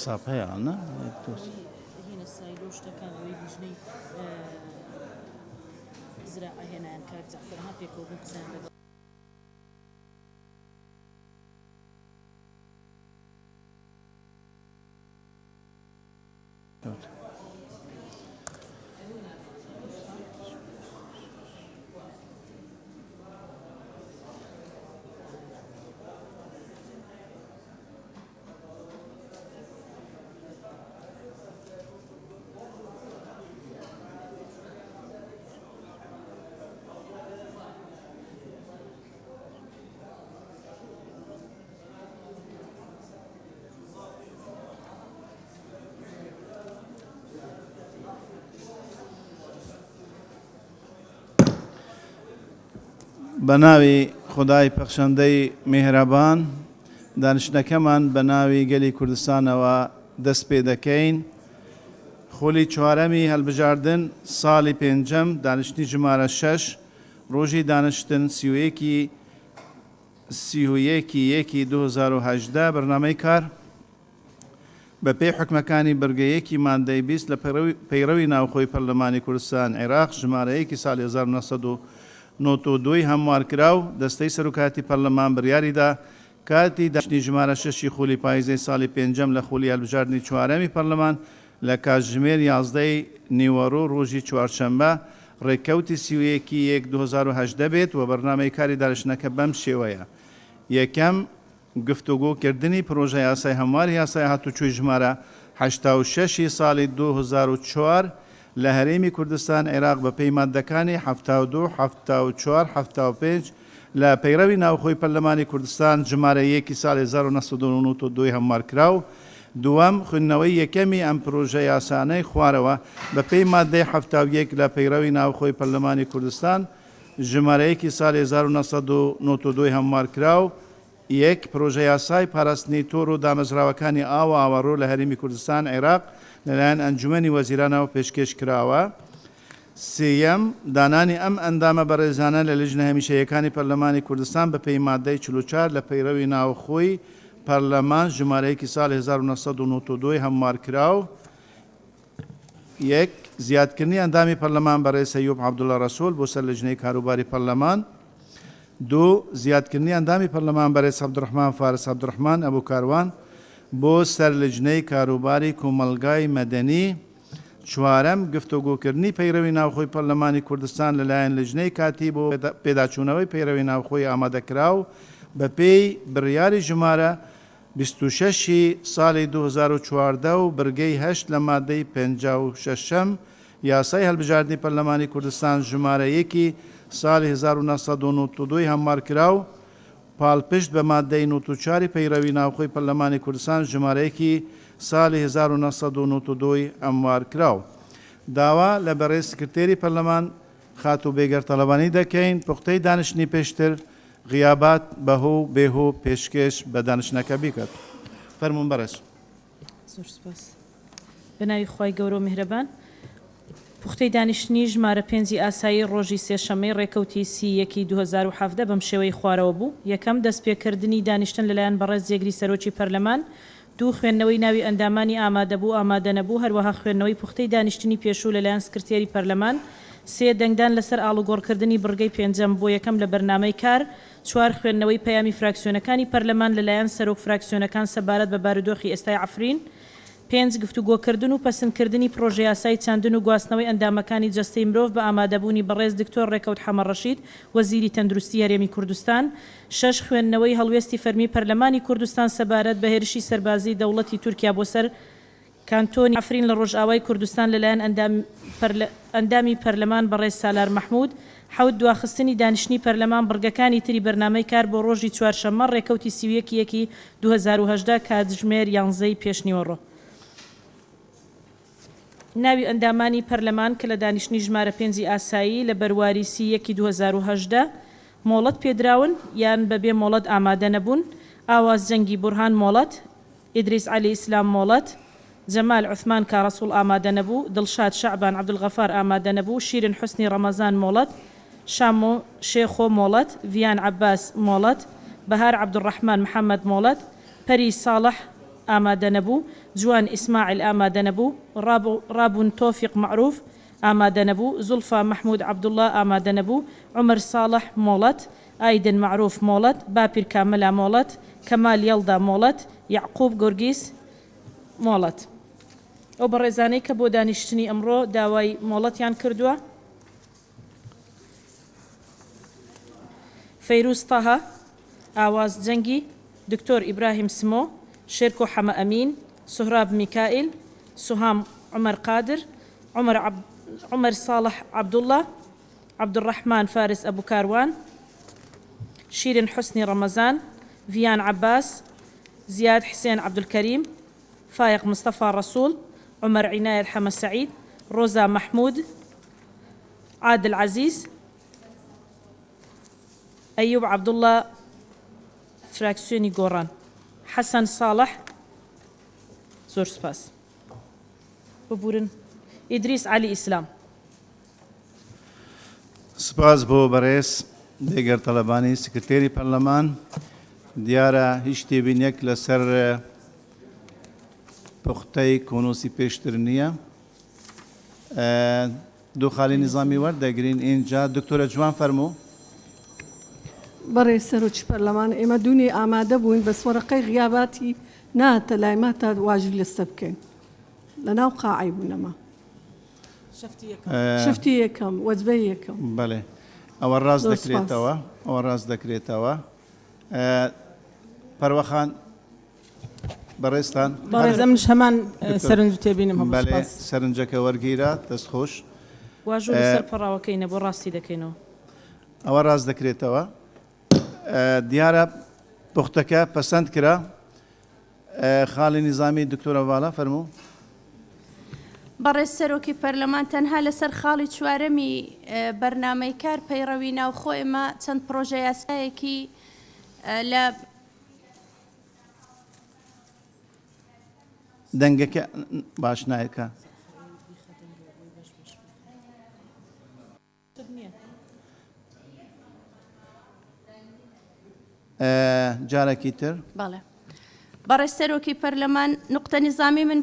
ساپەیانە هێنە سایلۆ شتەکان ئەوەی بژنەی زراعە هێنایان کار جەعفەرها پێکەوە بوو قسەیان لەگەڵ بە ناوی خودای پەخشەندەی میهرەبان دانیشتنەکەمان بە ناوی گەلی کوردستانەوە دەست پێ دەکەین. خۆلی چوارەمی هەڵبژاردن ساڵی پێنجەم دانیشتنی ژمارە 6 ڕۆژی دانیشتن 31/1/2018 بەرنامەی کار بە پێی حکمەکانی بەرگەیەکی مادەی 20 لە پەیڕەوی ناوخۆی پەرلەمانی کوردستان عێراق ژمارەیەکی ساڵی 1992 هەموارکراو دەستەی سەرۆکاتی پەرلەمان بڕیاریدا کاتی دانیشتنی ژمارە 6 خۆلی پاییزەی ساڵی پێنجەم لە خۆلی هەڵبژاردننی چوارەمی پەرلەمان لە کاتژمێر 11 نیوەڕۆ ڕۆژی چوارشەممە ڕێککەوتی 31/1/2018 بێت و بەرنامەی کاری دانیشتنەکە بەم شێوەیە: یەکەم گفتوگۆکردنی پرۆژە یاسای هەموار یاسای هاتوچۆی ژمارە 86 ساڵی 2004 لە هەرێمی کوردستان عێراق بە پێی مادەکانی 72 74 75 لە پەیڕەوی ناوخۆی پەرلەمانی کوردستان ژمارە 1 ساڵی 1992 هەموارکراو. دووەم خوێندنەوەی یەکەمی ئەم پرۆژە یاسانەی خوارەوە بە پێی مادەی 71 لە پەیڕەوی ناوخۆی پەرلەمانی کوردستان ژمارەیەکی ساڵی 1992 هەموارکراو. یەک پرۆژە یاسای پاراستنی تۆڕ و دامەزراوەکانی ئاوە ئاوەڕۆ لە هەرێمی کوردستان عێراق لەلایەن ئەنجومەنی وەزیرانەوە پێشکەش کراوە. سێیەم دانانی ئەم ئەندامە بەڕێزانە لە لیژنە هەمیشەیەکانی پەرلەمانی کوردستان بە پێی مادەی 44 لە پەیڕەوی ناوخۆی پەرلەمان ژمارەیەکی ساڵی 1992 هەموارکراو. یەک زیادکردنی ئەندامی پەرلەمان بەڕێز سەیوب عەبدوڵڵا ڕەسوول بۆ سەر لیژنەی کاروباری پەرلەمان. دوو زیادکردنی ئەندامی پەرلەمان بەڕێز عەبدوڕەحمان فارس عەبدوڕەحمان ئەبوو کاروان بۆ سەر لیژنەی کاروباری کۆمەلگای مەدەنی. چوارەم گفتوگۆکردنی پەیڕەوی ناوخۆی پەرلەمانی کوردستان لەلایەن لیژنەی کاتی بۆ پێداچوونەوەی پەیڕەوی ناوخۆی ئامادەکراو بە پێی بڕیاری ژمارە 26 ساڵی 2014 و بڕگەی 8 لە مادەی 56ەم یاسای هەڵبژاردننی پەرلەمانی کوردستان ژمارە 1 ساڵی 1992 هەموارکراو پاڵپشت بە مادەی 94 پەیڕەوی ناوخۆی پەرلەمانی کوردستان ژمارەیەکی ساڵی 1992 هەموارکراو. داوا لە بەڕێز سکرتێری پەرلەمان خات و بێگەرتەڵەبانی دەکەین پوختەی دانیشتنی پێشتر غیابات بەهۆ بێهۆ پێشکەش بە دانیشتنەکە بیکات. فەرموون بەڕێز. زۆر سپاس. بە ناوی خوای گەورە و میهرەبان پوختەی دانیشتنی ژمارە 5 ئاسایی ڕۆژی سێشەمەی ڕێکەوتی 31/2017 بەم شێوەی خوارەوە بوو. یەکەم دەستپێکردنی دانیشتن لەلایەن بەڕێز جێگری سەرۆکی پەرلەمان. دوو خوێندنەوەی ناوی ئەندامانی ئامادەبوو ئامادەنەبوو هەروەها خوێندنەوەی پوختەی دانیشتنی پێشوو لەلایەن سکرتێری پەرلەمان. سێ دەنگدان لەسەر ئاڵوگۆڕکردنی بڕگەی پێنجەم بۆ یەکەم لە بەرنامەی کار. چوار خوێندنەوەی پەیامی فراکسیۆنەکانی پەرلەمان لەلایەن سەرۆک فراکسیۆنەکان سەبارەت بە بارودۆخی ئێستای عەفرین. 5 گفتوگۆکردن و پەسەندکردنی پرۆژە یاسای چاندن و گواستنەوەی ئەندامەکانی جەستەی مرۆڤ بە ئامادەبوونی بەڕێز دکتۆر ڕێکەوت حەمە ڕەشید وەزیری تەندروستی هەرێمی کوردستان. 6 خوێندنەوەی هەڵوێستی فەرمی پەرلەمانی کوردستان سەبارەت بە هێرشی سەربازی دەوڵەتی تورکیا بۆ سەر کانتۆنی عەفرین لە ڕۆژئاوای کوردستان لەلایەن ئەندامی پەرلەمان بەڕێز سالار مەحموود. 7 دواخستنی دانیشتنی پەرلەمان بڕگەکانی تری بەرنامەی کار بۆ ڕۆژی چوارشەممە ڕێکەوتی 31/1/2018 کاتژمێر 11 پێشنیوەڕۆ. ناوی ئەندامانی پەرلەمان کە لە دانیشتنی ژمارە 5 ئاسایی لە بەرواری 31/2018 مۆڵەت پێدراون یان بەبێ مۆڵەت ئامادە نەبوون: ئاواز جەنگی بورهان مۆڵەت، ئیدریس عەلی ئیسلام مۆڵەت، جەمال عوثمان کارەسوڵ ئامادە نەبوو، دڵشاد شەعبان عەبدولغەفار ئامادە نەبوو، شیرن حوسنی ڕەمەزان مۆڵەت، شامۆ شێخۆ مۆڵەت، ڤیان عەباس مۆڵەت، بەهار عەبدوڕەحمان محەممەد مۆڵەت، پەری ساڵح ئامادە نەبوو، جوان ئیسماعیل ئامادە نەبوو، ڕابوون تۆفیق معروف ئامادە نەبوو، زولفا محمود عەبدوڵڵا ئامادە نەبوو، عومەر ساڵح مۆڵەت، ئایدن معروف مۆڵەت، باپیر کامەلا مۆڵەت، کەمال یەڵدا مۆڵەت، یعقوب گۆرگیس مۆڵەت. ئەو بەڕێزانەی کە بۆ دانیشتنی ئەمڕۆ داوای مۆڵەتیان کردووە: فەیروز تاها، ئاواز جەنگی، دکتۆر ئیبراهیم سمۆ، شێرکۆ حەمە ئەمین، سوهراب میکائیل، سوهام عومەر قادر، عومەر ساڵح عەبدوڵڵا، عەبدوڕەحمان فارس ئەبوو کاروان، شیرین حوسنی ڕەمەزان، ڤیان عەباس، زیاد حسێن عەبدولکەریم، فایق مستەفا ڕەسوول، عومەر عینایەت حەمە سەعید، ڕۆزا مەحموود، عادل عەزیز، ئەیوب عەبدوڵڵا فراکسیۆنی گۆڕان، حەسەن ساڵح. زۆر سپاس. ببورن. ئیدریس عەلی ئیسلام. سپاس بۆ بەڕێز دێگەر تەلەبانی سکرتێری پەرلەمان. دیارە هیچ تێبینیەک لەسەر پوختەی کۆنووسی پێشتر نییە. دوو خاڵی نظامی وەردەگرین ئینجا. دکتۆرە جوان فەرموو. بەڕێز سەرۆکی پەرلەمان، ئێمە دوونێ ئامادە بووین بە سوەرەقەی غیاباتی ناتە لایما تا واژی لەستە بکەین لە ناو قاعی بوونەما شفتی یەکەم وەجبەی یەکەم. بەڵێ ئەوە ڕاست دەکرێتەوە، ئەوە ڕاست دەکرێتەوە. پەروەخان بەڕێستان بەڕێزەمش هەمان سەرنج تێبینم. بەڵێ سەرنجەکە وەرگیرە دەستخۆش. واژۆ لەسەر پەڕاوەکەینە بۆ ڕاستی دەکەینەوە. ئەوە ڕاست دەکرێتەوە. دیارە پوختەکە پەسەند کرا. خاڵی نظامی دکتۆرە ڤاڵا فەرموو. بەڕێز سەرۆکی پەرلەمان تەنها لەسەر خاڵی چوارەمی بەرنامەی کار پەیڕەوی ناوخۆ ئێمە چەند پرۆژە یاسایەکی لە دەنگەکە باش نایەکە. جارێکی تر. بەڵێ بەڕێز سەرۆکی پەرلەمان، نوقتە نظامی من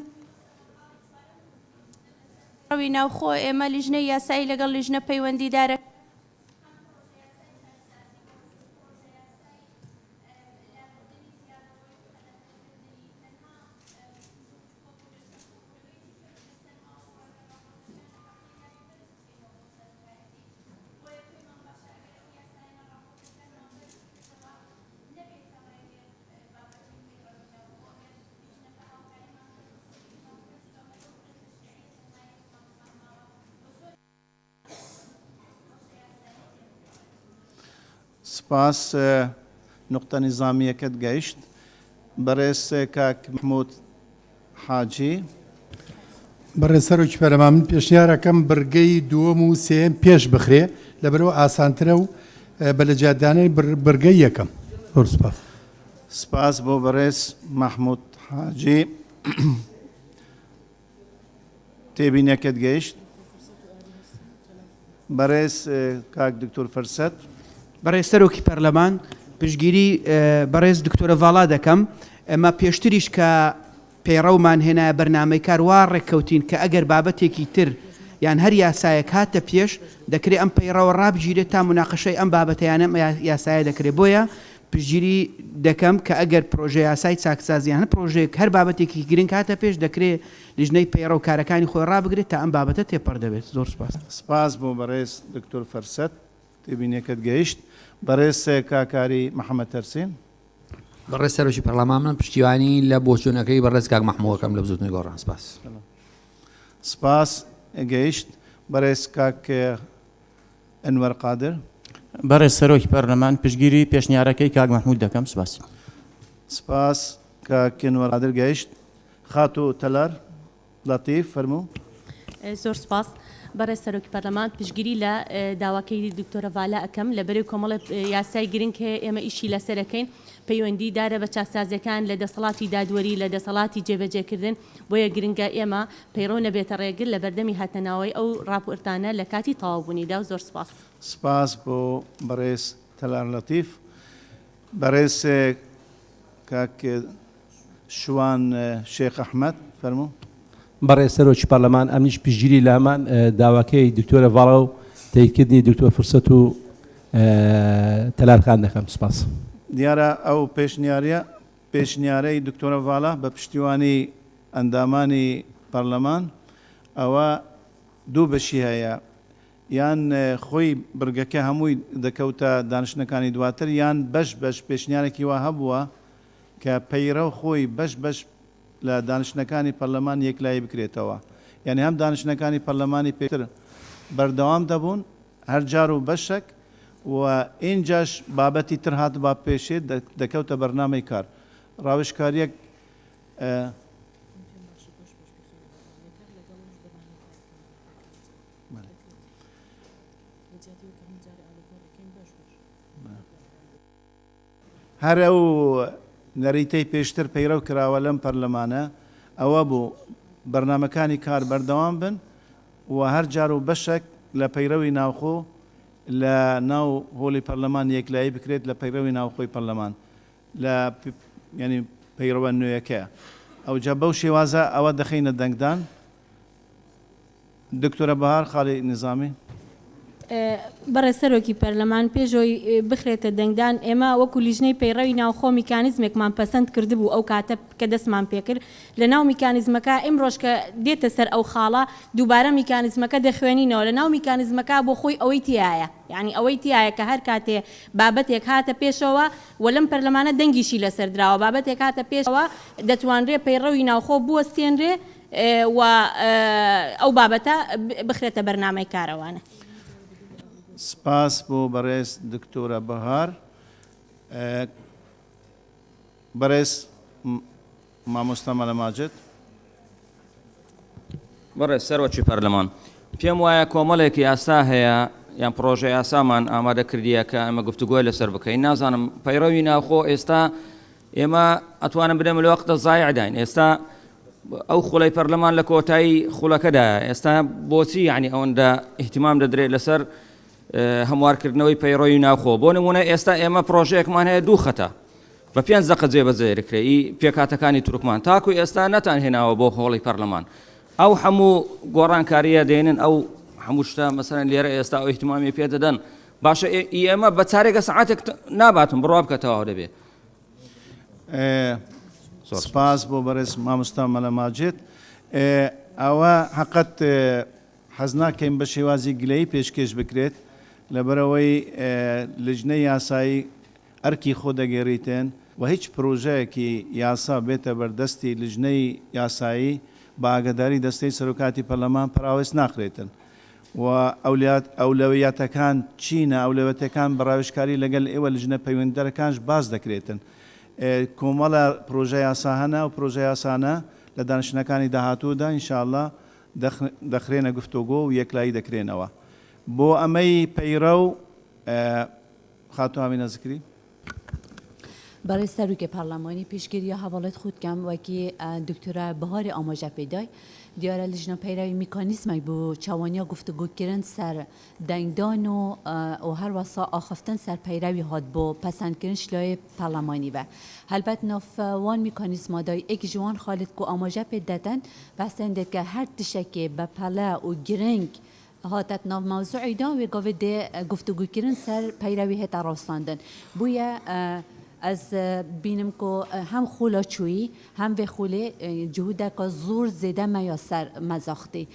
ڕەوی ناوخۆ ئێمە لیژنەی یاسایی لەگەڵ لیژنە پەیوەندیدارە سپاس. نقطە نظامیەکەت گەیشت. بەڕێز کاک محمود حاجی. بەڕێز سەرۆکی پەرلەمان، من پێشنیارەکەم بەرگەی دووەم و سێم پێش بخرێ لەبەرەوە ئاسانترە و بە لەجادانەی بەرگەی یەکەم. زۆر سپاس. سپاس بۆ بەڕێز محمود حاجی. تێبینیەکەت گەیشت. بەڕێز کاک دکتۆر فەرسەت. بەڕێز سەرۆکی پەرلەمان، پشتگیری بەڕێز دکتۆرە ڤاڵا دەکەم. ئەمە پێشتریش کە پەیڕەومان هێنایە بەرنامەی کار وا ڕێککەوتین کە ئەگەر بابەتێکی تر یان هەر یاسایەک هاتە پێش دەکرێت ئەم پەیڕەوە ڕابگیرێت تا مناقەشەی ئەم بابەتیانە یاسایە دەکرێت. بۆیە پشتگیری دەکەم کە ئەگەر پرۆژە یاسای چاکسازیان پرۆژەیەک هەر بابەتێکی گرنگ هاتە پێش دەکرێت لیژنەی پەیڕە و کارەکانی خۆی ڕابگرێت تا ئەم بابەتە تێپەڕ دەبێت. زۆر سپاس. سپاس بۆ بەڕێز دکتۆر فەرسەت. تێبینیەکەت گەیشت. بەڕێز کاکاری محەممەد تەرسین. بەڕێز سەرۆکی پەرلەمان، من پشتیوانی لە بۆچوونەکەی بەڕێز کاک مەحموودەکەم لە بزوتنی گۆڕان. سپاس. سپاس گەیشت. بەڕێز کاک ئەنوەر قادر. بەڕێز سەرۆکی پەرلەمان، پشتگیری پێشنیارەکەی کاک مەحموود دەکەم. سپاس. سپاس. کاک ئەنوەر قادر گەیشت. خاتو تەلار لەتیف فەرموو. زۆر سپاس. بەڕێز سەرۆکی پەرلەمان، پشتگیری لە داواکەی دکتۆرە ڤاڵا ئەەکەم لەبەرەوەی کۆمەڵە یاسای گرنگ هەیە ئێمە ئیشی لەسەرەکەین پەیوەندی دارە بە چاکسازیەکان لە دەسەڵاتی دادوەری لە دەسەڵاتی جێبەجێکردن. بۆیە گرنگە ئێمە پەیڕۆ نەبێتە ڕێگر لە بەردەمی هاتەناوی ئەو ڕاپۆرتانە لە کاتی تەواوبوونیدا و زۆر سپاس. سپاس بۆ بەڕێز تەلار لەتیف. بەڕێز کاک شوان شێخ ئەحمەد فەرموو. بەڕێ سەرۆکی پەرلەمان ئەمنیش پشگیری لە هەمان داواکەی دکتۆرە ڤاڵە و تاییدکردنی دکتۆر فرسەت و تەلارخان دەکەم. سپاس. دیارە ئەو پێشنیارەی دکتۆرە ڤاڵە بە پشتیوانی ئەندامانی پەرلەمان ئەوە دوو بەشی هەیە، یان خۆی برگەکە هەمووی دەکەوتە دانیشتەکانی دواتر، یان بەش پێشنیارێکی وا هەبووە کە پەیرە و خۆی بەش لە دانیشتەکانی پەرلەمان یەکلایی بکرێتەوە. یعنی هەم دانیشتەکانی پەرلەمانی پێتر بەردەوام دەبوون هەر جار و بەشێک و ئینجاش بابەتی تر هات با پێشێت دەکەوتە بەرنامەی کار. ڕاوشکاریەک هەر ئەو نەریتەی پێشتر پەیرە و کراوە لەم پەرلەمانە ئەوە بوو بەرنمەکانی کار بەردەوام بن و هەر جار و بەشێک لە پەیرەوی ناوخۆ لە ناو هۆڵی پەرلەمان یەکلایی بکرێت لە پەیرەوی ناوخۆی پەرلەمان لە ینی پەیرەوە نوێیەکەیە. ئەو جا بەو شێوازە ئەوە دەخینە دەنگدان. دکتۆرە بەهار خاڵی نظامی. بەڕێ سەرۆکی پەرلەمان پێشەوەی بخرێتە دەنگدان ئێمە وەکو لیژنەی پەیڕەوی ناوخۆ میکانیزمێکمان پەسەند کردبوو ئەو کاتە کە دەستمان پێکرد لە ناو میکانیزمەکە ئیمڕۆژ کە دێتە سەر ئەو خاڵە دووبارە میکانیزمەکە دەخوێنینەوە لە ناو میکانیزمەکە بۆ خۆی ئەوەی تایە، یعنی ئەوەی تایە کە هەر کاتێ بابەتێک هاتە پێشەوە و لەم پەرلەمانە دەنگیشی لەسەر دراوە بابەتێک هاتە پێشەوە دەتوانرێ پەیڕەوی ناوخۆ بوەستێنرێ و ئەو بابەتە بخرێتە بەرنامەی کارەوانە. سپاس بۆ بەڕێز دکتۆرە بەهار. بەڕێز مامۆستا مەلەماجد. بەڕێز سەرۆکی پەرلەمان، پێم وایە کۆمەڵێکی یاسا هەیە یان پرۆژە یاسامان ئامادە کردیە کە ئەمە گفتوگۆی لەسەر بکەین. نازانم پەیڕەوی ناوخۆ ئێستا ئێمە ئەتوانم بدەم لە وەختە زایعداین. ئێستا ئەو خوڵەی پەرلەمان لە کۆتایی خوڵەکەدایە. ئێستا بۆچی یعنی ئەوەندە ئیهتیمام دەدرێت لەسەر هەموارکردنەوەی پەیڕۆی ناوخۆ؟ بۆ نمونە ئێستا ئێمە پرۆژەیەکمان هەیە دوو خەتە بە 5 دقە جێبەجێکرێ پێکاتەکانی تورکمان تاکو ئێستا نەتان هێناوە بۆ هۆڵی پەرلەمان. ئەو هەموو گۆڕانکاریە دێنن ئەو هەموو شتە مەسەرەن لێرە ئێستا ئەو احتیمامی پێ دەدەن. باشە ئێمە بە چارێکە سەعاتێک ناباتم بڕوا بکەتەوە دەبێ. سپاس بۆ بەڕێز مامۆستا مەلەماجد. ئەوە حەقەت حەز ناکەین بە شێوازی گلەیی پێشکەش بکرێت لەبەرەوەی لیژنەی یاسایی ئەرکی خۆ دەگەڕیتێن و هیچ پرۆژەیەکی یاسا بێتە بەردەستی لیژنەی یاسایی بە ئاگاداری دەستەی سەرۆکاتی پەرلەمان پراوێست ناخرێتن و ئەولەویاتەکان چینە ئەولەوەتەکان بەڕاوێژکاری لەگەڵ ئێوە لیژنە پەیوەندیدەرەکانش باز دەکرێتن. کۆمەڵە پرۆژە یاسا هەنا و پرۆژە یاسانە لە دانیشتنەکانی داهاتوودا ئینشاءڵڵا دەخرێنە گفتوگۆ و یەکلایی دەکرێنەوە. بۆ ئەمەی پەیرە و خاتوانی نەزکری. برای سروک پارلمانی پیشگیری حوالت خود کم وکی دکترا بهار آماجه پیدای دیاره لجنه پیروی میکانیزمی بو چوانیا گفتگو کردن سر دنگدان و هر واسا آخفتن سر پیروی هاد بو پسند کردن شلای پارلمانی و البته ناف وان میکانیزم دای یک جوان خالد کو آماجه پیدادن بسند که هر تشکی به پله و گرنگ هاتت ناف موضوعی دا و گاوه ده گفتگو کردن سر پیروی هت راستاندن بویا از بینم که هم خولا چویی هم به خوله جهوده که زور زده میاسر مزاخته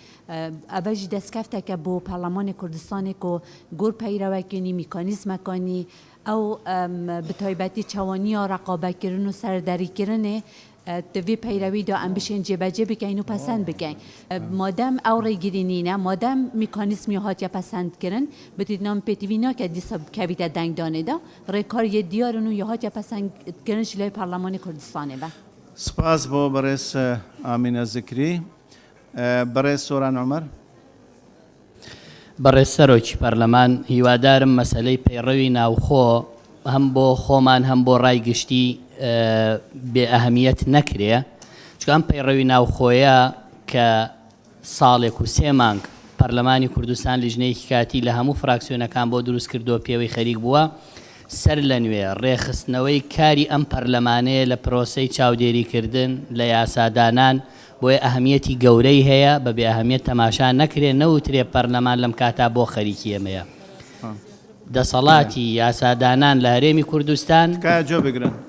اوج دست کفته که با پارلمان کردستان که گور پیروی کنی میکانیزم کنی او به تایبتی چوانی یا رقابت کردن و سرداری کردن دوی پیروی دا ام بشین جبجه بکن و پسند بکن مادام او ریگیرینی نه مادام میکانیزمی هات یا پسند کردن بتید نام پیتوینا که دیسا کبیت دنگ دانه دا ریکار یه دیارونو یا هات یا پسند کردن شلای پارلمان کردستانه با سپاس بۆ بەڕێز ئامینە زکری. بەڕێز سۆران عومەر. بەڕێز سەرۆکی پەرلەمان هیوادارم مەسەلەی پەیڕەوی ناوخۆ هەم بۆ خۆمان هەم بۆ ڕای گشتی بێ ئەهەمیەت نەکرێ چکە ئەم پەیڕەوی ناوخۆیە کە ساڵێک و 3 مانگ پەرلەمانی کوردستان لیژنەیەکی کاتی لە هەموو فراکسیۆنەکان بۆ دروست کردو پێوەی خەریک بووە سەر لە نوێ ڕێخستنەوەی کاری ئەم پەرلەمانەیە لە پرۆسەی چاودێریکردن لە یاسادانان بۆیە ئەهەمیەتی گەورەی هەیە بەبێ ئەهەمیەت تەماشا نەکرێ نەوترێ پەرلەمان لەم کاتا بۆ خەریکی ئێمەیە دەسەڵاتی یاسادانان لە هەرێمی کوردستان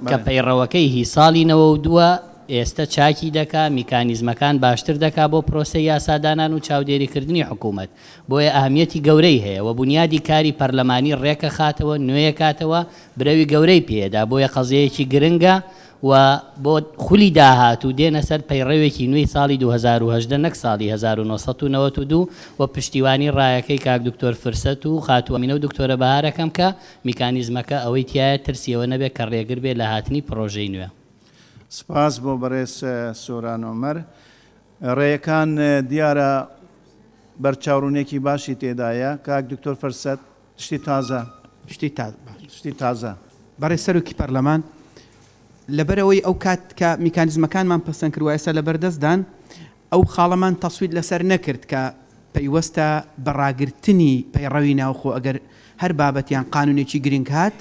کە پەیڕەوەکەی هی ساڵی 92 ئێستا چاکی دەکا میکانیزمەکان باشتر دەکا بۆ پرۆسەی یاسادانان و چاودێریکردنی حکوومەت بۆیە ئەهەمیەتی گەورەی هەیە و بنیادی کاری پەرلەمانی ڕێکە خاتەوە نوێیە کاتەوە برەوی گەورەی پێدا بۆیە قەزەیەکی گرنگە و بۆ خولی داهات و دێنە سەر پەیڕەوێکی نوێی ساڵی 2010 نەک ساڵی 1992 و پشتیوانی ڕایەکەی کاک دکتۆر فرسەت و خاتووەمینە و دکتۆرە بەهارەکەم کە میکانیزمەکە ئەوەی تایە ترسیەوە نەبێت کە ڕێگر بێت لە هاتنی پرۆژەی نوێ. سپاس بۆ بەڕێز سۆران ئۆمەر. ڕێیەکان دیارە بەرچاوڕوونێکی باشی تێدایە. کاک دکتۆر فرسەت شتی تازە شتی تازە بەڕێز سەرۆکی پەرلەمان لەبەرەوەی ئەو کات کە میکانیزمەکانمان پەسەند کردووە ئێستا لە بەردەستدان ئەو خاڵەمان تەسوید لەسەر نەکرد کە پەیوەستە بەڕاگرتنی پەیڕەوی ناوخۆ ئەگەر هەر بابەتیان قانونێکی گرنگ هات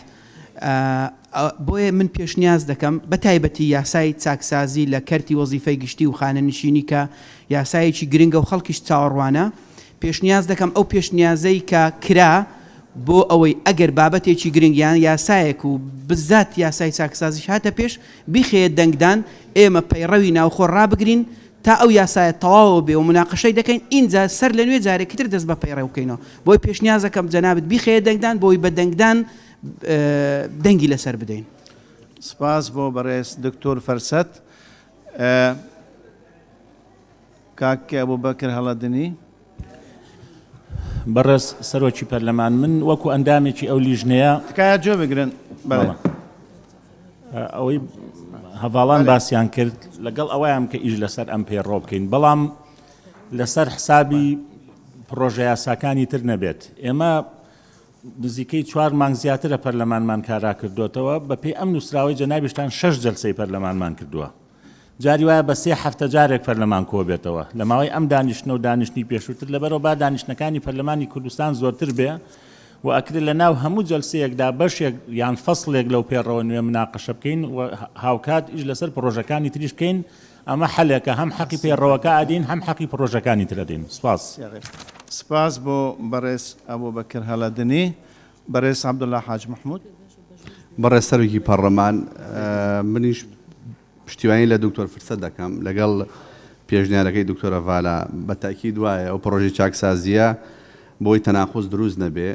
بۆیە من پێشنیاز دەکەم بە تایبەتی یاسای چاکسازی لە کەرتی وەزیفەی گشتی و خانەنشینی کە یاسایەکی گرنگە و خەڵکیش چاوەڕوانە پێشنیاز دەکەم ئەو پێشنیازەی کە کرا بۆ ئەوەی ئەگەر بابەتێکی گرنگیان یاسایەک و بزات یاسای چاکسازیش هاتە پێش بیخێت دەنگدان ئێمە پەیڕەوی ناوخۆ ڕابگرین تا ئەو یاسایە تەواوە بێ و مناقەشەی دەکەین اینجا سەر لە نوێ جارێکی تر دەست بە پەیڕەو بکەینەوە بۆی پێشنیازەکەم جەنابەت بیخێت دەنگدان بۆی بە دەنگدان دەنگی لەسەر بدەین. سپاس بۆ بەڕێز دکتۆر فەرسەت. کاک ئەبوبەکر هەڵەدنی. بەڕێز سەرۆکی پەرلەمان من وەکو ئەندامێکی ئەو لیژنەیە تکایە جۆ بگرن ئەوەی هەڤاڵان باسییان کرد لەگەڵ ئەوەیان کە ئیش لەسەر ئەم پێڕۆ بکەین بەڵام لەسەر حسابی پرۆژە یاساکانی تر نەبێت. ئێمە نزیکەی 4 مانگ زیاترە پەرلەمانمان کارا کردوتەوە بە پێی ئەم نووسراوەی جەنابیشتان 6 جەلسەی پەرلەمانمان کردووە. جاری وایە بە 3 هەفتە جارێک پەرلەمان کۆ بێتەوە لە ماوەی ئەم دانیشتنە و دانیشتنی پێشووتر لەبەرەوە با دانیشتەکانی پەرلەمانی کوردستان زۆرتر بێ و ئەکرێت لە ناو هەموو جەلسەیەکدا بەشێک یان فەسڵێک لەو پێڕەوە نوێ مناقەشە بکەین و هاوکات ئیش لەسەر پرۆژەکانی تریش بکەین. ئەمە حەلێکە هەم حەقی پێڕەوەکە ئادین هەم حەقی پرۆژەکانی تر ئەدەین. سپاس. سپاس بۆ بەڕێز ئەبوبەکر هەڵەدنی. بەڕێز عەبدوڵڵا حاج محمود. بەڕێز سەرۆکی پەرلەمان منیش پشتیوانی لە دکتۆر فرسەت دەکەم لەگەڵ پێشنیارەکەی دکتۆرە ڤالا بە تاکید وایە ئەو پرۆژەی چاکسازیە بۆی تەناقوز دروست نەبێ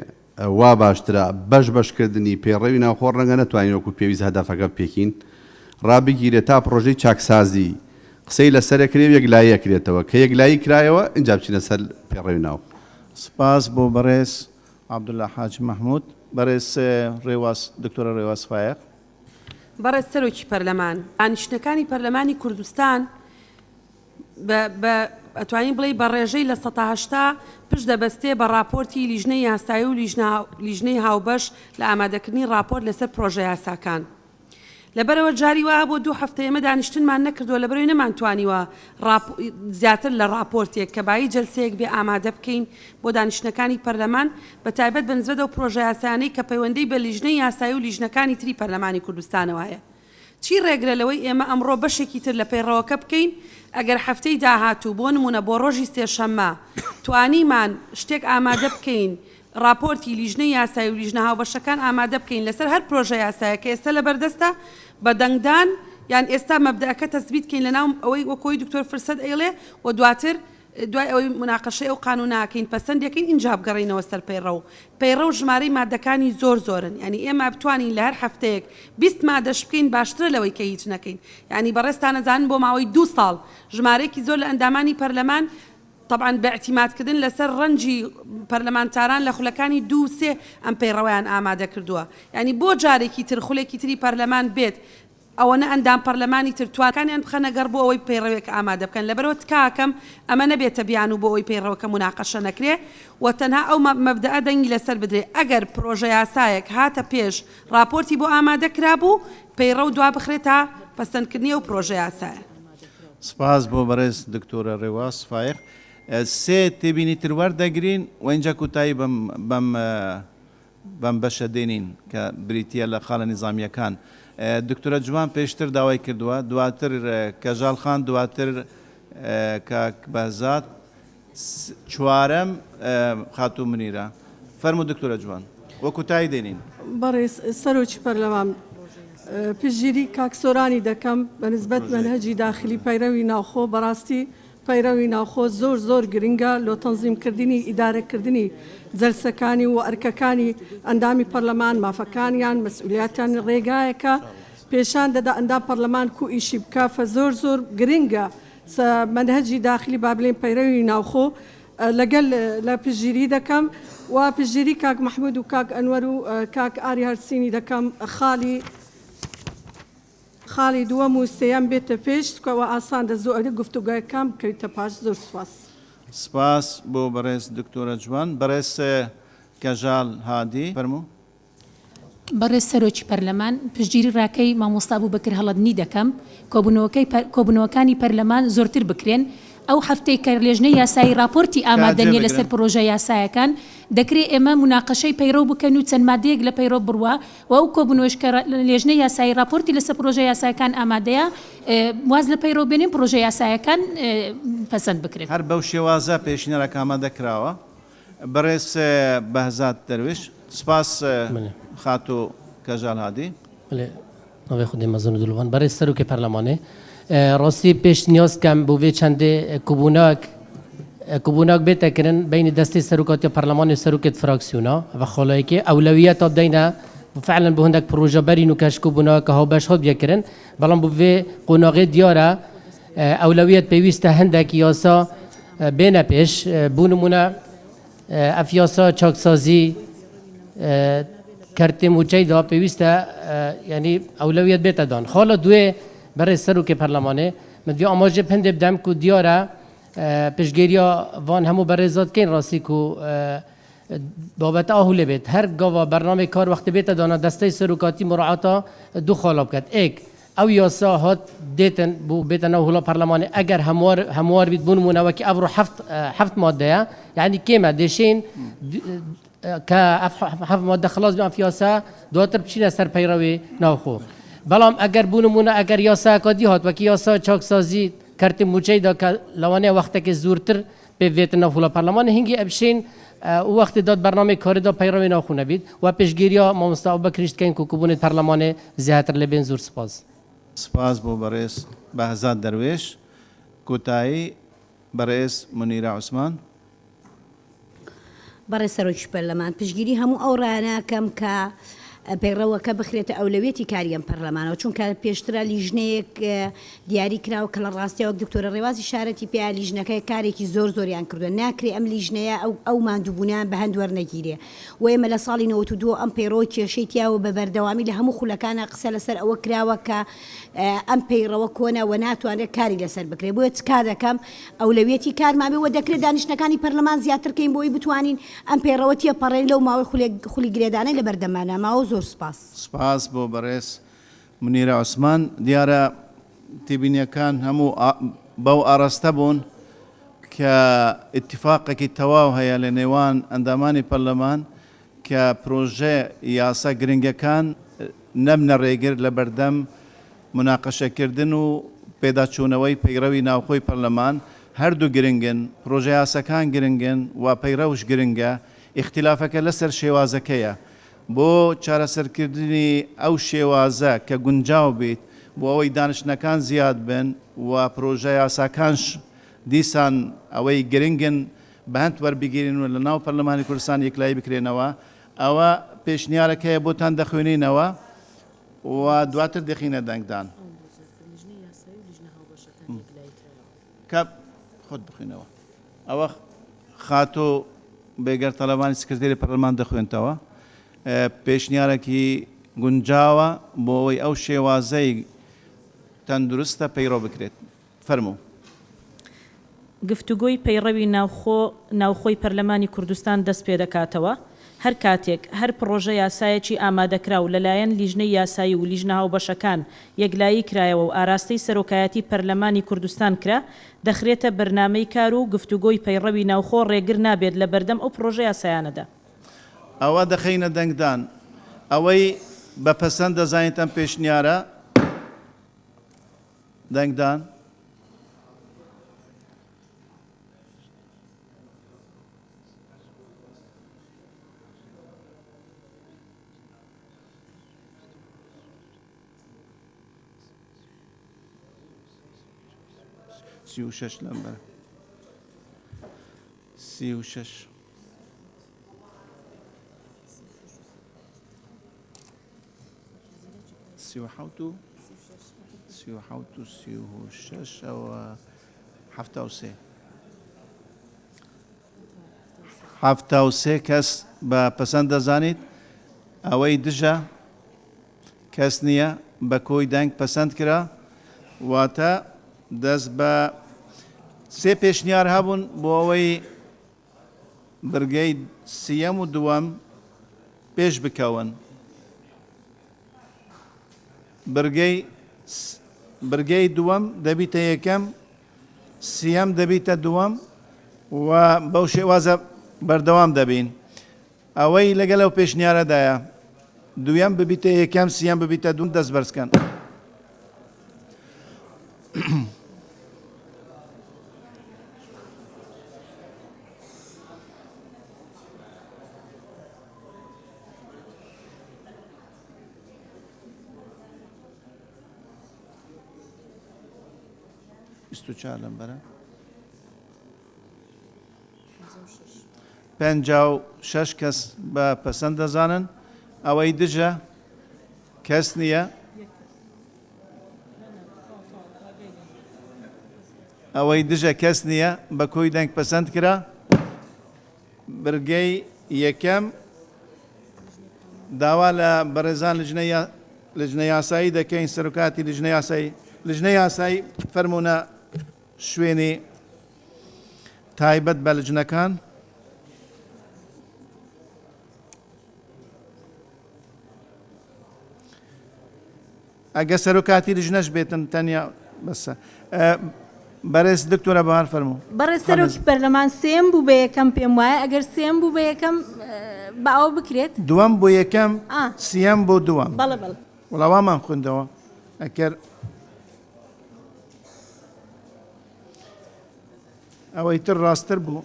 وا باشترە بەشکردنی پێڕەوی ناوخۆ ڕەنگە نەتوانین وەکو پێویست هەدەفەکە بپێکین ڕابگیرێت تا پرۆژەی چاکسازی قسەی لەسەرەکرێ یەکلاییەکرێتەوە کە یەکلایی کرایەوە اینجا بچینە سەر پێڕەوی ناو. سپاس بۆ بەڕێز عەبدوڵڵا حاج محمود. بەڕێز دکتۆرە ڕێواز فایق. بەڕێز سەرۆکی پەرلەمان دانیشتەکانی پەرلەمانی کوردستان بە ئەتوانین بڵێ بە ڕێژەی لە 1970 پشت دەبەستێ بە راپۆرتی لیژنەی یاسایی و لیژنەی هاوبەش لە ئامادەکردنی راپۆرت لەسەر پرۆژە یاساکان. لەبەرەوە جاری وایە بۆ 2 هەفتە ئێمە دانیشتنمان نەکردووە لەبەرەوەی نەمانتوانیوە زیاتر لە راپۆرتێک کە بای جەلسەیەک بێ ئامادە بکەین بۆ دانیشتەکانی پەرلەمان بە تایبەت بە نسبەت ئەو پرۆژە یاسایانەی کە پەیوەندی بە لیژنەی یاسایی و لیژنەکانی تری پەرلەمانی کوردستانەوەیە. چی ڕێگرە لەوەی ئێمە ئەمڕۆ بەشێکی تر لە پەیڕەوەکە بکەین ئەگەر هەفتەی داهاتوو بۆ نمونە بۆ ڕۆژی سێشەممە توانیمان شتێک ئامادە بکەین راپۆرتی لیژنەی یاسایی و لیژنە هاوبەشەکان ئامادە بکەین لەسەر هەر پرۆژە یاسایە کە ئێستا لە بەردەستە بە دەنگدان یان ئێستا مەبدەەکە تەثبیت بکەین لەناو ئەوەی وەکۆی دکتۆر فرسەت ئەیڵێ و دواتر دوای ئەوەی مناقەشەی ئەو قانوناکەین پەسەندەکەین اینجا بگەڕینەوە سەر پەیڕە و ژمارەی مادەکانی زۆرن ینی ئێمە بتوانین لە هەر هەفتەیەک 20 مادەش بکەین باشترە لەوەی کە هیچ نەکەین ینی بەڕێستانەزانن بۆ ماوەی 2 ساڵ ژمارەیەکی زۆر لە ئەندامانی پەرلەمان طبعا باعتیمادکردن لەسەر ڕەنجی پەرلەمانتاران لە خولەکانی 2-3 ئەم پەیڕەوەیان ئامادە کردووە ینی بۆ جارێکی تر خولێکی تری پەرلەمان بێت ئەوەنە ئەندام پەرلەمانی تر توانەکانیان بخەنە گەڕ بۆ ئەوەی پەیڕەوێک ئامادە بکەن لەبەرەوە تکاکەم ئەمە نەبێتە بیان و بۆ ئەوەی پەیڕەوەکە مناقەشە نەکرێ و تەنها ئەو مەبدەئە دەنگی لەسەر بدرێ ئەگەر پرۆژە یاسایەک هاتە پێش راپۆرتی بۆ ئامادە کرابوو پەیڕە و دوا بخرێتە پەسەندکردنی ئەو پرۆژە یاسایە. سپاس بۆ بەڕێز دکتۆرە ڕێواز فایق. سێ تێبینی تر وەردەگرین و اینجا کوتایی بەم بەم بەشە دێنین کە بریتە لە خاڵە نیزامیەکان. دکتۆرە جوان پێشتر داوای کردووە، دواتر کەژاڵ خان، دواتر کاک بەهزاد، چوارەم خاتوو منیرە. فەرموو دکتۆرە جوان وەکو تای دێنین. بەڕێز سەرۆکی پەرلەمان پشتگیری کاکسۆرانی دەکەم بە نسبەت منهەجی داخلی پەیرەوی ناوخۆ بەڕاستی پەیرەوی ناوخۆ زۆر گرنگە لۆ تەنزیمکردنی ئیدارەکردنی جەلسەکانی و ئەرکەکانی ئەندامی پەرلەمان مافەکانیان مەسئولیاتیان ڕێگایەکە پێشان دەدا ئەندام پەرلەمان کو ئیشی بکافە زۆر گرنگە منهەجی داخلی با بڵێن پەیرەوی ناوخۆ لەگەل لە پشتگیری دەکەم و پشتگیری کاک مححمود و کاک ئەنوەر و کاک ئاری هەرسینی دەکەم خاڵی دووەم و سێیەم بێتە پێش کەەوە ئاسان دەزۆری گفتوگویەکەم بکەویتە پاش زۆر سوپاس. سپاس بۆ بەڕێز دکتۆرە جوان. بەڕێز کەژاڵ هادی فەرموو. بەڕێز سەرۆکی پەرلەمان پشتگیری ڕاکەی مامۆستا بووبەکر هەڵەدنی دەکەم کۆبوونەوەکانی پەرلەمان زۆرتر بکرێن. ئەو هەفتەی کە لێژنەی یاسایی راپۆرتی ئامادەنیە لەسەر پرۆژە یاسایەکان دەکرێت ئێمە مناقەشەی پەیڕۆ بکەن و چەند مادەیەک لە پەیڕۆ بڕوە و ئەو کۆبوونەوەش کە لێژنەی یاسایی راپۆرتی لەسەر پرۆژە یاسایەکان ئامادەیە واز لە پەیڕۆ بێنین پرۆژە یاسایەکان پەسەند بکرێت. هەر بەو شێوازە پێشینەرەکە ئامادە کراوە. بەڕێز بەهزاد دەروێش. سپاس خاتۆ کەژاڵ هادی. ناوی خودی مەزن دولوان بەڕێز سەرۆکی پەرلەمانێ ڕاستی پێش نیاز کەم بۆ وێ چەندێ کوبووناک بێتەکردن بینی دەستی سەرۆکاتی پەرلەمانی سەرۆکێت فراکسیۆنا و خۆڵەیەکی ئەولەویەتە بدەینە فعلا بۆ هەندێک پرۆژە بەرین و کەش کوبووناکە هاوبەش هەڵ بێکردن بەڵام بۆ وێ قۆناغی دیارە ئەولەویەت پێویستە هەندێک یاسا بێنە پێش بوو نمونە ئەف یاسا چاکسازی کەرتێ موچەیدا پێویستە یعنی ئەولەویەت بێتە دان خاڵە دوێ برای سەرۆکی پەرلەمانێ من دوێ ئاماژە پندێ بدەم کو دیارە پشتگیریە وان هەموو بەڕێزاتکەین ڕاستی کو بابەتە ئاهولێ بێت هەر گاوا بەرنامەی کار وەختی بێتە دانا دەستەی سەرۆکاتی مراعاتە دوو خاڵە بکات ئێک ئەو یاسا هات دێتن بۆ بێتە ناو هوڵە پەرلەمانێ ئەگەر هەموار بیت بوون مونەوەکی ئەڤڕۆ هەفت مادەیە یعنی کێمە دێشین کە هەفت مادە خلاص بێن یاسا دواتر بچینە سەر پەیڕەوی ناوخۆ. بەڵام ئەگەر بوونمونە ئەگەر یاساکە دی هات وەکی یاسا چاکسازی کەرتی موچەیدا کە لەوانەیە وەختێکی زوورتر پێ بێتە ناو هوڵە پەرلەمانە هینگی ئەبشین و وەختی داد بەرنامەی کاریدا پەیڕەوی ناوخۆ نەبیت و پێشگیریە مامۆستا بەکریشت بکەین کو کوبوونی پەرلەمانێ زیاتر لە بێن زۆر سپاس. سپاس بۆ بەڕێز بەهزاد دەروێش. کۆتایی بەڕێز منیرە عوسمان. بەڕێز سەرۆکی پەرلەمان پشتگیری هەموو ئەو ڕایانەکەم کە پەیڕەوەکە بخرێتە ئەولەوێتی کاریەم پەرلەمانەوە چونکە پێشترە لیژنەیەک دیاری کراوە کە لە ڕاستیەوە دکتۆرە ڕێوازی شارەتی پێیا لیژنەکەی کارێکی زۆریان کردو ناکرێ ئەم لیژنەیە ئەو ماندووبوونیان بە هەند وەرنەگیرێ و ئێمە لە ساڵی 92 ئەم پەیڕۆ کێشەی تیاوە بە بەردەوامی لە هەموو خولەکانە قسە لەسەر ئەوە کراوە کە ئەم پەیڕەوە کۆنە و ناتوانێت کاری لەسەر بکرێ بۆیە چکا دەکەم ئەولەوێتی کارمابێەوە دەکرێت دانیشتەکانی پەرلەمان زیاترکەین بۆی بتوانین ئەم پەیڕەوە تێپەڕێن لەو ماوەی خولی گرێدانەی لە بەردەمانە ماوە زۆر سپاس. سپاس بۆ بەڕێز منیرە عوسمان. دیارە تێبینیەکان هەموو بەو ئاراستە بوون کە ئیتیفاقێکی تەواو هەیە لە نێوان ئەندامانی پەرلەمان کە پرۆژە یاسا گرنگەکان نەبنە ڕێگر لە بەردەم مناقەشەکردن و پێداچوونەوەی پەیڕەوی ناوخۆی پەرلەمان هەردوو گرنگن پرۆژە یاسەکان گرنگن و پەیڕەوش گرنگە ئیختیلافەکە لەسەر شێوازەکەیە بۆ چارەسەرکردنی ئەو شێوازە کە گونجاو بیت بۆ ئەوەی دانیشتنەکان زیاد بن و پرۆژە یاساکانش دیسان ئەوەی گرنگن بەهەند وەربگیرن و لە ناو پەرلەمانی کوردستان یەکلایی بکرێنەوە ئەوە پێشنیارەکەیە بۆتان دەخوێنینەوە و دواتر دەخینە دەنگدان کە خۆت بخوێنەوە ئەوە خاتۆ بێگەر تەلەبانی سکرتێری پەرلەمان دەخوێنتەوە پێشنیارێکی گونجاوە بۆ ئەوەی ئەو شێوازەی تەندروستە پەیڕۆ بکرێت. فەرموو. گفتوگۆی پەیڕەوی ناوخۆی پەرلەمانی کوردستان دەست پێ دەکاتەوە هەر کاتێک هەر پرۆژە یاسایەکی ئامادەکراو لەلایەن لیژنەی یاسایی و لیژنە هاوبەشەکان یەکلایی کرایەوە و ئاراستەی سەرۆکایەتی پەرلەمانی کوردستان کرا دەخرێتە بەرنامەی کار و گفتوگۆی پەیڕەوی ناوخۆ ڕێگر نابێت لە بەردەم ئەو پرۆژە یاسایانەدا. ئەوە دەخینە دەنگدان ئەوەی بەپەسەند دەزانێتەن پێشنیارە دەنگدان سی و شەش لەمبەر سی و شەش سی و حەوت و سی و حەوت و سی و شەش ئەوە حەفتا و سێ حەفتا و سێ کەس بە پەسەند دەزانیت ئەوەی دژە کەس نییە بە کۆی دەنگ پەسەند کرا واتە دەست بە سێ پێشنیار هەبوون بۆ ئەوەی برگەی سیەم و دووەم پێش بکەون برگەی دووەم دەبیتە یەکەم سیەم دەبیتە دووەم و بەو شێوازە بەردەوام دەبین ئەوەی لەگەڵ ئەو پێشنیارەدایە دوویەم ببیتە یەکەم سیەم ببیتە دووم دەست بەرزکەن چهار لەمبەرە 56 کەس بە پەسەند دەزانن ئەوەی دژە کەس نییە ئەوەی دژە کەس نییە بە کۆی دەنگ پەسەند کرا برگەی یەکەم داوا لە بەڕێزان لجنە یاسایی دەکەین سەرۆکاتی لجنە یاسایی فەرمونە شوێنی تایبەت بە لجنەکان ئەگە سەرۆکاتی لجنەش بێتن تەنیا بەسە بەڕێز دکتۆرە بەهار فەرموو بەڕێز سەرۆکی پەرلەمان سێم بوو بە یەکەم پێم وایە ئەگەر سێم بوو بە یەکەم بە ئەوە بکرێت دووەم بۆ یەکەم سیەم بۆ دووەم بەڵێ بەڵێ وڵاوامان خوندەوە ئەکەر ئەوەی تر ڕاستتر بوو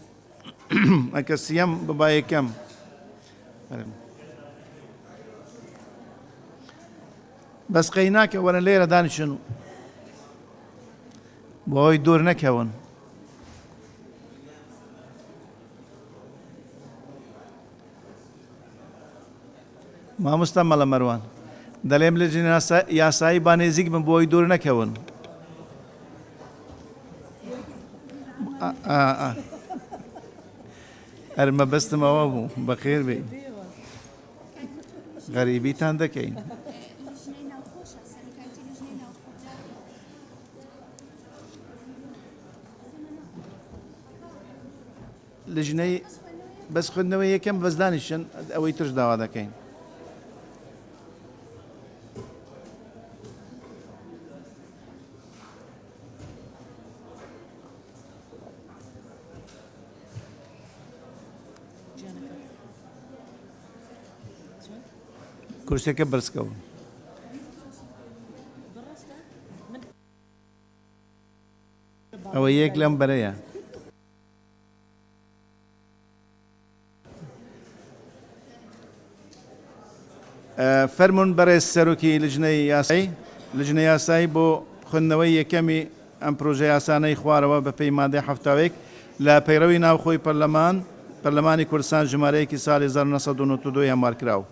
ئەکە سیەم ببا یەکەم بەس قەی ناکە وەرە لێرە دانیشن بۆ ئەوەی دوور نەکەون مامۆستا مەڵە مەروان دەڵێم لە یاسایی با نێزیک بن بۆ ئەوەی دوور نەکەون ئەرمە بەستمەوە بوو بەخێر بێ غەریبیتان دەکەین لژنەی بەس خوێندنەوەی یەکەم بەزدانیشن ئەوەی ترش داوا دەکەین کورسەکە بەرزکەون ئەوە یەک لەم بەرەیە فەرمونون بەڕێز سەرۆکی لجنەی یاسایی بۆ خوێندنەوەی یەکەمی ئەم پرۆژە یاسانەی خوارەوە بە پێی مادەی هەفتاوێک لە پەیڕەوی ناوخۆی پەرلەمانی کوردستان ژمارەیەکی ساڵی 1992 هەموارکراوە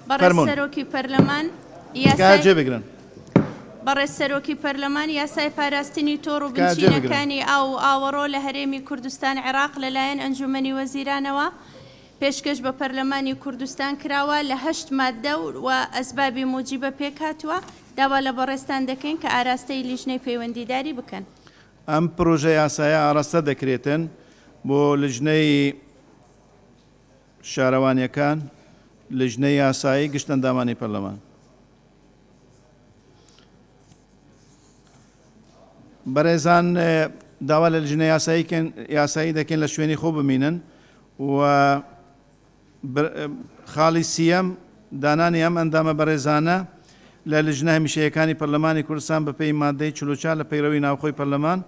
بەڕێز سەرۆکی پەرلەمان جێ بگرن بەڕێز سەرۆکی پەرلەمان یاسای پاراستنی تۆڕ و بنچینەکانی ئاو ئاوەڕۆ لە هەرێمی کوردستان عێراق لەلایەن ئەنجومەنی وەزیرانەوە پێشکەش بە پەرلەمانی کوردستان کراوە لە 8 مادە و ئەسبابی موجیبە پێکهاتووە داوا لە بەڕێستان دەکەین کە ئاراستەی لیژنەی پەیوەندیداری بکەن ئەم پرۆژە یاسایە ئاراستە دەکرێتن بۆ لیژنەی شارەوانیەکان لیژنەی یاسایی گشتەندامانی پەرلەمان بەڕێزان داوا لە لیژنە یاسایی دەکەن لە شوێنی خۆ بمینن و خاڵی سیەم دانانی ئەم ئەندامە بەڕێزانە لە لژنە هەمیشەیەکانی پەرلەمانی کوردستان بەپێی مادەی 44 لە پەیرەوی ناوخۆی پەرلەمان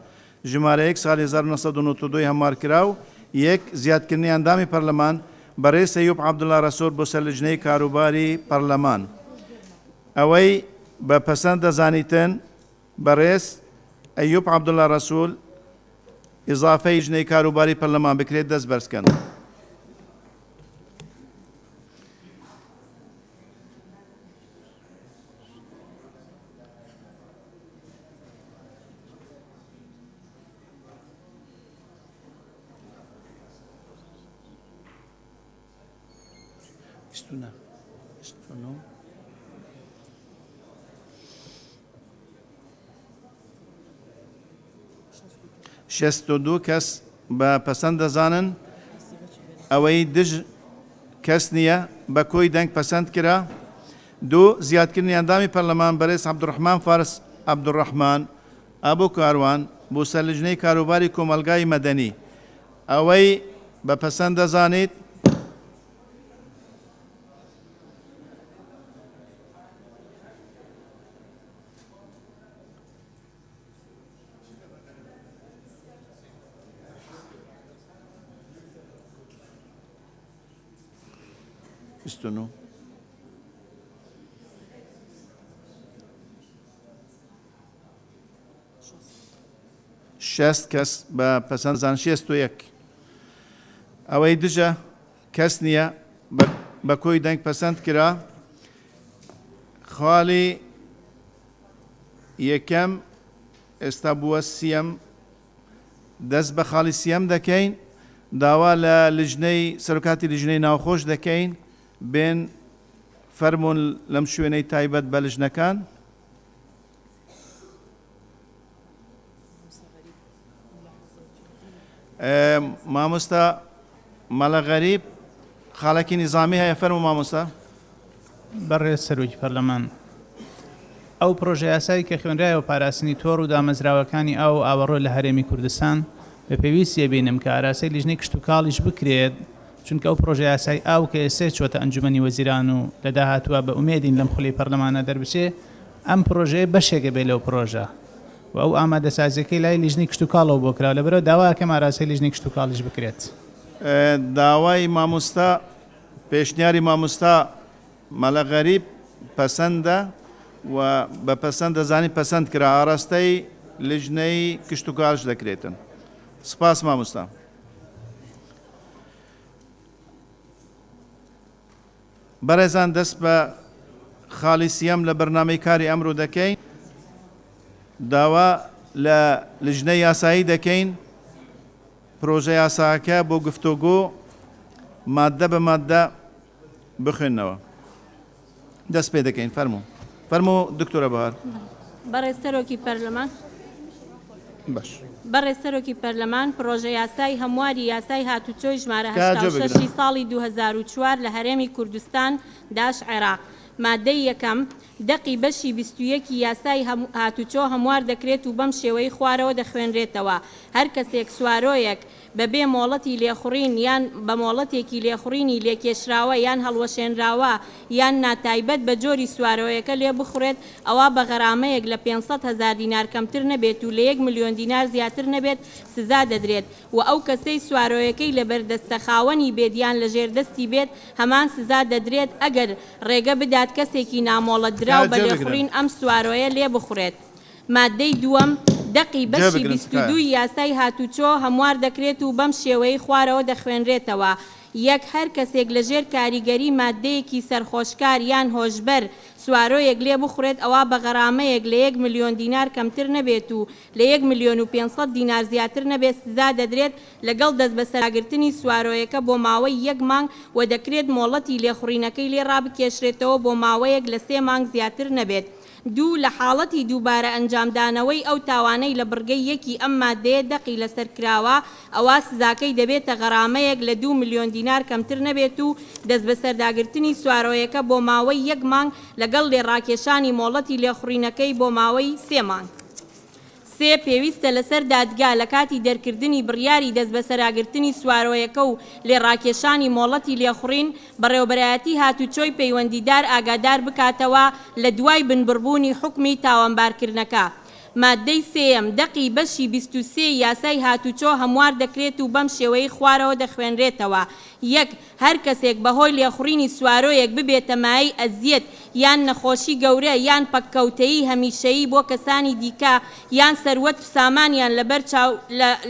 ژمارە 1 ساڵی 1992 هەموارکراو یەک زیادکردنی ئەندامی پەرلەمان بەڕێز ئەیوب عەبدوڵڵا ڕەسوور بۆ سەر لژنەی کاروباری پەرلەمان ئەوەی بە پەسەند دەزانیتن بەڕێز ئەیوب عەبدوڵڵا ڕەسوول ئیزافەی ژنەی کاروباری پەرلەمان بکرێت دەست بەرزکەن. شەست و دوو کەس بە پەسەند دەزانن ئەوەی دژ کەس نییە بە کۆی دەنگ پەسەند کرا. دوو زیادکردنی ئەندامی پەرلەمان بەڕێز عەبدوڕەحمان فارس عەبدوڕەحمان ئابوو کاروان بۆ سەر لژنەی کاروباری کۆمەلگای مەدەنی ئەوەی بە پەسەند دەزانیت شەست کەس بە پەسەندزان 61 ئەوەی دژە کەس نییە بە کۆی دەنگ پەسەند کرا. خاڵی یەکەم ئێستا بووە سیەم دەست بە خاڵی سیەم دەکەین داوا لە لژنەی سەرۆکاتی لژنەی ناوخۆش دەکەین بێن فەرمونون لەم شوێنەی تایبەت بە لژنەکان. مامۆستا مەڵە غەریب خاڵێکی نیزامی هەیە فەرموو مامۆستا. بەڕێز سەرۆکی پەرلەمان ئەو پرۆژە یاسایی کە خوێنرایەوە پاراستنی تۆڕ و دامەزراوەکانی ئاو ئاوەڕۆ لە هەرێمی کوردستان بە پێویستیە بینم کە ئاراستەی لیژنەی کشت و کاڵیش بکرێت چونکە ئەو پرۆژە یاسای ئاو کە ئێستا چۆتە ئەنجومەنی وەزیران و لە داهاتووە بە ئومێدین لەم خولی پەرلەمانە دەربچێ ئەم پرۆژەیە بەشێکە بێ لەو پرۆژە و ئەو ئامادەسازیەکەی لای لیژنەی کشت و کاڵەوە بۆ کراوە لەبەرەوە داواکەم ئاراستەی لیژنەی کشت و کاڵیش بکرێت. داوای مامۆستا پێشنیاری مامۆستا مەڵە غەریب پەسەندە و بە پەسەند دەزانی پەسەند کرا ئاراستەی لژنەی کشت و کاڵش دەکرێتن. سپاس مامۆستا. بەڕێزان دەست بە خاڵی سیەم لە بەرنامەی کاری ئەمڕۆ دەکەین داوا لە لژنەی یاسایی دەکەین پرۆژە یاساکە بۆ گفتوگۆ مادە بە مادە بخوێنەوە دەست پێ دەکەین. فەرموو دکتۆرە بەهار. بەڕێز سەرۆکی پەرلەمان باش بەڕێز سەرۆکی پەرلەمان پرۆژە یاسای هەمواری یاسای هاتوچۆی ژمارە 86 ساڵی 2004 لە هەرێمی کوردستان داش عێراق مادەی یەکەم دەقی بەشی 21 یاسای هاتوچۆ هەموار دەکرێت و بەم شێوەی خوارەوە دەخوێنرێتەوە. هەر کەسێک سوارۆیەک بەبێ مۆڵەتی لێخوڕین یان بە مۆڵەتێکی لێخوڕینی لێکێشراوە یان هەڵوەشێنراوە یان ناتایبەت بە جۆری سوارۆیەکە لێ بخورێت ئەوە بە غەرامەیەک لە 500,000 دینار کەمتر نەبێت و لە 1 ملیۆن دینار زیاتر نەبێت سزا دەدرێت و ئەو کەسەی سوارۆیەکەی لە بەردەستە خاوەنی بێدیان لە ژێردەستی بێت هەمان سزا دەدرێت ئەگەر ڕێگە بدات کەسێکی نامۆڵەت دراو بە لێخوڕین ئەم سوارۆیە لێ بخورێت. مادەی دووەم دەقی بەشی 22 یاسای هاتوچۆ هەموار دەکرێت و بەم شێوەی خوارەوە دەخوێنرێتەوە. یەک هەر کەسێک لەژێر کاریگەری مادەیەکی سەرخۆشکار یان هۆشبەر سوارۆیەک لێ بخورێت ئەوە بە غەرامەیەک لە 1 ملیۆن دینار کەمتر نەبێت و لە 1 ملیۆن و 500 دینار زیاتر نەبێت سزا دەدرێت لەگەڵ دەست بەسەراگرتنی سوارۆیەکە بۆ ماوەی 1 مانگ و دەکرێت مۆڵەتی لێخوڕینەکەی لێ ڕابکێشرێتەوە بۆ ماوەیەک لە 3 مانگ زیاتر نەبێت. دوو لە حاڵەتی دووبارە ئەنجامدانەوەی ئەو تاوانەی لە بڕگەی یەکی ئەم مادەیە دەقی لەسەر کراوە ئەوە سزاکەی دەبێتە غەرامەیەک لە 2 ملیۆن دینار کەمتر نەبێت و دەست بەسەرداگرتنی سوارۆیەکە بۆ ماوەی 1 مانگ لەگەڵ لێڕاکێشانی مۆڵەتی لێخوڕینەکەی بۆ ماوەی 3 مانگ. سێ پێویستە لەسەر دادگا لە کاتی دەرکردنی بڕیاری دەست بە سەراگرتنی سوارۆیەکە و لێڕاکێشانی مۆڵەتی لێخوڕین بەڕێوەبەرایەتی هاتوچۆی پەیوەندیدار ئاگادار بکاتەوە لە دوای بنبڕبوونی حکمی تاوانبارکردنەکە. مادەی سێم دەقی بەشی 23 یاسای هاتوچۆ هەموار دەکرێت و بەم شێوەی خوارەوە دەخوێنرێتەوە. یەک هەر کەسێک بەهۆی لێخوڕینی سوارۆیەک ببێتە مای ئەزیەت یان نەخۆشی گەورە یان پەککەوتەیی هەمیشەیی بۆ کەسانی دیکە یان سەروەت سامانیان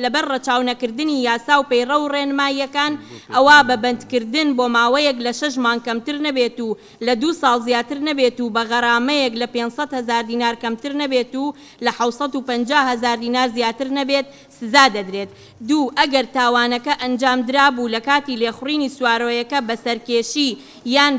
لەبەر ڕەچاونەکردنی یاسا و پەیڕە و ڕێنماییەکان ئەوە بە بەندکردن بۆ ماوەیەک لە 6 مانگ کەمتر نەبێت و لە 2 ساڵ زیاتر نەبێت و بە غەرامەیەک لە 500,000 دینار کەمتر نەبێت و لە 750,000 دینار زیاتر نەبێت سزا دەدرێت. دوو ئەگەر تاوانەکە ئەنجامدرا بوو لە کاتی لێخوڕینی سوارۆیەکە بە سەرکێشی یان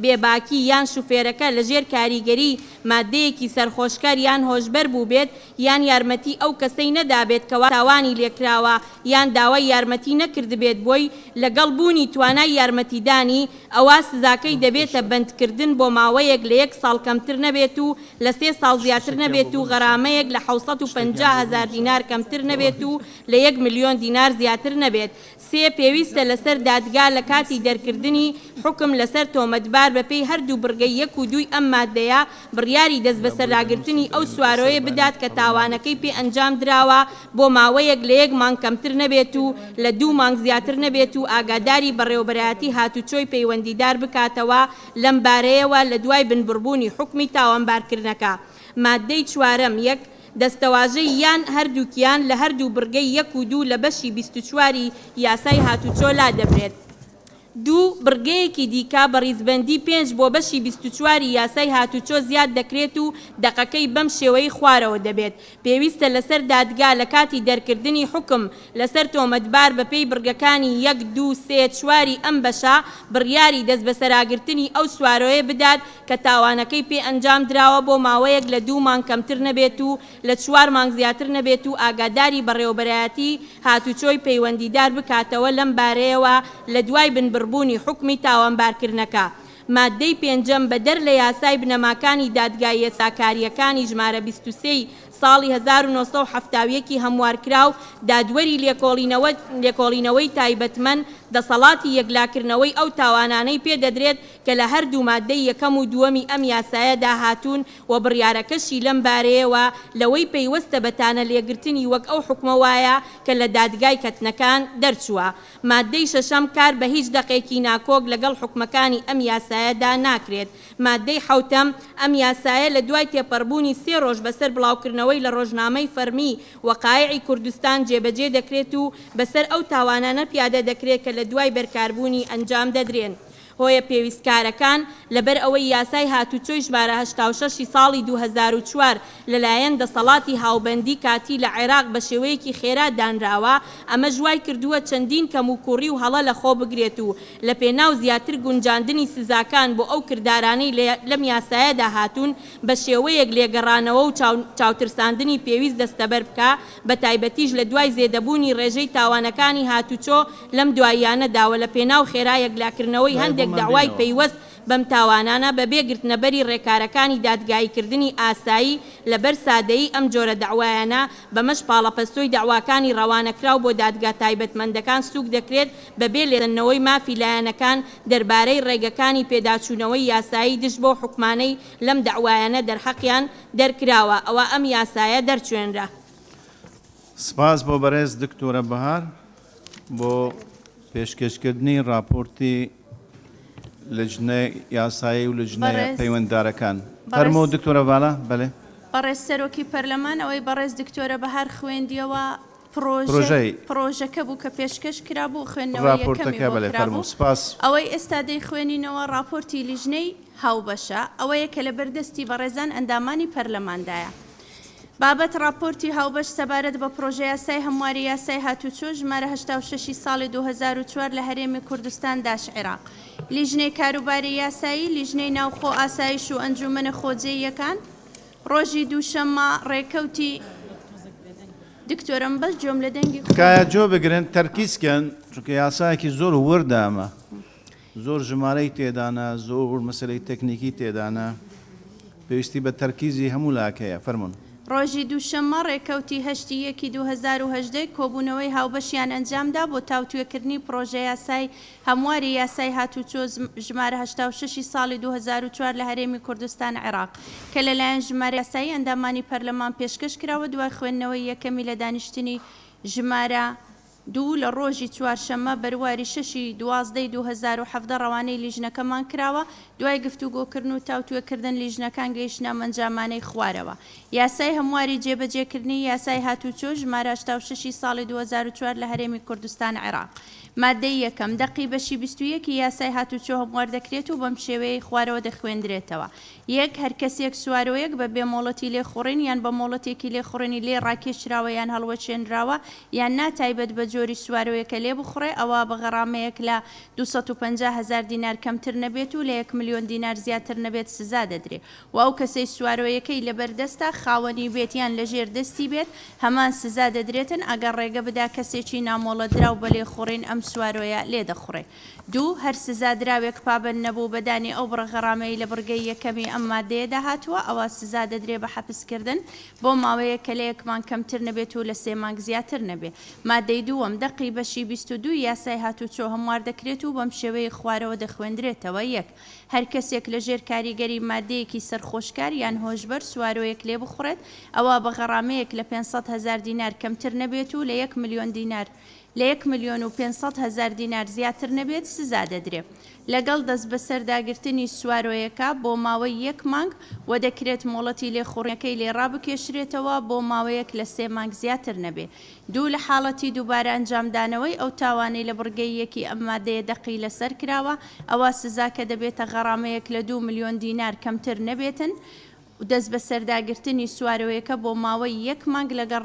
بێباکی یان شوفێرەکە لەژێر کاریگەری مادەیەکی سەرخۆشکار یان هۆشبەر بوو بێت یان یارمەتی ئەو کەسەی نەدابێت کەوا تاوانی لێکراوە یان داوای یارمەتی نەکرد بێت بۆی لەگەڵ بوونی توانای یارمەتیدانی ئەوە سزاکەی دەبێتە بەندکردن بۆ ماوەیەک لە 1 ساڵ کەمتر نەبێت و لە 3 ساڵ زیاتر نەبێت و غەرامەیەک لە 750,000 دینار کەمتر نەبێت و لە 1 ملیۆن دینار زیاتر نەبێت. سێ پێویستە لەسەر دادگا لە کاتی دەرکردنی حکم لەسەر تۆمەتبار بەپێی هەردوو بڕگەی 1 و 2 ئەم مادەیە بڕیاری دەست بە سەراگرتنی ئەو سوارۆیە بدات کە تاوانەکەی پێ ئەنجام دراوە بۆ ماوەیەک لە 1 مانگ کەمتر نەبێت و لە 2 مانگ زیاتر نەبێت و ئاگاداری بەڕێوەبەرایەتی هاتوچۆی پەیوەندیدار بکاتەوە لەم بارەیەوە لە دوای بنبڕبوونی حکمی تاوانبارکردنەکە. مادەی چوارەم یەک دەستەواژەی یان هەردووکیان لە هەردوو بڕگەی 1 و 2 لە بەشی 24 یاسای هاتوچۆ لا دەبرێت. دوو بڕگەیەکی دیکە بە ڕیزبەندی 5 بۆ بەشی 24 یاسای هاتوچۆ زیاد دەکرێت و دەقەکەی بەم شێوەی خوارەوە دەبێت. پێویستە لەسەر دادگا لە کاتی دەرکردنی حکم لەسەر تۆمەتبار بەپێی بڕگەکانی 1 2 3 4 ئەم بەشە بڕیاری دەست بە سەراگرتنی ئەو سوارۆیە بدات کە تاوانەکەی پێ ئەنجام دراوە بۆ ماوەیەک لە 2 مانگ کەمتر نەبێت و لە 4 مانگ زیاتر نەبێت و ئاگاداری بەڕێوەبەرایەتی هاتوچۆی پەیوەندیدار بکاتەوە لەم بارەیەوە لە دوای بنبڕبوونی حکمی تاوانبارکردنەکە. مادەی پێنجەم بەدەر لە یاسای بنەماکانی دادگایە ساکاریەکانی ژمارە 23 ساڵی 1970 هەموارکراو دادوەری لێکۆڵینەوەی تایبەتمەند دەسەڵاتی یەکلاکردنەوەی ئەو تاوانانەی پێدەدرێت کە لە هەردوو مادەی یەکەم و دووەمی ئەم یاسایەدا هاتوون و بڕیارەکەشی لەم بارەیەوە لەوەی پەیوەستە بەتانە لێگرتنی وەک ئەو حکمە وایە کە لە دادگای کەتنەکان دەرچووە. مادەی شەشەم کار بە هیچ دەقێکی ناکۆک لەگەڵ حکمەکانی ئەم یاسایەدا ناکرێت. مادەی حوتەم ئەم یاسایە لە دوای تێپەڕبوونی 3 ڕۆژ بەسەر بڵاوکردنەوەی لە ڕۆژنامەی فەرمی وەقایعی کوردستان جێبەجێ دەکرێت و بەسەر ئەو تاوانانە پیادە دەکرێت کە لە دوای بەرکاربوونی ئەنجام دەدرێن. هۆیە پێویستکارەکان لەبەر ئەوەی یاسای هاتوچۆی ژمارە 86 ساڵی 2004 لەلایەن دەسەڵاتی هاوبەندی کاتی لە عێراق بە شێوەیەکی خێرا دانراوە ئەمە ژوای کردووە چەندین کەم و کوڕی و هەڵە لە خۆ بگرێت و لە پێناو زیاتر گونجاندنی سزاکان بۆ ئەو کردارانەی لەم یاسایەدا هاتوون بە شێوەیەک لێگەڕانەوە و چاوترساندنی پێویست دەستەبەر بکە بە تایبەتیش لە دوای زێدەبوونی ڕێژەی تاوانەکانی هاتوچۆ لەم دواییانەداوە لە پێناو خێرا یەکلاکردنەوەی هەندێک داوای پەیوەست بەم تاوانانە بەبێ گرتنەبەری ڕێکارەکانی دادگاییکردنی ئاسایی لەبەر سادەیی ئەم جۆرە داوایانە بەمەش پاڵەپەستۆی داواکانی ڕەوانەکراو بۆ دادگا تایبەتمەندەکان سوک دەکرێت بەبێ لێدەنەوەی مافی لایەنەکان دەربارەی ڕێگەکانی پێداچوونەوەی یاسایی دش بۆ حکمانەی لەم داوایانە دەرحەقیان دەرکراوە ئەوە ئەم یاسایە دەرچوێنرا. سپاس بۆ بەڕێز دکتۆرە بەهار بۆ پێشکەشکردنی راپۆرتی لجنە یاسایی و لجنە پەیوەنددارەکان. فەرموو دکتۆرە ڤالا. بەڵێ بەڕێز سەرۆکی پەرلەمان ئەوەی بەڕێز دکتۆرە بەهار خوێندیەوە پرۆژەکە بوو کە پێشکەش کرا بوو خوێندنەوەی یەکەمی بۆ کرابوو. ئەوەی ئێستا دەیخوێنینەوە راپۆرتی لیژنەی هاوبەشە ئەوەیە کە لە بەردەستی بەڕێزان ئەندامانی پەرلەماندایە. بابەت راپۆرتی هاوبەش سەبارەت بە پرۆژە یاسای هەمواری یاسای هاتوچۆ ژمارە 86 ساڵی 2004 لە هەرێمی کوردستان داش عێراق. لیژنەی کاروباری یاسایی، لیژنەی ناوخۆ ئاسایش و ئەنجومەنە خۆجێیەکان ڕۆژی دووشەممە ڕێکەوتی دکتۆرم بەس جۆم لە دەنگی تکایە جۆ بگرن تەرکیزکەن چونکە یاسایەکی زۆر وردامە زۆر ژمارەی تێدانە زۆر مەسەلەی تەکنیکی تێدانە پێویستی بە تەرکیزی هەموو لاکەیە. فەرموون. ڕۆژی دووشەممە ڕێکەوتی هەشتی یەکی 2010 کۆبوونەوەی هاوبەشیان ئەنجامدا بۆ تاوتوێکردنی پرۆژە یاسای هەمواری یاسای هاتوچۆ ژمارە 86 ساڵی 2004 لە هەرێمی کوردستان عێراق کە لەلایەن ژمارە یاسایی ئەندامانی پەرلەمان پێشکەش کراوە دوای خوێندنەوەی یەکەمی لە دانیشتنی ژمارە 2 لە ڕۆژی چوارشەممە بەرواری 6 دوازدەی 2017 ڕەوانەی لیژنەکەمان کراوە دوای گفتوگۆکردن و تاوتوێکردن لیژنەکان گەیشتە مەنجامانەی خوارەوە یاسای هەمواری جێبەجێکردنی یاسای هاتوچۆ ژمارە 86 ساڵی 2004 لە هەرێمی کوردستان عێراق مادەی یەکەم دەقی بەشی 21 یاسای هاتوچۆ هەموار دەکرێت و بەم شێوەیە خوارەوە دەخوێندرێتەوە یەک هەر کەسێک سوارۆیەک بە بێمۆڵەتی لێخوڕین یان بە مۆڵەتێکی لێخوڕێنی لێ ڕاکێشراوە یان هەڵوەچێنراوە یان ناتایبەت بە جۆری سوارۆیەکە لێ بخڕێ ئەوە بە غەڕامەیەک لە 250,000 دینار کەمتر نەبێت و لە 1 ملیۆن دینار زیاتر نەبێت سزا دەدرێت و ئەو کەسەی سوارۆیەکەی لەبەردەستە خاوەنی بێت یان لەژێر دەستی بێت هەمان سزا دەدرێتن ئەگەر ڕێگە بدا کەسێکی نامۆڵەتدراو بە لێخوڕین ئەم سوارۆیە لێ دەخڕێ دوو هەر سزا دراوێک پابند نەبوو بەدانی ئەو بڕغەڕامەی لە بڕگەی یەکەمی ئەم مادەیەدا هاتووە ئەوە سزا دەدرێت بە حەبسکردن بۆ ماوەیە کە لە 1 مانگ کەمتر نەبێت و لە 3 مانگ زیاتر نەبێت مادەی دووەم دەقی بەشی 22 یاسای هاتوچۆ هەموار دەکرێت و بەم شێوەیە خوارەوە دەخوێندرێتەوە یەک هەر کەسێک لە ژێر کاریگەری مادەیەکی سەرخۆشکار یان هۆشبەر سوارۆیەک لێ بخڕێت ئەوە بە غەڕامەیەک لە 500,000 دینار کەمتر نەبێت و لە 1 ملیۆن دینار لە 1 ملیۆن و 500,000 دینار زیاتر نەبێت سزا دەدرێت لەگەڵ دەست بەسەرداگرتنی سوارۆیەکە بۆ ماوەی 1 مانگ و دەکرێت مۆڵەتی لێخوڕەکەی لێڕا بکێشرێتەوە بۆ ماوەیەک لە 3 مانگ زیاتر نەبێت دوو لە حاڵەتی دووبارە ئەنجامدانەوەی ئەو تاوانەی لە بڕگەی یەکی ئەم مادەیە دەقی لەسەر کراوە ئەوە سزا کە دەبێتە غەڕامەیەک لە 2 ملیۆن دینار کەمتر نەبێتن و دەست بە سەرداگرتنی سوارۆیەکە بۆ ماوەی 1 مانگ لەگەڵ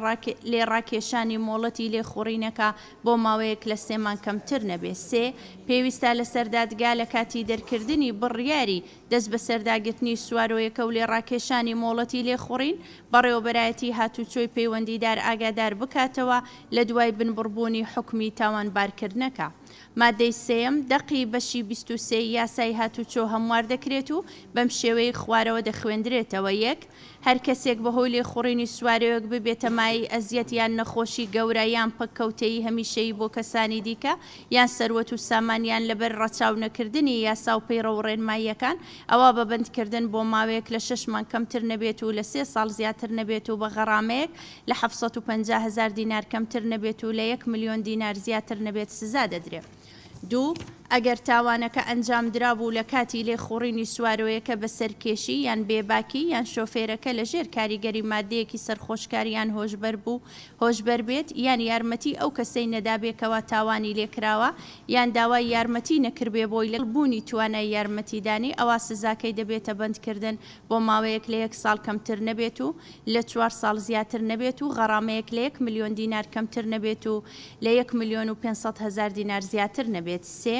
لێ ڕاکێشانی مۆڵەتی لێخوڕینەکە بۆ ماوەیەک لە 3 مانگ کەمتر نەبێت سێ پێویستە لە سەردادگا لە کاتی دەرکردنی بڕیاری دەست بە سەرداگرتنی سوارۆیەکە و لێ ڕاکێشانی مۆڵەتی لێخوڕین بەڕێوەبەرایەتی هاتوچۆی پەیوەندیدار ئاگادار بکاتەوە لە دوای بنبڕبوونی حکمی تاوانبارکردنەکە مادەی سێم دەقی بەشی 23 یاسای هاتوچۆ هەموار دەکرێت و بەم شێوەی خوارەوە دەخوێندرێتەوە یەک هەر کەسێک بەهۆی لێخوڕینی سوارەیەک ببێتە مای ئەزیەت یان نەخۆشی گەورە یان پەککەوتەی هەمیشەیی بۆ کەسانی دیکە یان سەروەت و سامانیان لەبەر ڕەچاو نەکردنی یاسا و پەیڕە و ڕێنماییەکان ئەوە بەبندکردن بۆ ماوەیەک لە 6 مانگ کەمتر نەبێت و لە 3 ساڵ زیاتر نەبێت و بە غەڕامەیەک لە 750,000 دینار کەمتر نەبێت و لە 1 ملیۆن دینار زیاتر نەبێت سزا دەدرێت دوو ئەگەر تاوانەکە ئەنجام درابوو لە کاتی لێخوڕینی سوارۆیەکە بە سەرکێشی یان بێباکی یان شۆفێرەکە لە ژێر کاریگەری مادەیەکی سەرخۆشکاریان هۆشبەر بوو هۆشبەر بێت یان یارمەتی ئەو کەسەی نەدابێکەوە تاوانی لێکراوە یان داوای یارمەتی نەکردبێ بۆی لەبوونی توانای یارمەتیدانی ئەوە سزاکەی دەبێتە بەندکردن بۆ ماوەیەک لە 1 ساڵ کەمتر نەبێت و لە 4 ساڵ زیاتر نەبێت و غەڕامەیەک لە 1 ملیۆن دینار کەمتر نەبێت و لە 1 ملیۆن و 500,000 دینار زیاتر نەبێت سێ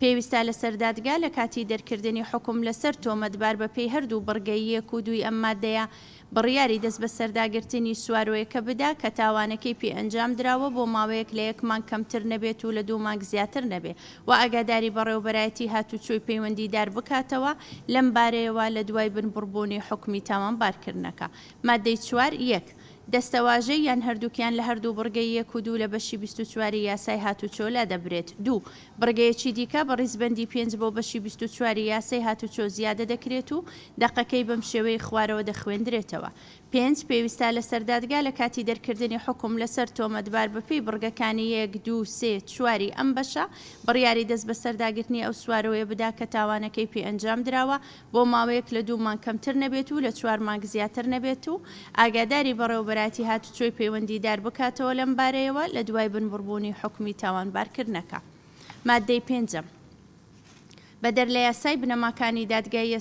پێویستە لە سەردادگا لە کاتی دەرکردنی حکم لەسەر تۆمەتبار بە پێی هەردوو بڕگەی 1 و 2 ئەم مادەیە بڕیاری دەست بە سەرداگرتنی سوارۆیەکە بدا کە تاوانەکەی پێ ئەنجام دراوە بۆ ماوەیەک لە 1 مانگ کەمتر نەبێت و لە 2 مانگ زیاتر نەبێت و ئاگاداری بەڕێوەبەرایەتی هاتوچۆی پەیوەندیدار بکاتەوە لەم بارەیەوە لە دوای بنبڕبوونی حکمی تاوانبارکردنەکە مادەی 4 1 دەستەواژەی یان هەردووکیان لە هەردوو بڕگەی 1 و 2 لە بەشی 24 یاسای هاتوچۆ لا دەبرێت دوو بڕگەیەکی دیکە بە ڕیزبەندی 5 بۆ بەشی 24 یاسای هاتوچۆ زیادە دەکرێت و دەقەکەی بەم شێوەی خوارەوە دەخوێندرێتەوە 5 پێویستە لە سەردادگا لە کاتی دەرکردنی حکم لەسەر تۆمەتبار بەپێی بڕگەکانی 1 2 3 4 ئەم بەشە بڕیاری دەست بە سەرداگرتنی ئەو سوارەوەی بدا کە تاوانەکەی پێ ئەنجام دراوە بۆ ماوەیەک لە 2 مانگ کەمتر نەبێت و لە 4 مانگ زیاتر نەبێت و ئاگاداری بەڕێوەبەراتی هاتوچۆی پەیوەندیدار بکاتەوە لەم بارەیەوە لە دوای بنبڕبوونی حکمی تاوانبارکردنەکە مادەی 5 بە دەر لە یاسای بنەماکانی دادگای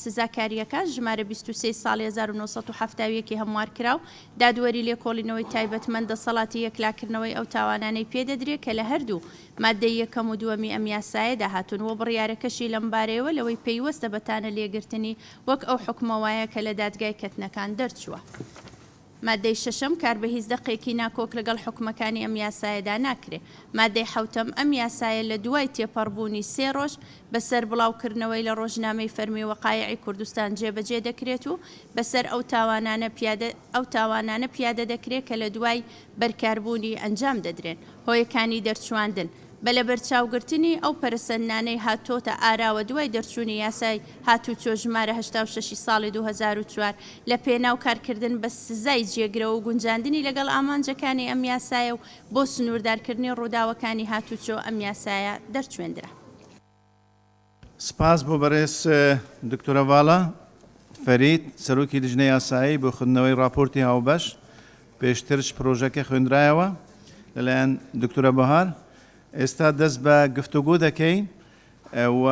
سزاکاریەکە ژمارە 23 ساڵی 1970 هەموار کراو دادوەری لێکۆڵینەوەی تایبەتمەند دەسەڵاتی یەکلاکردنەوەی ئەو تاوانانەی پێدەدرێت کە لە هەردوو مادەی یەکەم و دووەمی ئەم یاسایەدا هاتوون و بڕیارەکەشی لەم بارەیەوە لەوەی پەیوەستە بەتانە لێگرتنی وەک ئەو حکمەوایە کە لە دادگای کەتنەکان دەرچووە مادەی شەشەم کار بە هیچ دەقێکی ناکۆک لەگەڵ حکومەکانی ئەم یاسایەدا ناکرێت. مادەی حوتەم ئەم یاسایە لە دوای تێپەڕبوونی 3 ڕۆژ بەسەر بڵاوکردنەوەی لە ڕۆژنامەی فەرمی وەقایعی کوردستان جێبەجێ دەکرێت و بەسەر ئەو تاوانانە پیادە دەکرێت کە لە دوای بەرکاربوونی ئەنجام دەدرێن هۆیەکانی دەرچواندن. بە لە بەرچاوگرتنی ئەو پەرسەندانەی هاتۆتە ئاراوە دوای دەرچوونی یاسای هاتوچۆ ژمارە 86 ساڵی 2004 لە پێناو کارکردن بە سزای جێگرەوە و گونجاندنی لەگەڵ ئامانجەکانی ئەم یاسایە و بۆ سنووردارکردنی ڕووداوەکانی هاتوچۆ ئەم یاسایە دەرچوێندرا. سپاس بۆ بەڕێز دکتۆرە ڤاڵە فەرید سەرۆکی لیژنەی یاسایی بۆ خوێندنەوەی راپۆرتی هاوبەش. پێشترش پرۆژەکە خوێندرایەوە لەلایەن دکتۆرە بەهار. ئێستا دەست بە گفتوگۆ دەکەین و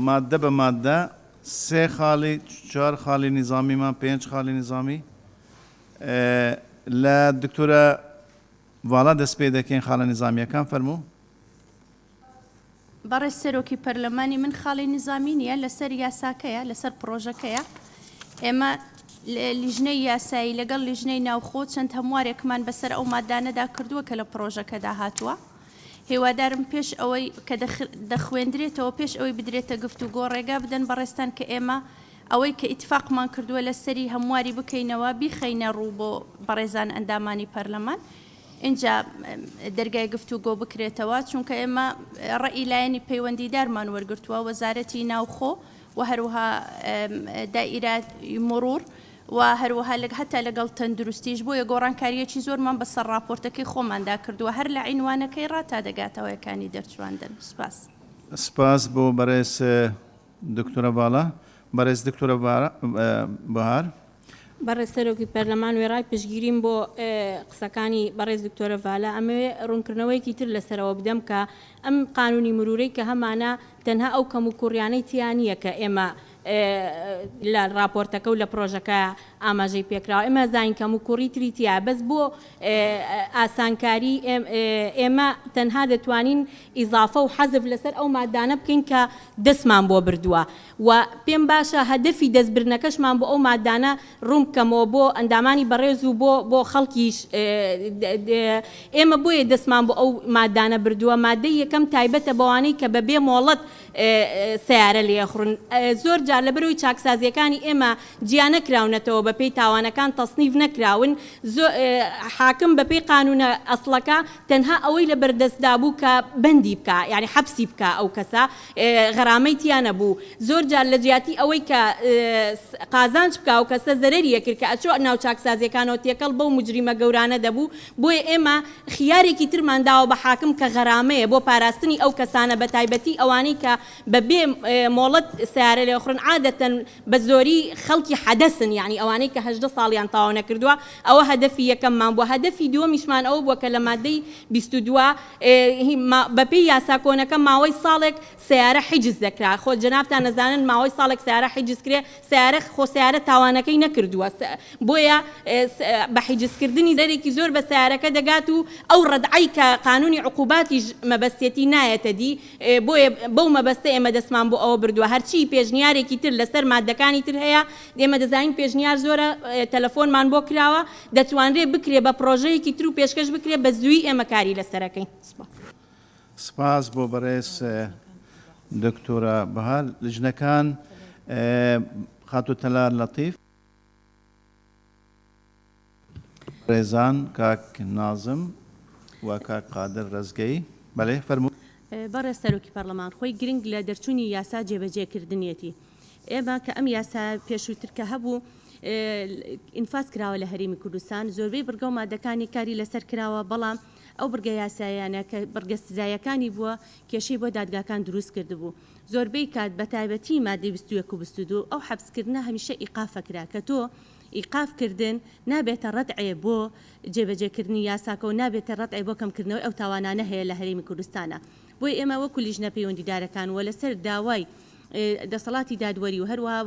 مادە بە مادە 3 خاڵی 4 خاڵی نظامیمان 5 خاڵی نظامی لە دکتۆرە ڤاڵە دەست پێ دەکەین خاڵە نظامیەکان فەرموو. بەڕێز سەرۆکی پەرلەمانی من خاڵی نظامی نییە لەسەر یاساکەیە لەسەر پرۆژەکەیە. ئێمە لیژنەی یاسایی لەگەڵ لیژنەی ناوخۆ چەند هەموارێکمان بەسەر ئەو مادانەدا کردووە کە لە پرۆژەکەدا هاتووە. هێوادارم پێش ئەوەی کە دەخوێندرێتەوە پێش ئەوەی بدرێتە گفتوگۆ ڕێگا بدەن بەڕێستان کە ئێمە ئەوەی کە ئیتفاقمان کردووە لە سەری هەمواری بکەینەوە بیخەینە ڕوو بۆ بەڕێزان ئەندامانی پەرلەمان اینجا دەرگای گفتوگۆ بکرێتەوە چونکە ئێمە ڕەئی لایەنی پەیوەندیدارمان وەرگرتووە وەزارەتی ناوخۆ و هەروەها دائیرات مرور و هەروەها هەتا لەگەڵ تەندروستیش بۆیە گۆڕانکاریەکی زۆرمان بەسەر راپۆرتەکەی خۆماندا کردووە هەر لە عینوانەکەی ڕاتا دەگاتەوە یەکانی دەرچواندن. سپاس. سپاس بۆ بەڕێز دکتۆرە ڤاڵە. بەڕێز دکتۆرە بەهار. بەڕێز سەرۆکی پەرلەمان وێڕای پشگیریم بۆ قسەکانی بەڕێز دکتۆرە ڤاڵە ئەمەوێ ڕوونکردنەوەیکی تر لەسەرەوە بدەم کە ئەم قانونی مرورەی کە هەمانە تەنها ئەو کەم و کوڕیانەی تیانە کە ئێمە لە راپۆرتەکە و لە پرۆژەکە ئاماژەی پێکراوە ئێمە زین کەم و کوڕی تریتیا بەس بۆ ئاسانکاری ئێمە تەنها دەتوانین ئیزافە و حەزف لەسەر ئەو مادانە بکەین کە دەستمان بۆ بردووە و پێم باشە هەدەفی دەستبرنەکەشمان بۆ ئەو مادانە ڕوون بکەمەوە بۆ ئەندامانی بەڕێز و بۆ خەڵکیش ئێمە بۆیە دەستمان بۆ ئەو مادانە بردووە. مادەی یەکەم تایبەتە بەوانەی کە بەبێ مۆڵەت سیارە لێخڕن زۆر جار لەبەرەوەی چاکسازیەکانی ئێمە جیا نەکراونەتەوە بەپێی تاوانەکان تەصنیف نەکراون حاکم بەپێی قانونە ئەسڵەکە تەنها ئەوەی لە بەردەستدا بوو کە بەندی بکە یعنی حەبسی بکە ئەو کەسە غەرامەی تیانە بوو. زۆر جار لە جیاتی ئەوەی کە قازانج بکە و کەسە زەرەریە کرد کە ئەچۆ ناو چاکسازیەکانەوە تێکەڵ بەو مجریمە گەورانە دەبوو بۆیە ئێمە خیارێکی ترمان داوە بە حاکم کە غەرامەیە بۆ پاراستنی ئەو کەسانە بە تایبەتی ئەوانەی کە بەبێ مۆڵەت سیارە لێخڕن عادەتەن بە زۆری خەڵکی حەدەسن یعنی ئەوانەی کە 18 ساڵیان تاوا نەکردووە ئەوە هەدەفی یەکەممان بووە. هەدەفی دووەمیشمان ئەوە بووە کە لە مادەی 22 بەپێی یاسا کۆنەکە ماوەی ساڵێک سیارە حیجز دەکرا. خۆ جەنابتان نەزانن ماوەی ساڵێک سیارە حیجز کرێ سیارە خۆ سیارە تاوانەکەی نەکردووە بۆیە بە حیجزکردنی دەرێکی زۆر بە سیارەکە دەگات و ئەو ڕەدعی کە قانونی عقوباتیش مەبەستێتی نایەتە دی بۆیە بەو مەبەستە ئێمە دەستمان بۆ ئەوە بردووە. هەرچی پێشنیارێکی تر لەسەر مادەکانی تر هەیە ئێمە دەزانین پێشنیار زۆرە تەلەفۆنمان بۆ کراوە دەتوانرێت بکرێ بە پرۆژەیەکی تر و پێشکەش بکرێ بە زووی ئێمە کاری لەسەرەکەین. سپاس بۆ بەڕێز دکتۆرە بەهار. لیژنەکان خاتوتەلار لەتیف ڕێزان کاک نازم و کاک قادر ڕزگەی. بەڵێ فەرموو. بەڕێز سەرۆکی پەرلەمان خۆی گرنگ لە دەرچوونی یاسا جێبەجێکردنیەتی ئێمە کە ئەم یاسا پێشووتر کە هەبوو ئینفاس کراوە لە هەرێمی کوردستان زۆربەی بڕگە و مادەکانی کاری لەسەر کراوە بەڵام ئەو بڕگە یاسایانە کە بڕگە سزایەکانی بووە کێشەی بۆ دادگاکان دروست کردبوو. زۆربەی کات بە تایبەتی مادەی 21 و 22 ئەو حەبسکردنە هەمیشە ئیقافەکرا کە تۆ ئیقافکردن نابێتە ڕەدعێ بۆ جێبەجێکردنی یاساکە و نابێتە ڕەدعێ بۆ کەمکردنەوەی ئەو تاوانانە هەیە لە هەرێمی کوردستانە. بۆی ئێمە وەکو لیژنە پەیوەندیدارەکان وە لەسەر داوای دەسەڵاتی دادوەری و هەروەها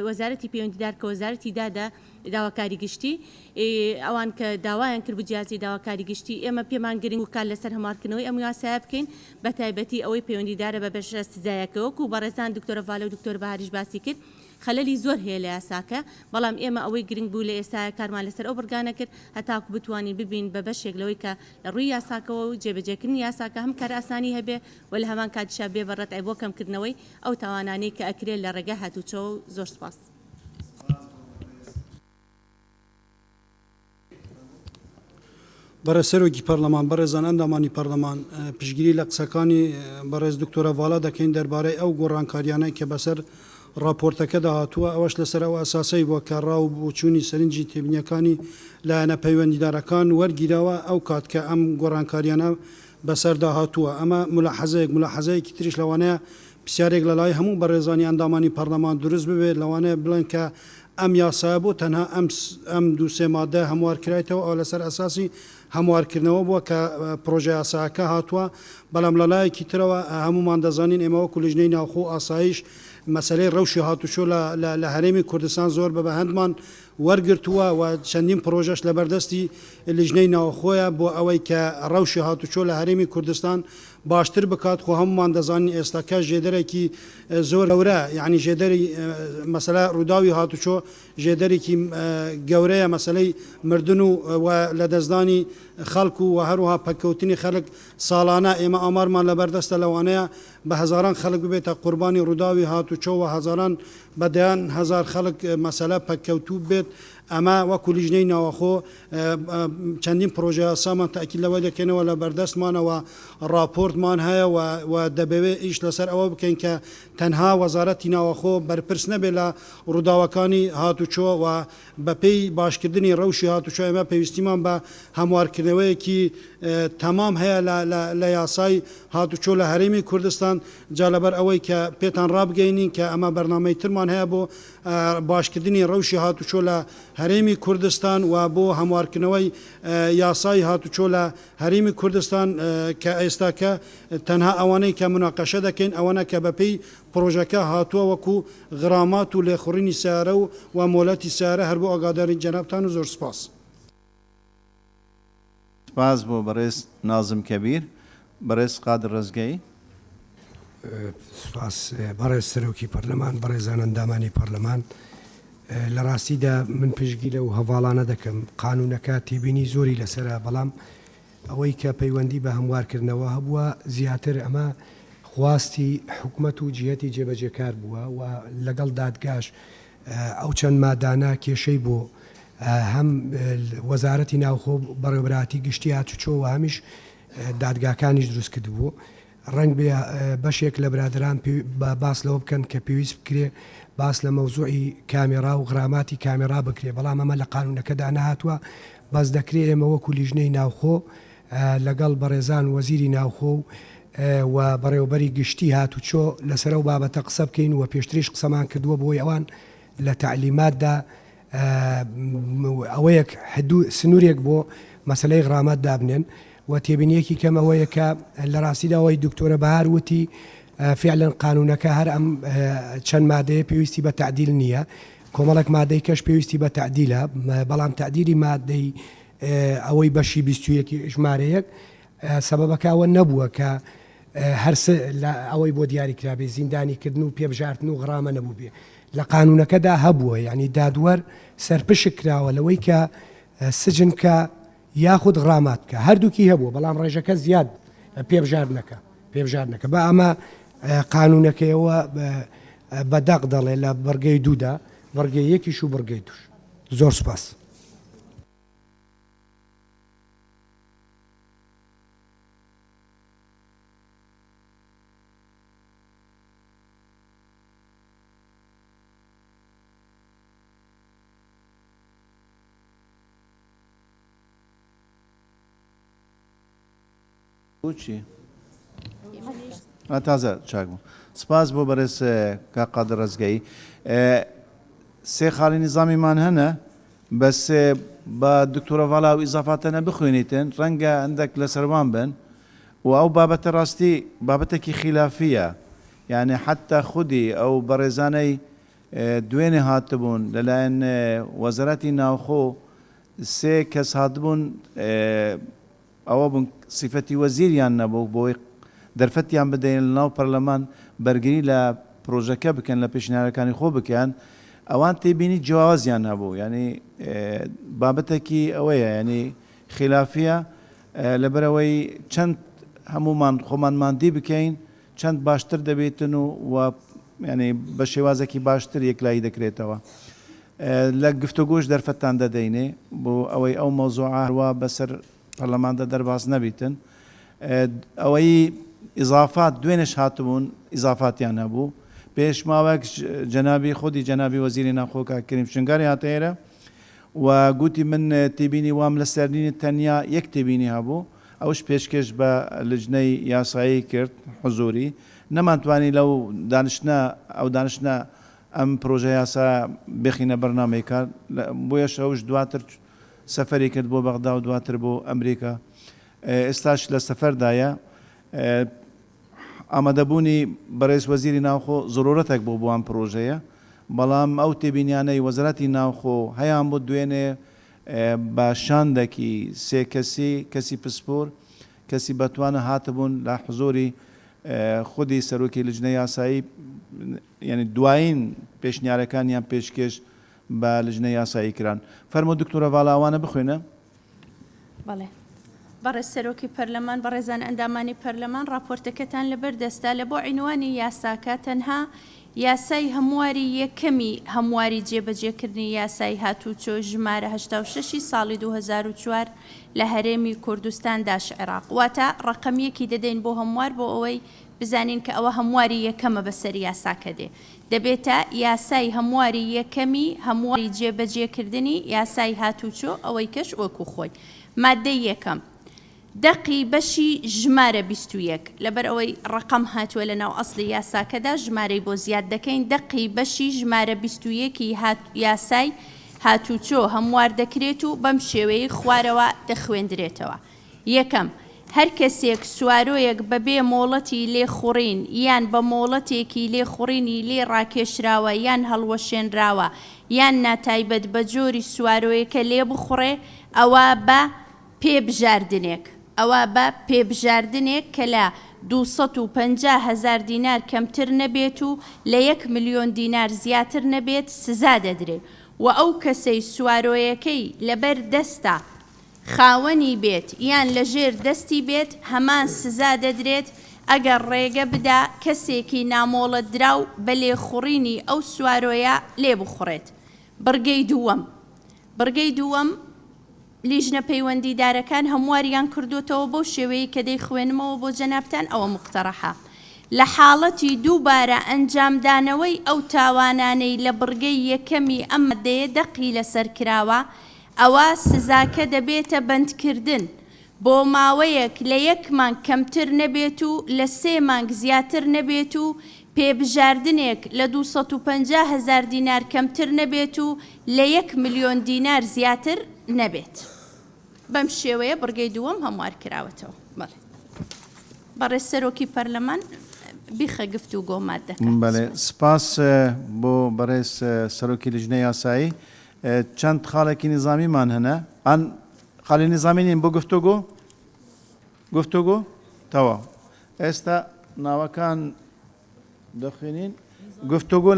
وەزارەتی پەیوەندیدار کە وەزارەتی دادا داواکاری گشتی ئەوان کە داوایان کرد بجیازی داواکاری گشتی ئێمە پێمان گرنگ و کار لەسەر هەمارکردنەوەی ئەم یاسایە بکەین بە تایبەتی ئەوەی پەیوەندیدارە بە بەشە سزایەکە وەکو بەڕێزان دکتۆرە ڤاڵە و دکتۆر بەهاریش باسی کرد خەلەلی زۆر هەیە لە یاساکە بەڵام ئێمە ئەوەی گرنگ بوو لە ئێستا کارمان لەسەر ئەو بڕگانە کرد هەتاکو بتوانین ببین بە بەشێک لەوەی کە لە ڕووی یاساکەوە و جێبەجێکردنی یاساکە هەم کار ئاسانی هەبێ و لە هەمان کاتیشا بێ بەڕەتای بۆ کەمکردنەوەی ئەو تاوانانەی کە ئەکرێت لە ڕێگە هاتوچۆ و زۆر سپاس. بەڕێز سەرۆکی پەرلەمان بەڕێزان ئەندامانی پەرلەمان پشتگیری لە قسەکانی بەڕێز دکتۆرە ڤالا دەکەین دەربارەی ئەو گۆڕانکاریانەی کە بەسەر راپۆرتەکەدا هاتووە ئەوەش لەسەر ئەو ئەساسەی بۆ کارڕاو بۆ چوونی سەرنجی تێبینیەکانی لایەنە پەیوەندیدارەکان وەرگیرەوە ئەو کات کە ئەم گۆڕانکاریانە بەسەردا هاتووە ئەمە ملاحەزەیەکی تریش لەوانەیە پرسیارێک لە لای هەموو بەڕێزانی ئەندامانی پەرلەمان دروست ببێت لەوانەیە بڵێن کە ئەم یاسایە بۆ تەنها ئەم دوو سێ مادە هەموارکرایەوە ئەو لەسەر ئەساسی هەموارکردنەوە بووە کە پرۆژه یاساکە هاتووە بەڵام لە لایەکی ترەوە هەمومان دەزانین ئێمە وەکو لیژنەی ناوخۆ ئاسایش مەسلەی ڕەوشی هاتوچۆ لە هەرێمی کوردستان زۆر بە هەندمان وەرگرتووە و چەندین پرۆژەش لە بەردەستی لیژنەی ناوخۆیە بۆ ئەوەی کە ڕەوشی هاتوچۆ لە هەرێمی کوردستان باشتر بکات خۆ هەمومان دەزانین ئێستاکە ژێدەرێکی زۆر گەورە یعنی ژێدەری مەسەلە ڕووداوی هاتوچۆ ژێدەرێکی گەورەیە مەسلەی مردن و لە دەستدانی خەڵکو و هەروها پەککەوتنی خەڵک ساڵانە ئێمە ئامارمان لە بەردەستە لەوانەیە بە هەزاران خەڵک ببێتە قوربانی ڕووداوی هاتوچۆ و هەزاران بەدەیان هەزار خەڵک مەسەلە پەککەوتوو بێت ئەمە وەکو لیژنەی ناوەخۆ چەندین پرۆژه یاسامان تاکید لەوە دەکەنەوە لە بەردەستمانەوە راپۆرتمان هەیە و دەبێت ئیش لەسەر ئەوە بکەین کە تەنها وەزارەتی ناوەخۆ بەرپرس نەبێت لە ڕووداوەکانی هاتوچۆ و بەپێی باشکردنی ڕەوشی هاتوچۆ ئێمە پێویستیمان بە هەموارکردنەوەیەکی تەمام هەیە لە یاسای هاتوچۆ لە هەرێمی کوردستان جا لەبەر ئەوەی کە پێتان ڕابگەینین کە ئەمە بەرنامەی ترمان هەیە بۆ باشکردنی ڕەوشی هاتوچۆ لە هەرێمی کوردستان و بۆ هەموارکردنەوەی یاسای هاتوچۆ لە هەرێمی کوردستان کە ئێستاکە تەنها ئەوانەی کە مناقەشە دەکەین ئەوەنە کە بەپێی پرۆژەکە هاتووە وەکو غرامات و لێخوڕینی سیارە و مۆلەتی سیارە هەر بۆ ئاگاداری جەنابتان و زۆر سپاس. سپاس بۆ بەڕێز نازم کەبیر بەڕێز قادر ڕزگەی. سپاس بەڕێز سەرۆکی پەرلەمان بەڕێزان ئەندامانی پەرلەمان لە ڕاستیدا من پشتگیری و هەواڵانە دەکەم قانونەکە تێبینی زۆری لەسرە بەڵام ئەوەی کە پەیوەندی بە هەموارکردنەوە هەبووە زیاتر ئەمە خواستی حکوومەت و جیهەتی جێبەجێکار بووە و لەگەڵ دادگاش ئەو چەند مادانە کێشەی بۆ هەم وەزارەتی ناوخۆ بەڕێوەبەراتی گشتی هاتوچۆ و هەمیش دادگاکانیش دروست کردبوو ڕنگ بێ بەشێک لە برادران باس لەوە بکەن کە پێویست بکرێ باس لە مەوزوعی کامێرا و غراماتی کامێرا بکرێ بەڵام ئەمە لە قانونەکەدا نەهاتووە باز دەکرێت ئێمە وەکو لیژنەی ناوخۆ لەگەڵ بەڕێزان وەزیری ناوخۆ و بەڕێوەبەری گشتی هاتوچۆ لەسەر و بابەتە قسە بکەین و پێشتریش قسەمان کردووە بۆی ئەوان لە تعلیماتدا ئەوەیەک سنوورێک بۆ مەسلەی غرامات دابنێن و تێبینیەکی کەمەوەیە کە لە ڕاستیداەوەی دکتۆرە بەهار وتی فعلا قانونەکە هەر ئەم چەند مادەیە پێویستی بە تعدیل نییە کۆمەڵک مادەی کەش پێویستی بە تعدیلە بەڵام تعدیلی مادەی ئەوەی بەشی 21 ژمارەیەک سەبەبەکەوە نەبووە کە هەر ئەوەی بۆ دیاریکرابێ زیندانیکردن و پێبژارتن و غرامە نەبوو بێ لە قانونەکەدا هەبووە یعنی دادوەر سەرپشک کراوە لەوەی کە سجن کە یاخود غرامات کە هەردووکی هەبوو بەڵام ڕێژەکە زیاد پێبژارنەکە بە ئەمە قانونەکەیەوە بەدەق دەڵێ لە بەرگەی دوودا بەرگەی یەکیش و بەرگەی دوش زۆر سپاس. چی؟ تازە چاک بوو. سپاس بۆ بەڕێز کا قادر ڕزگەی. سێ خاڵی نظامیمان هەنە بەس بە دکتۆرە ڤالا و ئیزافاتەنە بخوێنیتن ڕەنگە هەندێک لەسەروان بن و ئەو بابەتە ڕاستی بابەتێکی خلافیە یعنی حتا خودی ئەو بەڕێزانەی دوێنێ هاتبوون لەلایەن وەزارەتی ناوخۆ سێ کەس هاتبوون ئەوە بوون سیفەتی وەزیریان نەبوو بۆی دەرفەتیان بدەین لە ناو پەرلەمان بەرگری لە پرۆژەکە بکەن لە پێشنیارەکانی خۆ بکەن ئەوان تێبینی جیاوازیان هەبوو ینی بابەتێکی ئەوەیە ینی خلافیە لەبەرەوەی چەند هەمومان خۆمانماندی بکەین چەند باشتر دەبێتن و ینی بە شێوازێکی باشتر یەکلایی دەکرێتەوە لە گفتوگۆش دەرفەتان دەدەینێ بۆ ئەوەی ئەو مۆزوعاوە بەسەر پەرلەماندا دەرباز نەبیتن ئەوەی ئیزافات دوێنش هاتبوون ئیزافاتیان هەبوو پێش ماوەک جەنابی خودی جەنابی وەزیری ناخۆکە کریم شنگاری هاتەیرە و گوتی من تێبینی وام لە سەرنینی تەنیا یەک تێبینی هەبوو ئەوش پێشکەش بە لجنەی یاسایی کرد حزوری نەمانتوانی لەو دانیشتە ئەو دانیشتە ئەم پرۆژە یاسا بخینە بەرنامەیەکە بۆیە شەوش دواتر سەفەری کرد بۆ بەغدا و دواتر بۆ ئەمریکا ئێستاش لە سەفەردایە ئامادەبوونی بەڕێز وەزیری ناوخۆ زۆرەتێک بۆ بۆ ئەم پرۆژەیە بەڵام ئەو تێبینیانەی وەزارەتی ناوخۆ هەیان بۆ دوێنێ بە شاندێکی سێ کەسی پسپۆر کەسی بەتوانە هاتبوون لە حزۆری خودی سەرۆکی لجنە یاسایی ینی دوایین پێشنیارەکانیان پێشکەش بە لجنە یاسایی کران فەرمو دکتۆرە ڤاڵاوانە بخوێنە بەڵێ بەڕێز سەرۆکی پەرلەمان بەڕێزان ئەندامانی پەرلەمان راپۆرتەکەتان لەبەر دەستا لە بۆ عینوانی یاساکە تەنها یاسای هەمواری یەکەمی هەمواری جێبەجێکردنی یاسای هاتوچۆ ژمارە 86 ساڵی 2004 لە هەرێمی کوردستان داش عێراق واتە ڕقەمیەکی دەدەین بۆ هەموار بۆ ئەوەی بزانین کە ئەوە هەمواری یەکەمە بەسەر یاساکە دێ دەبێتە یاسای هەمواری یەکەمی هەمواری جێبەجێکردنی یاسای هاتوچۆ ئەوەی کەش وەکو خۆی مادەی یەکەم دەقی بەشی ژمارە 21 لەبەر ئەوەی ڕقم هاتووە لە ناو ئەسڵی یاساکەدا ژمارەی بۆ زیاد دەکەین دەقی بەشی ژمارە 21 یاسای هاتوچۆ هەموار دەکرێت و بەم شێوەیە خوارەوە دەخوێندرێتەوە یەکەم هەر کەسێک سوارۆیەک بەبێ مۆڵەتی لێخوڕین یان بە مۆڵەتێکی لێخوڕینی لێ ڕاکێشراوە یان هەڵوەشێنراوە یان ناتایبەت بە جۆری سوارۆیەکە لێ بخوڕێ ئەوە بە پێبژاردنێک ئەوە بە پێبژاردنێک کە لە 250,000 دینار کەمتر نەبێت و لە 1 ملیۆن دینار زیاتر نەبێت سزا دەدرێت و ئەو کەسەی سوارۆیەکەی لەبەر دەستە خاوەنی بێت یان لە ژێر دەستی بێت هەمان سزا دەدرێت ئەگەر ڕێگە بدا کەسێکی نامۆڵەت دراو بە لێخوڕینی ئەو سوارۆیە لێ بخوڕێت بڕگەی دووەم لیژنە پەیوەندیدارەکان هەمواریان کردوتەوە بۆ شێوەیە کە دەیخوێنمەوە بۆ جەنابتان ئەوە مقتەرەحە لە حاڵەتی دووبارە ئەنجامدانەوەی ئەو تاوانانەی لە بڕگەی یەکەمی ئەم مادەیە دەقی لەسەر کراوە ئەوە سزاکە دەبێتە بەندکردن بۆ ماوەیەک لە 1 مانگ کەمتر نەبێت و لە 3 مانگ زیاتر نەبێت و پێبژاردنێک لە 250,000 دینار کەمتر نەبێت و لە 1 ملیۆن دینار زیاتر نەبێت بەم شێوەیە بڕگەی دووەم هەموار کراوەتەوە بەڕێز سەرۆکی پەرلەمان بیخە گفتوگۆ مادەکە بەڵێ سپاس بۆ بەڕێز سەرۆکی لجنە یاسایی چەند خاڵێکی نظامیمان هەنە ئەن خاڵی نظامی نین بۆ گفتوگۆ تەواو ئێستا ناوەکان دەخوێنین گفتوگۆ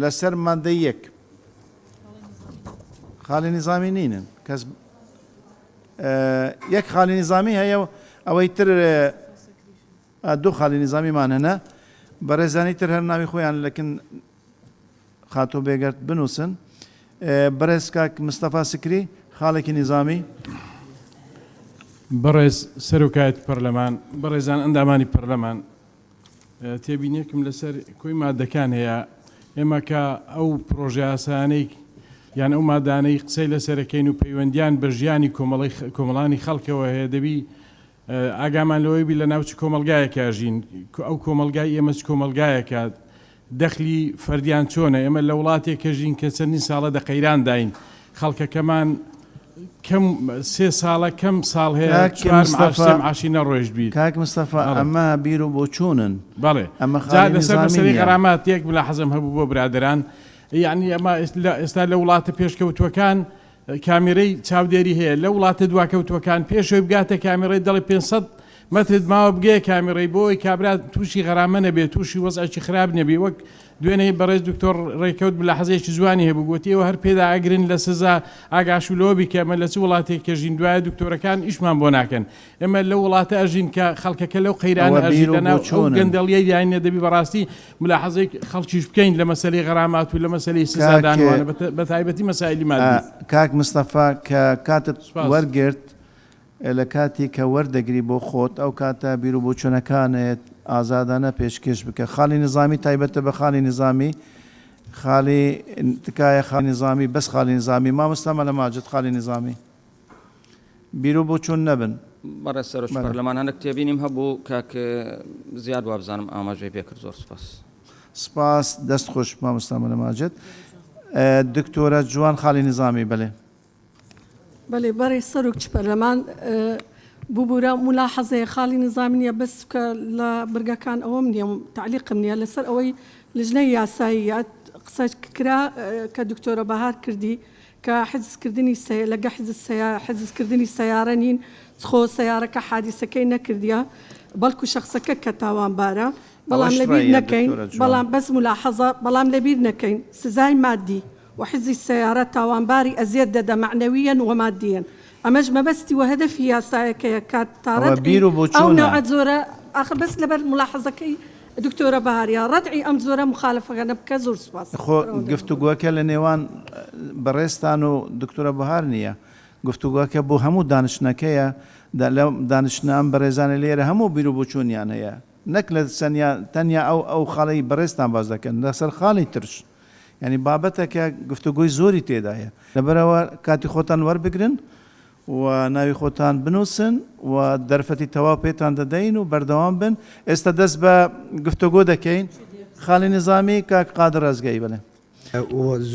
لەسەر مادەی یەک خاڵی نظامی نینن کەس یەک خاڵی نظامی هەیە ئەوەی تر دوو خاڵی نظامیمان هەنە بەڕێزانی تر هەر ناوی خۆیان لەکن خاتۆ بێگەرت بنووسن بەڕێز کاک مستەفا سکری خاڵێکی نظامی بەڕێز سەرۆکایەتی پەرلەمان بەڕێزان ئەندامانی پەرلەمان تێبینیەکم لەسەر کۆی مادەکان هەیە ئێمە کە ئەو پرۆژە یاسانەی یان ئەو مادانەی قسەی لەسەرەکەین و پەیوەندیان بە ژیانی کۆمەڵانی خەڵکەوە هەیە دەبی ئاگامان لەوەی بی لە ناوچ کۆمەلگایەکە ژین ئەو کۆمەلگای ئێمە کۆمەلگایەکە دەخلی فەردیان چۆنە ئێمە لە وڵاتێکە ژین کە چەندین ساڵە دەقەیران داین خەڵکەکەمان کەم 3 ساڵە کەم ساڵ هەیە عاشی نەڕۆیشت بیر کاک مستەفا ئەمە بیر و بۆ چوونن بەڵێ لەسەر مەسەلەی غەرامات یەک لە حەزم هەبوو بۆ برادران یعنی ئەمە ئێستا لە وڵاتە پێشکەوتوەکان کامێرەی چاودێری هەیە لە وڵاتە دواکەوتوەکان پێشەوەی بگاتە کامێرەی دەڵی 500 مەترت ماوە بگەیە کامیڕێی بۆی کابرا تووشی غەرامە نەبێت تووشی وەزعی خراپ نەبی وەک دوێنەی بەڕێز دکتۆر ڕێکەوت بە لە حەزێکی جوانی هەبوو گوتیەوە هەر پێدا ئەگرن لە سزا ئاگاشولۆبی کە ئەمە لە چ وڵاتێک کەژین دوایە دکتۆرەکان ئیشمان بۆ ناکەن ئێمە لە وڵاتە ئەژین کە خەڵکەکە لەو قەیرانە ئەژین لەناو گەندەڵیەی یانە دەبی بەڕاستی ملاحەزەی خەڵکیش بکەین لە مەسەلەی غەرامات و لە مەسەلەی سزادانوانە بە تایبەتی مەسائلی مادی کاک مستەفا کە کاتت وەرگرت لە کاتی کە وەردەگری بۆ خۆت ئەو کاتە بیر و بۆچوونەکانت ئازادانە پێشکەش بکە خاڵی نظامی تایبەتە بە خاڵی نظامی خاڵی تکایە خاڵی نظامی بەس خاڵی نظامی مامۆستا لە ماجد خاڵی نظامی بیر و بۆچوون نەبن بەڕێز سەرۆک پەرلەمان هەندێک کتێبینیم هەبوو کاک زیاد وابزانم ئاماژەی پێکرد زۆر سپاس سپاس دەست خۆش مامۆستا لە ماجد دکتۆرە جوان خاڵی نظامی بڵێ بەێ بەڕێ سەرۆک پەرلەمان ببوورە ملاحەزەیە خاڵی نظامی نیە بەس کە لە برگەکان ئەوەم نییە تعلیقم نییە لەسەر ئەوەی لژنەی یاساییات قسە کرا کە دکتۆرە بەهار کردی کە حزکردنی لەگە حزکردنی سیارە نین خۆ سیارەکە حادیسەکەی نەکردیە بەڵکو شخصەکە کە تاوانبارە بەڵام لەبیر نەکەین بەڵام بەس ملاحەزە بەڵام لەبیر نەکەین سزای مادی وحزی السيارات تاوانباري أزيد دا معنويا وماديا أماش ما بس وهدف ياسايا كات تارد أو نوع زورة آخر بس لبر ملاحظة كي دكتورة بهاريا ردعي أم زورة مخالفة أنا بكزور سواس خو گفتوگوکە لە نێوان بەڕێستان و دکتۆرە بەهار نییە گفتوگوکە بۆ هەموو دانشنەکەیە دانشنان بەڕێزانە لێرە هەموو بیر و بچوونیان هەیە نەک لە تەنیا ئەو خاڵی بەڕێستان باز دەکەن لەسەر خاڵی ترش ینی بابەتەکە گفتوگوی زۆری تێدایە لەبەرەوە کاتی خۆتان وەربگرن و ناوی خۆتان بنووسن و دەرفەتی تەواو پێتان دەدەین و بەردەوام بن ئێستا دەست بە گفتوگۆ دەکەین خاڵی نظامی کاک قادر ئەزگەی بڵێ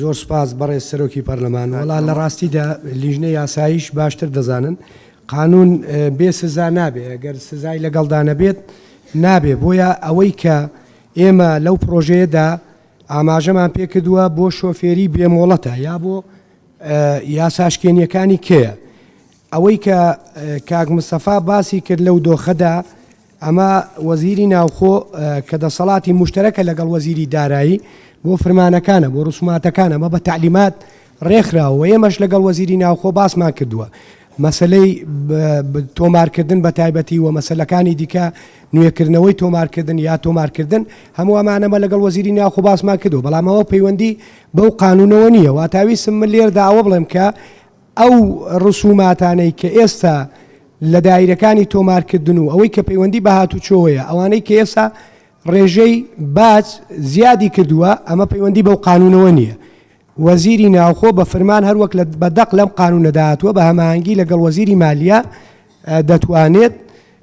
زۆر سپاس بەڕێز سەرۆکی پەرلەمان وڵا لە ڕاستیدا لیژنەی یاساییش باشتر دەزانن قانون بێ سزا نابێ ئەگەر سزای لەگەڵدانە بێت نابێ بۆیە ئەوەی کە ئێمە لەو پرۆژەیەدا ئاماژەمان پێکردووە بۆ شۆفێری بێمۆڵەتە یا بۆ یاساشکێنیەکانی کێیە ئەوەی کە کاک مستەفا باسی کرد لەو دۆخەدا ئەمە وەزیری ناوخۆ کە دەسەڵاتی مشتەرەکە لەگەڵ وەزیری دارایی بۆ فرمانەکانە بۆ ڕسوماتەکانە ئەمە بە تعلیمات ڕێکخراوە ئێمەش لەگەڵ وەزیری ناوخۆ باسمان کردووە مەسلەی تۆمارکردن بە تایبەتی و مەسلەکانی دیکە نوێکردنەوەی تۆمارکردن یا تۆمارکردن هەموو ئەمانەمە لەگەڵ وەزیری ناوخۆ باسمان کردو بەڵامەوە پەیوەندی بەو قانونەوە نییە واتاویستم من لێردا ئەوە بڵێم کە ئەو ڕسوماتانەی کە ئێستا لە دایرەکانی تۆمارکردن و ئەوەی کە پەیوەندی بە هاتوچۆیە ئەوانەی کە ئێستا ڕێژەی باج زیادی کردووە ئەمە پەیوەندی بەو قانونەوە نییە وەزیری ناوخۆ بە فرمان هەروەک لە بەدەق لەم قانونەدا هاتووە بە هەماهەنگی لەگەڵ وەزیری مالیە دەتوانێت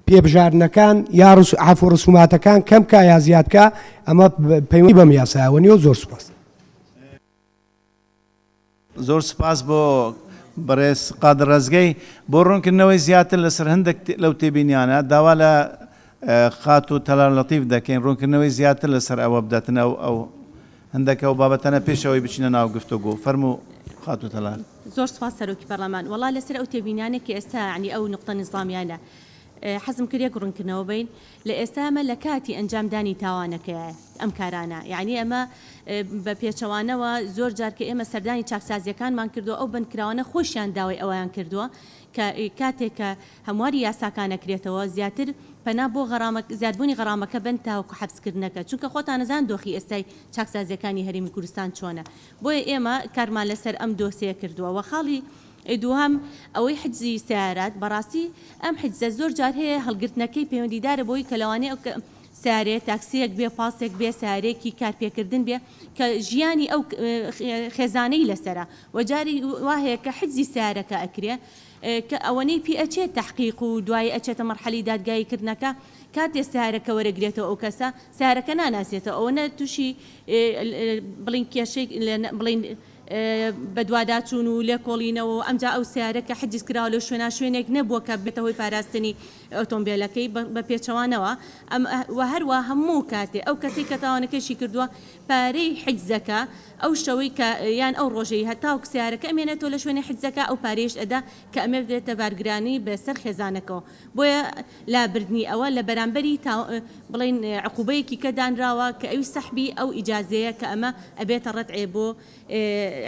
پێبژاردنەکان یا عفو ڕسوماتەکان کەمکە یا زیادکە ئەمە پەیوەندی بەم یاسایەوە نیە و زۆر سوپاس زۆر سپاس بۆ بەڕێز قادر ئەزگەی بۆ ڕوونکردنەوەی زیاتر لەسەر هەندێک لەو تێبینیانە داوا لە خات و تەلال لەتیف دەکەین ڕوونکردنەوەی زیاتر لەسەر ئەوە بداتن ئەو هەندێکە و بابەتەنە پێشەوەی بچینە ناو گفتوگۆ فەرموو خات و تەلال زۆر سپاس سەرۆکی پەرلەمان وەڵا لەسەر ئەو تێبینیانێک کە ئێستا عنی ئەو نقطە نظامیانە حەزم کردێک ڕوونکردنەوە بین لە ئێستامە لە کاتی ئەنجامدانی تاوانەکەیە ئەم کارانە یعنی ئەمە بە پێچەوانەوە زۆر جار کە ئێمە سەردانی چاکسازیەکانمان کردووە ئەو بنکراوانە خۆشیان داوای ئەویان کردووە کە کاتێک کە هەمواری یاساکانەکرێتەوە زیاتر پەنا بۆ زیادبوونی غەرامەکە بن تاوەکو حەبسکردنەکە چونکە خۆتان نەزان دۆخی ئێستای چاکسازیەکانی هەرێمی کوردستان چۆنە بۆیە ئێمە کارمان لەسەر ئەم دۆسەیە کردووە و خاڵی دووهم ئەوەی حجزی سیارات بەڕاستی ئەم حجزە زۆر جار هەیە هەڵگرتنەکەی پەیوەندیدارە بۆی کە لەوانەیە سارێ تاکسیەک بێ پاسێک بێ سارێکی کارپێکردن بێ کە ژیانی ئەو خێزانەی لەسرە وەجاری وهەیە کە حجزی سیارەکە ئەکرێ کە ئەوەنەی پێ ئەچێت تحقیق و دوای ئەچێتە مەرحەلی دادگاییکردنەکە کاتێ سارەکە وەرەگرێتەوە ئەو کەسە سارەکە ناناسێتەوە ئەوەنە تووشی بڵین کێشەی بڵین بە دوواداچوون و لێ کۆڵینەوە ئەمجا ئەو سیارە کە حجز کراوە لە شوێنێک نەبووە کە بێتەوەی پاراستنی ئۆتۆمبیلەکەی بە پێچەوانەوە و هەروە هەموو کاتێ ئەو کەسی کە تاوانەکەشی کردووە پارەی حجزەکە ئەو شەوەی کە یان ئەو ڕۆژەی هەتاو سیارەکە ئەمێنێتەوە لە شوێنی حجزەکە ئەو پارێش ئەدا کە ئەمێ بدرێتە بارگرانی بەسەر خێزانەکەەوە بۆیە لابردنی ئەوە لە بەرامبەری بڵین عقوبەیەکی کە دانراوە کە ئەوی سەحبی ئەو ئیجازەیە کە ئەمە ئەبێتە ڕەتعێ بۆ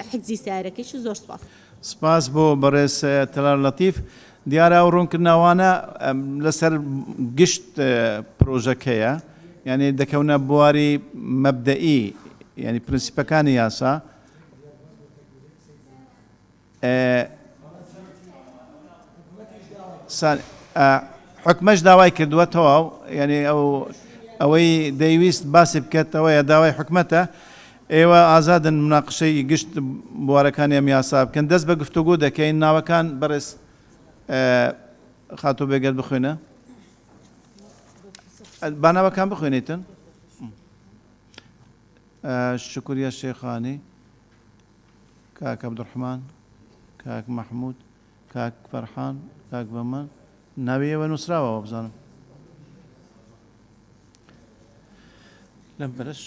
حجزی سیارەکەیش زۆر سپاس. سپاس بۆ بەڕێز تەلار لەتیف دیارە ئەو ڕوونکردناوانە لەسەر گشت پرۆژەکەیە یعنی دەکەونە بواری مەبدەئی یعنی پرینسیپەکانی یاسا حکمەش داوای کردووەتەوە یعنی ئەوەی دەیویست باسی بکەتەوەیە داوای حکومەتە ئێوە ئازادن مناقشەی گشت بوارەکانی ئەم یاسا بکەن دەست بە گفتوگۆ دەکەین ناوەکان بەڕێز خاتۆ بێگەر بخوێنە باناوەکان بخوێنیتن شکریە شێخانی کاک عەبدوڕحمان کاک مەحموود کاک فەرحان کاک بەمە ناوی ئێوە نووسراوەوە بزانم لەم بەرش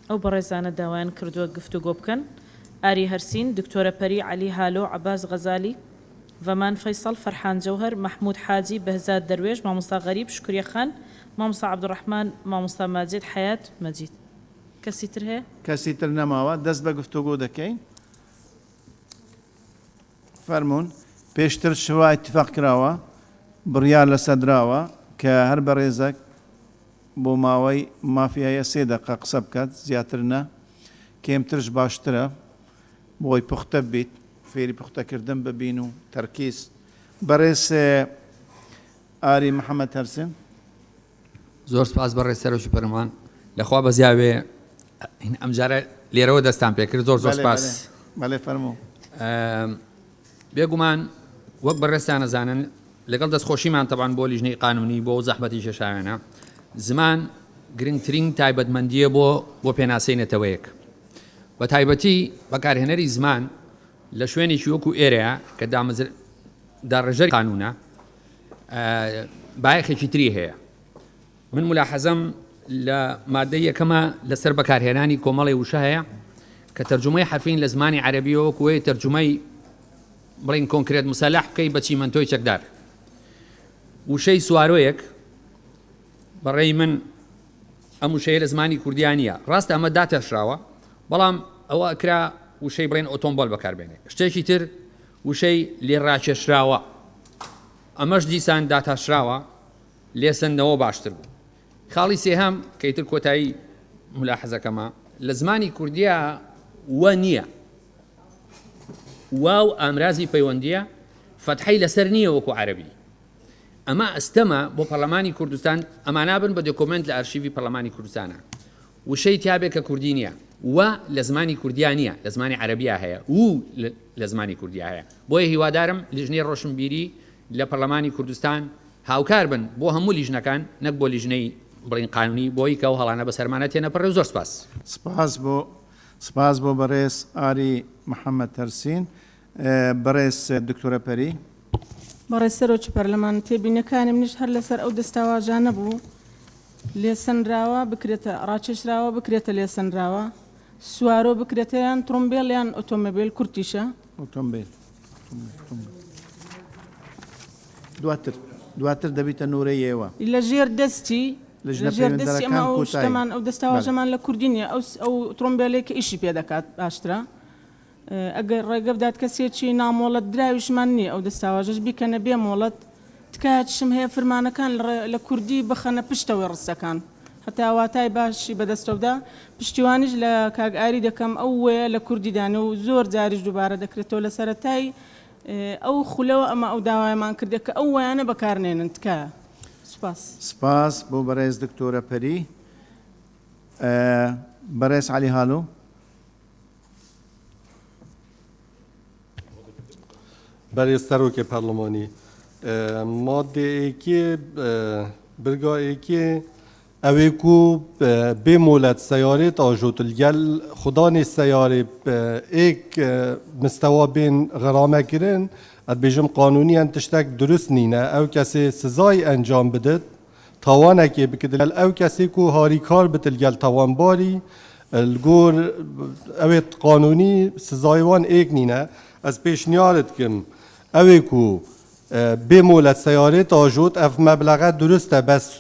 ئەو بەڕێزانە داوایان کردووە گفتوگۆ بکەن ئاری هەرسین دکتۆرە پەری عەلی هالۆ عەباس غەزالی ڤەمان فەیسەڵ فەرحان جەوهەر مەحموود حاجی بەهزاد دەروێژ مامۆستا غەریب شکوریە خان مامۆستا عەبدوڕحمان مامۆستا ماجید حەیات مەجید کەسی تر هەیە کەسی تر نەماوە دەست بە گفتوگۆ دەکەین فەرمونون پێشتر شەوا ئیتیفاق کراوە بڕیار لەسەدراوە کە هەر بەڕێزەک بۆ ماوەی مافیایە 3 دقیقە قسە بکات زیاتر نە کێمترش باشترە بۆی پوختە بیت فێری پوختەکردن ببین و تەرکیز بەڕێز ئاری محەممەد هەرسن زۆر سپاس بەڕێز سەرۆکی پەرلەمان لەخوا بەزیاوێ ئەمجارە لێرەوە دەستان پێکرد زۆر سپاس بەڵێ فەرموو بێگومان وەک بەڕێستان نەزانن لەگەڵ دەستخۆشیمان تەبان بۆ لیژنەی قانونی بۆ زەحمەتی شێشاوێنە زمان گرنگترین تایبەتمەندیە بۆ پێناسەی نەتەوەیەک بە تایبەتی بەکارهێنەری زمان لە شوێنێکی وەکو ئێرەیە کە داڕێژەری قانونە بایەخێکی تری هەیە من ملاحەزەم لە مادەی یەکەمە لەسەر بەکارهێنانی کۆمەڵی وشە هەیە کە تەرجمەی حرفین لە زمانی عەرەبیەوە وەکوێ تەرجمەی بڵین کۆنکرێت مسەلح بکەی بە چیمەنتۆی چەکدار وشەی سوارۆیەک بەڕێی من ئەم وشەیە لە زمانی کوردیانە ڕاستە ئەمە داتەشراوە بەڵام ئەوە ئەکرا وشەی بڵێن ئۆتۆمبۆل بەکاربێنێ شتێکی تر وشەی لێڕاکێشراوە ئەمەش دیسان داتاشراوە لێسەندنەوە باشتر بوو خاڵی سێهەم کەیتر کۆتایی ملاحەزەکەمە لە زمانی کوردیا وە نییە واو ئامرازی پەیوەندیە فەتحەی لەسەر نییە وەکو عەرەبی ئەمە ئەستەمە بۆ پەرلەمانی کوردستان ئەمانابن بە دۆکۆمنت لە ئارشیڤی پەرلەمانی کوردستانە وشەی تیابێک کە کوردی نییە وە لە زمانی کوردیا نییە لە زمانی عەرەبیا هەیە و لە زمانی کوردیا هەیە بۆیە هیوادارم لیژنەی ڕۆشنبیری لە پەرلەمانی کوردستان هاوکار بن بۆ هەموو لیژنەکان نەک بۆ لیژنەی بڵین قانونی بۆی کە و هەڵانە بە سەرمانە تێنەپەڕێ زۆر سپاس بۆ بەڕێز ئاری محەممەد هەرسین بەڕێز دکتۆرە پەری بەڕێز سەرۆکی پەرلەمان تێبینەکانی منیش هەر لەسەر ئەو دەستاواژە نەبوو لێسەنراوە بکرێتە ڕاکێشراوە بکرێتە لێسەنراوە سوارۆ بکرێتە یان تڕۆمبیل یان ئۆتۆمبیل کورتیشە ئۆتۆمبیل دواتر دەبیتە نورەی ئێوە لە ژێر دەستی لەژێر دەستی ئەمە ئەو شتەمان ئەو دەستاواژەمان لە کوردی نیە ئەو تڕۆمبیلێک کە ئیشی پێ دەکات باشترە ئەگەر ڕێگە بدات کەسێکی نامۆڵەت دراویشمان نییە ئەو دەستاواژەش بیکەنە بێ مۆڵەت تکاتشم هەیە فرمانەکان لە کوردی بخەنە پشتەوەی ڕستەکان هەتا واتای باشی بەدەستەوەدا پشتیوانیش لە کاگئاری دەکەم ئەو وەیە لە کوردیدانە و زۆر جاریش دووبارە دەکرێتەوە لە سەرەتای ئەو خولەوە ئەمە ئەو داوایمان کردێت کە ئەو ویانە بەکارنێنن تکایە سپاس بۆ بەڕێز دکتۆرە پەری بەڕێز عەلی هالۆ بەڕێز سەرۆکی پەرلەمانی مادەیەکی برگایەکی اویکو به مولد سیاره تاجوت الگل خدان سیاره ایک مستوا بین غرامه کرن اد بیجم قانونی انتشتک درست نینه او کسی سزای انجام بدد تاوانه که بکدل او کسی کو هاریکار بتلگل تاوان باری الگور اوید قانونی سزایوان ایک نینه از پیشنیارت کم اویکو به مولد سیاره تاجوت اف مبلغه درسته بس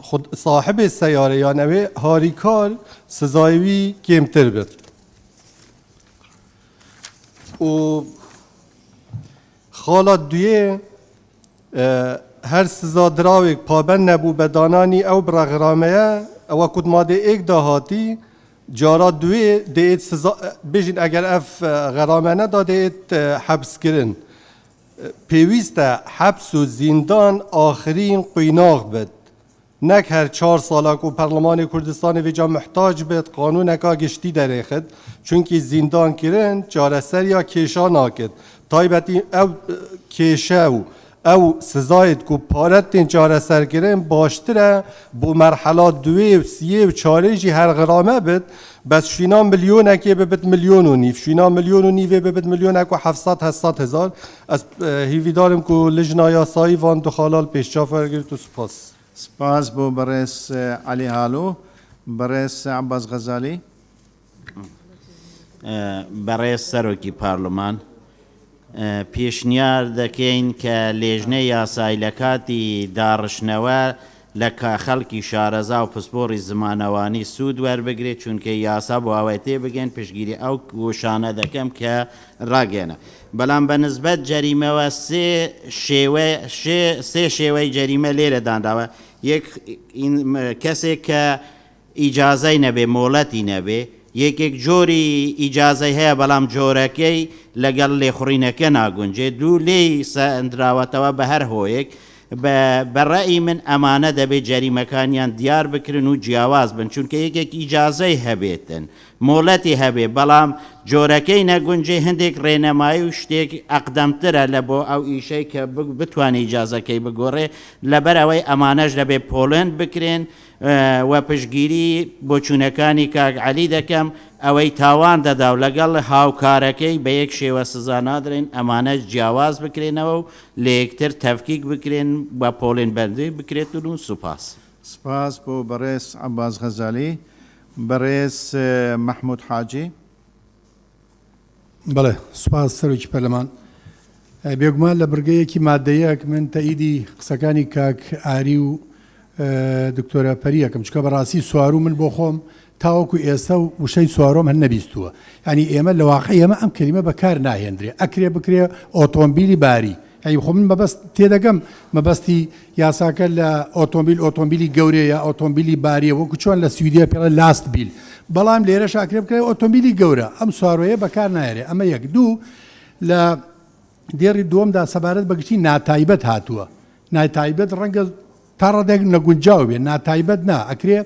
خود صاحب سیاره یا نوی هاریکار سزایوی کمتر بد و خالات دویه هر سزا دراوی پابند نبو بدانانی او برغرامه او کد ماده ایک دهاتی جارا دوی دیت سزا بجین اگر اف غرامه ندا دیت حبس کرن پیویسته حبس و زندان آخرین قیناغ بد نک هر 4 ساله کو پارلمان کردستان ویجا محتاج بد قانون کا گشتی در خد چونکی زندان کرن چاره سر یا کیشا ناکد تایبتی او کیشا او سزایت کو پارت چاره سر کرن باشتره بو مرحلات دوی و سیه و چاره جی هر غرامه بد بس شینا میلیون که ببد میلیون و نیف شینا میلیون و نیف ببد میلیون کو 700 هزار از هیویدارم کو لجنا یاسایی وان دخالال پیشچا فرگر تو سپاس سپاس بو برئیس علی هالو برئیس عباس غزالی بەڕێز سەرۆکی پارلمان پێشنیار دەکەین کە لێژنەی یاسایی لە کاتی داڕشنەوە لە خەڵکی شارەزا و پسپۆڕی زمانەوانی سوود وەربگرێت چونکە یاسا بۆ ئەوەی تێبگەن پشگیری ئەو گۆشانە دەکەم کە ڕاگەنە بەڵام بە نسبەت جەریمەوە سێ شێوەی جەریمە لێرە دانراوە یەک کەسێک کە ئیجازەی نەبێ مۆڵەتی نەبێ یەکێک جۆری ئیجازەی هەیە بەڵام جۆرەکەی لەگەڵ لێخوڕینەکە ناگونجێ دوو لێی سەندراوەتەوە بە هەر هۆیەک بەڕێی من ئەمانە دەبێت جەریمەکانیان دیار بکرن و جیاواز بن چونکە یەکێک ئیجازەی هەبێتن مۆڵەتی هەبێ بەڵام جۆرەکەی نەگونجێ هەندێک ڕێنەمایی و شتێک ئەقدەمترە لە بۆ ئەو ئیشەی کە بتوانێت ئیجازەکەی بگۆڕێ لەبەرەوەی ئەمانەش دەبێت پۆڵێن بکرێن و پشگیری بۆ چوونەکانی کاک عەلی دەکەم ئەوەی تاوان دەدا و لەگەڵ هاوکارەکەی بە یەک شێوە سزا نادرێن ئەمانە جیاواز بکرێنەوە و لە یەکتر تەفکیک بکرێن بە پۆڵێن بەندی بکرێتون و سوپاس سپاس بۆ بەڕێز عباس غەزالی بەڕێز محمود حاجی بەڵێ سوپاس سەرۆکی پەرلەمان بێگومان لە بڕگەیەکی مادەیەک من تەئیدی قسەکانی کاک ئاری و دکتۆرە پەریەکەم چکە بەڕاستی سوار و من بۆ خۆم تاوەکو ئێستا و وشەی سوارۆم هەر نەبیستووە ینی ئێمە لە واقعی ئێمە ئەم کەلیمە بەکار ناهێنرێ ئەکرێ بکرێ ئۆتۆمبیلی باری ینی خۆ من مەبەست تێدەگەم مەبەستی یاساکە لە ئۆتۆمبیلی گەورەیە ئۆتۆمبیلی باریە وەکو چۆن لە سویدیا پێڵە لاست بیل بەڵام لێرە شاکرێ بکرێ ئۆتۆمبیلی گەورە ئەم سوارۆیە بەکار نایێرێ ئەمە یەک دوو لە دێڕی دووەمدا سەبارەت بەگشتی ناتایبەت هاتووە ناتایبەت ڕەنگە تا ڕەدێک نەگونجاو بێ ناتایبەت نا ئەکرێ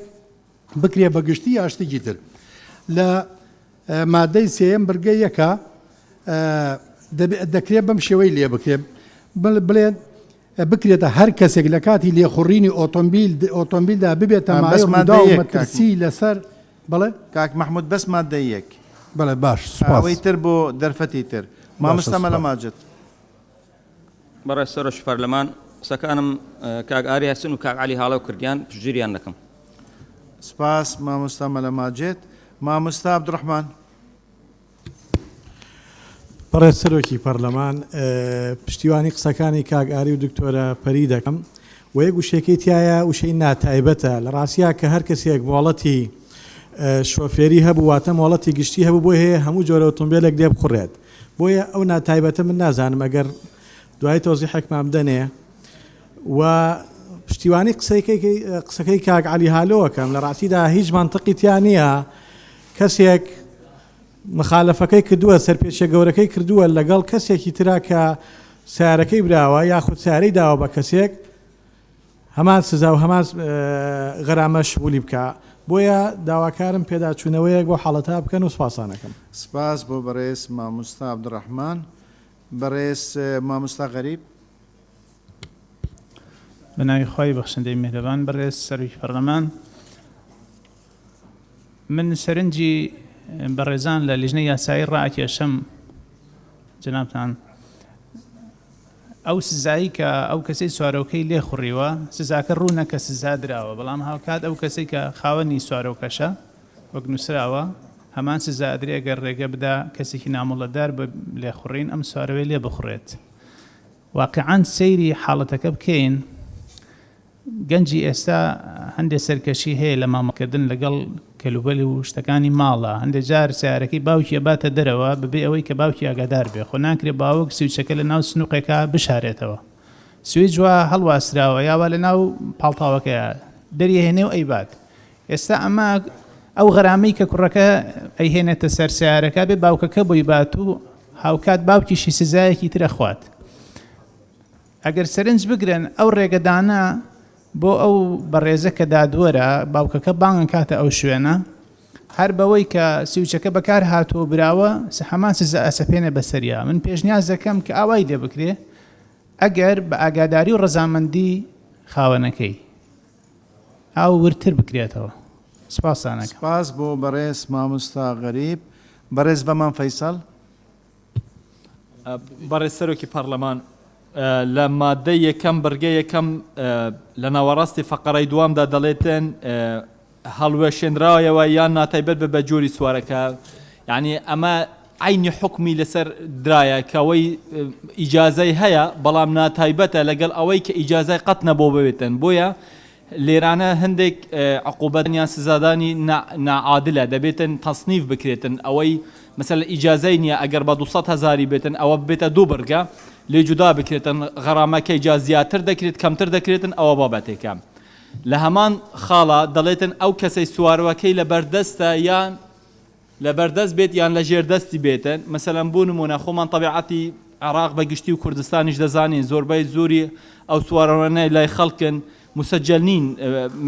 بکرێ بەگشتی یا شتێکی تر لە مادەی سێیەم بڕگە یەکە دەکرێت بەم شێوەی لێ بکرێ بڵێن بکرێتە هەر کەسێک لە کاتی لێخوڕینی ئۆتۆمبیلدا ببێتە مایدا و مەترسی لەسەر بڵێ کاک محمود بەس مادەی یەک بڵێ باش ئەوەی تر بۆ دەرفەتی تر مامۆستا مەلە ماجد بەڕێز سەرۆکی پەرلەمان قسەکانم کاک ئاری هەسن و کاک عەلی هاڵە و کردیان پشگیریان دەکەم سپاس مامۆستا مەلە ماجد مامۆستا عەبدوڕەحمان بەڕێز سەرۆکی پەرلەمان پشتیوانی قسەکانی کاک ئاری و دکتۆرە پەری دەکەم و یەک وشەکەی تایە وشەی ناتایبەتە لە ڕاستیە کە هەر کەسێک مۆڵەتی شۆفێری هەبوو واتە مۆڵەتی گشتی هەبوو بۆ هەیە هەموو جۆرە ئۆتۆمبیلێک لێ بخوڕێت بۆیە ئەو ناتایبەتە من نازانم ئەگەر دوای تۆزیحێکمان بدەنێ و پشتیوانی قسەکەی کاک عەلی هالۆوەکەم لە ڕاستیدا هیچ مانتەقی تیا نییە کەسێک مخالفەکەی کردووە سەرپێچە گەورەکەی کردووە لەگەڵ کەسێکی ترا کە سیارەکەی براوە یاخود سیارەی داوە بە کەسێک هەمان سزا و هەمان غەرامە شمولی بکە بۆیە داواکارم پێداچوونەوەیەک بۆ حاڵەتا بکەن و سوپاسانەکەم سپاس بۆ بەڕێز مامۆستا عەبدوڕەحمان بەڕێز مامۆستا غەریب بەناوی خۆی بەخشندەی میهرەبان بەڕێز سەرۆکی پەرلەمان من سەرنجی بەڕێزان لە لیژنەی یاسایی ڕائکێشم جنابتان ئەو سزایی کە ئەو کەسەی سوارەوەکەی لێ خوڕیوە سزاکە ڕوونە کە سزا درراوە بەڵام هاوکات ئەو کەسەی کە خاوەنی سوارەوەکەشە وەک نووسراوە هەمان سزا ئەدرێ ئەگەر ڕێگە بدا کەسێکی نامۆڵەتدار بە لێخوڕین ئەم سوارەوەی لێ بخوڕێت. واقعان سەیری حاڵەتەکە بکەین گەنجی ئێستا هەندێک سەرکەشی هەیە لە مامەکردن لەگەڵ کەلوبەلی و شتەکانی ماڵە هەندێک جار سیارەکەی باوکی باتە دەرەوە ببێ ئەوەی کە باوکی ئاگادار بێ خۆ ناکرێ باوک سویچەکە لە ناو سنووقێکا بشارێتەوە سویچ وە هەڵواستراوە یاوە لە ناو پاڵتاوەکەیە دەریهێنێ و ئەیبات ئێستا ئەمە ئەو غەرامەی کە کوڕەکە ئەیهێنێتە سەر سیارەکە بێ باوکەکە بۆی بات و هاوکات باوکیشی سزایەکی ترە خوات. ئەگەر سەرنج بگرن ئەو ڕێگەدانە بۆ ئەو بەڕێزە کە دادوەرە باوکەکە بانگن کاتە ئەو شوێنە هەر بەوەی کە سویچەکە بەکار هاتووە براوە هەمان سزا ئەسەپێنێ بەسەریا. من پێشنیاز دەکەم کە ئاوای لێ بکرێ ئەگەر بە ئاگاداری و ڕەزامەندی خاوەنەکەی ئاو ورتر بکرێتەوە. سپاسانەکەم. سپاس بۆ بەڕێز مامۆستا غەریب. بەڕێز بەمان فەیسەڵ. بەڕێز سەرۆکی پەرلەمان لە مادەی یەکەم بەرگە یەکەم لە ناوەڕاستی فەقەرەی دوامدا دەڵێتن هەڵوێشێنراوەوە یان ناتایبەت بە جۆری سوارەکە یعنی ئەمە عینی حکمی لەسەر درایە کەەوەی ئیجازەی هەیە بەڵام ناتایبەتە لەگەڵ ئەوەی کە ئیجازای قەت نەبوو ببێتن بۆیە لێرانە هەندێک عقوبەتیان سزادانی ناعادلە دەبێتن تەصنیف بکرێتن ئەوەی مەسەلەن ئیجازەی نییە ئەگەر بە 200,000 بێتن ئەوە بێتە دوو بەرگە لێ جودا بکرێتن غەرامەکەی جا زیاتر دەکرێت کەمتر دەکرێتن ئەوە بابەتێکە لە هەمان خاڵە دەڵێتن ئەو کەسەی سوارەوەکەی لە بەردەستە یان لە بەردەست بێت یان لە ژێردەستی بێتن مەسەلەن بوو نمونە خۆمان تەبیعەتی عێراق بەگشتی و کوردستانیش دەزانین زۆربەی زۆری ئەو سوارەوانەی لای خەڵکن مسجل نین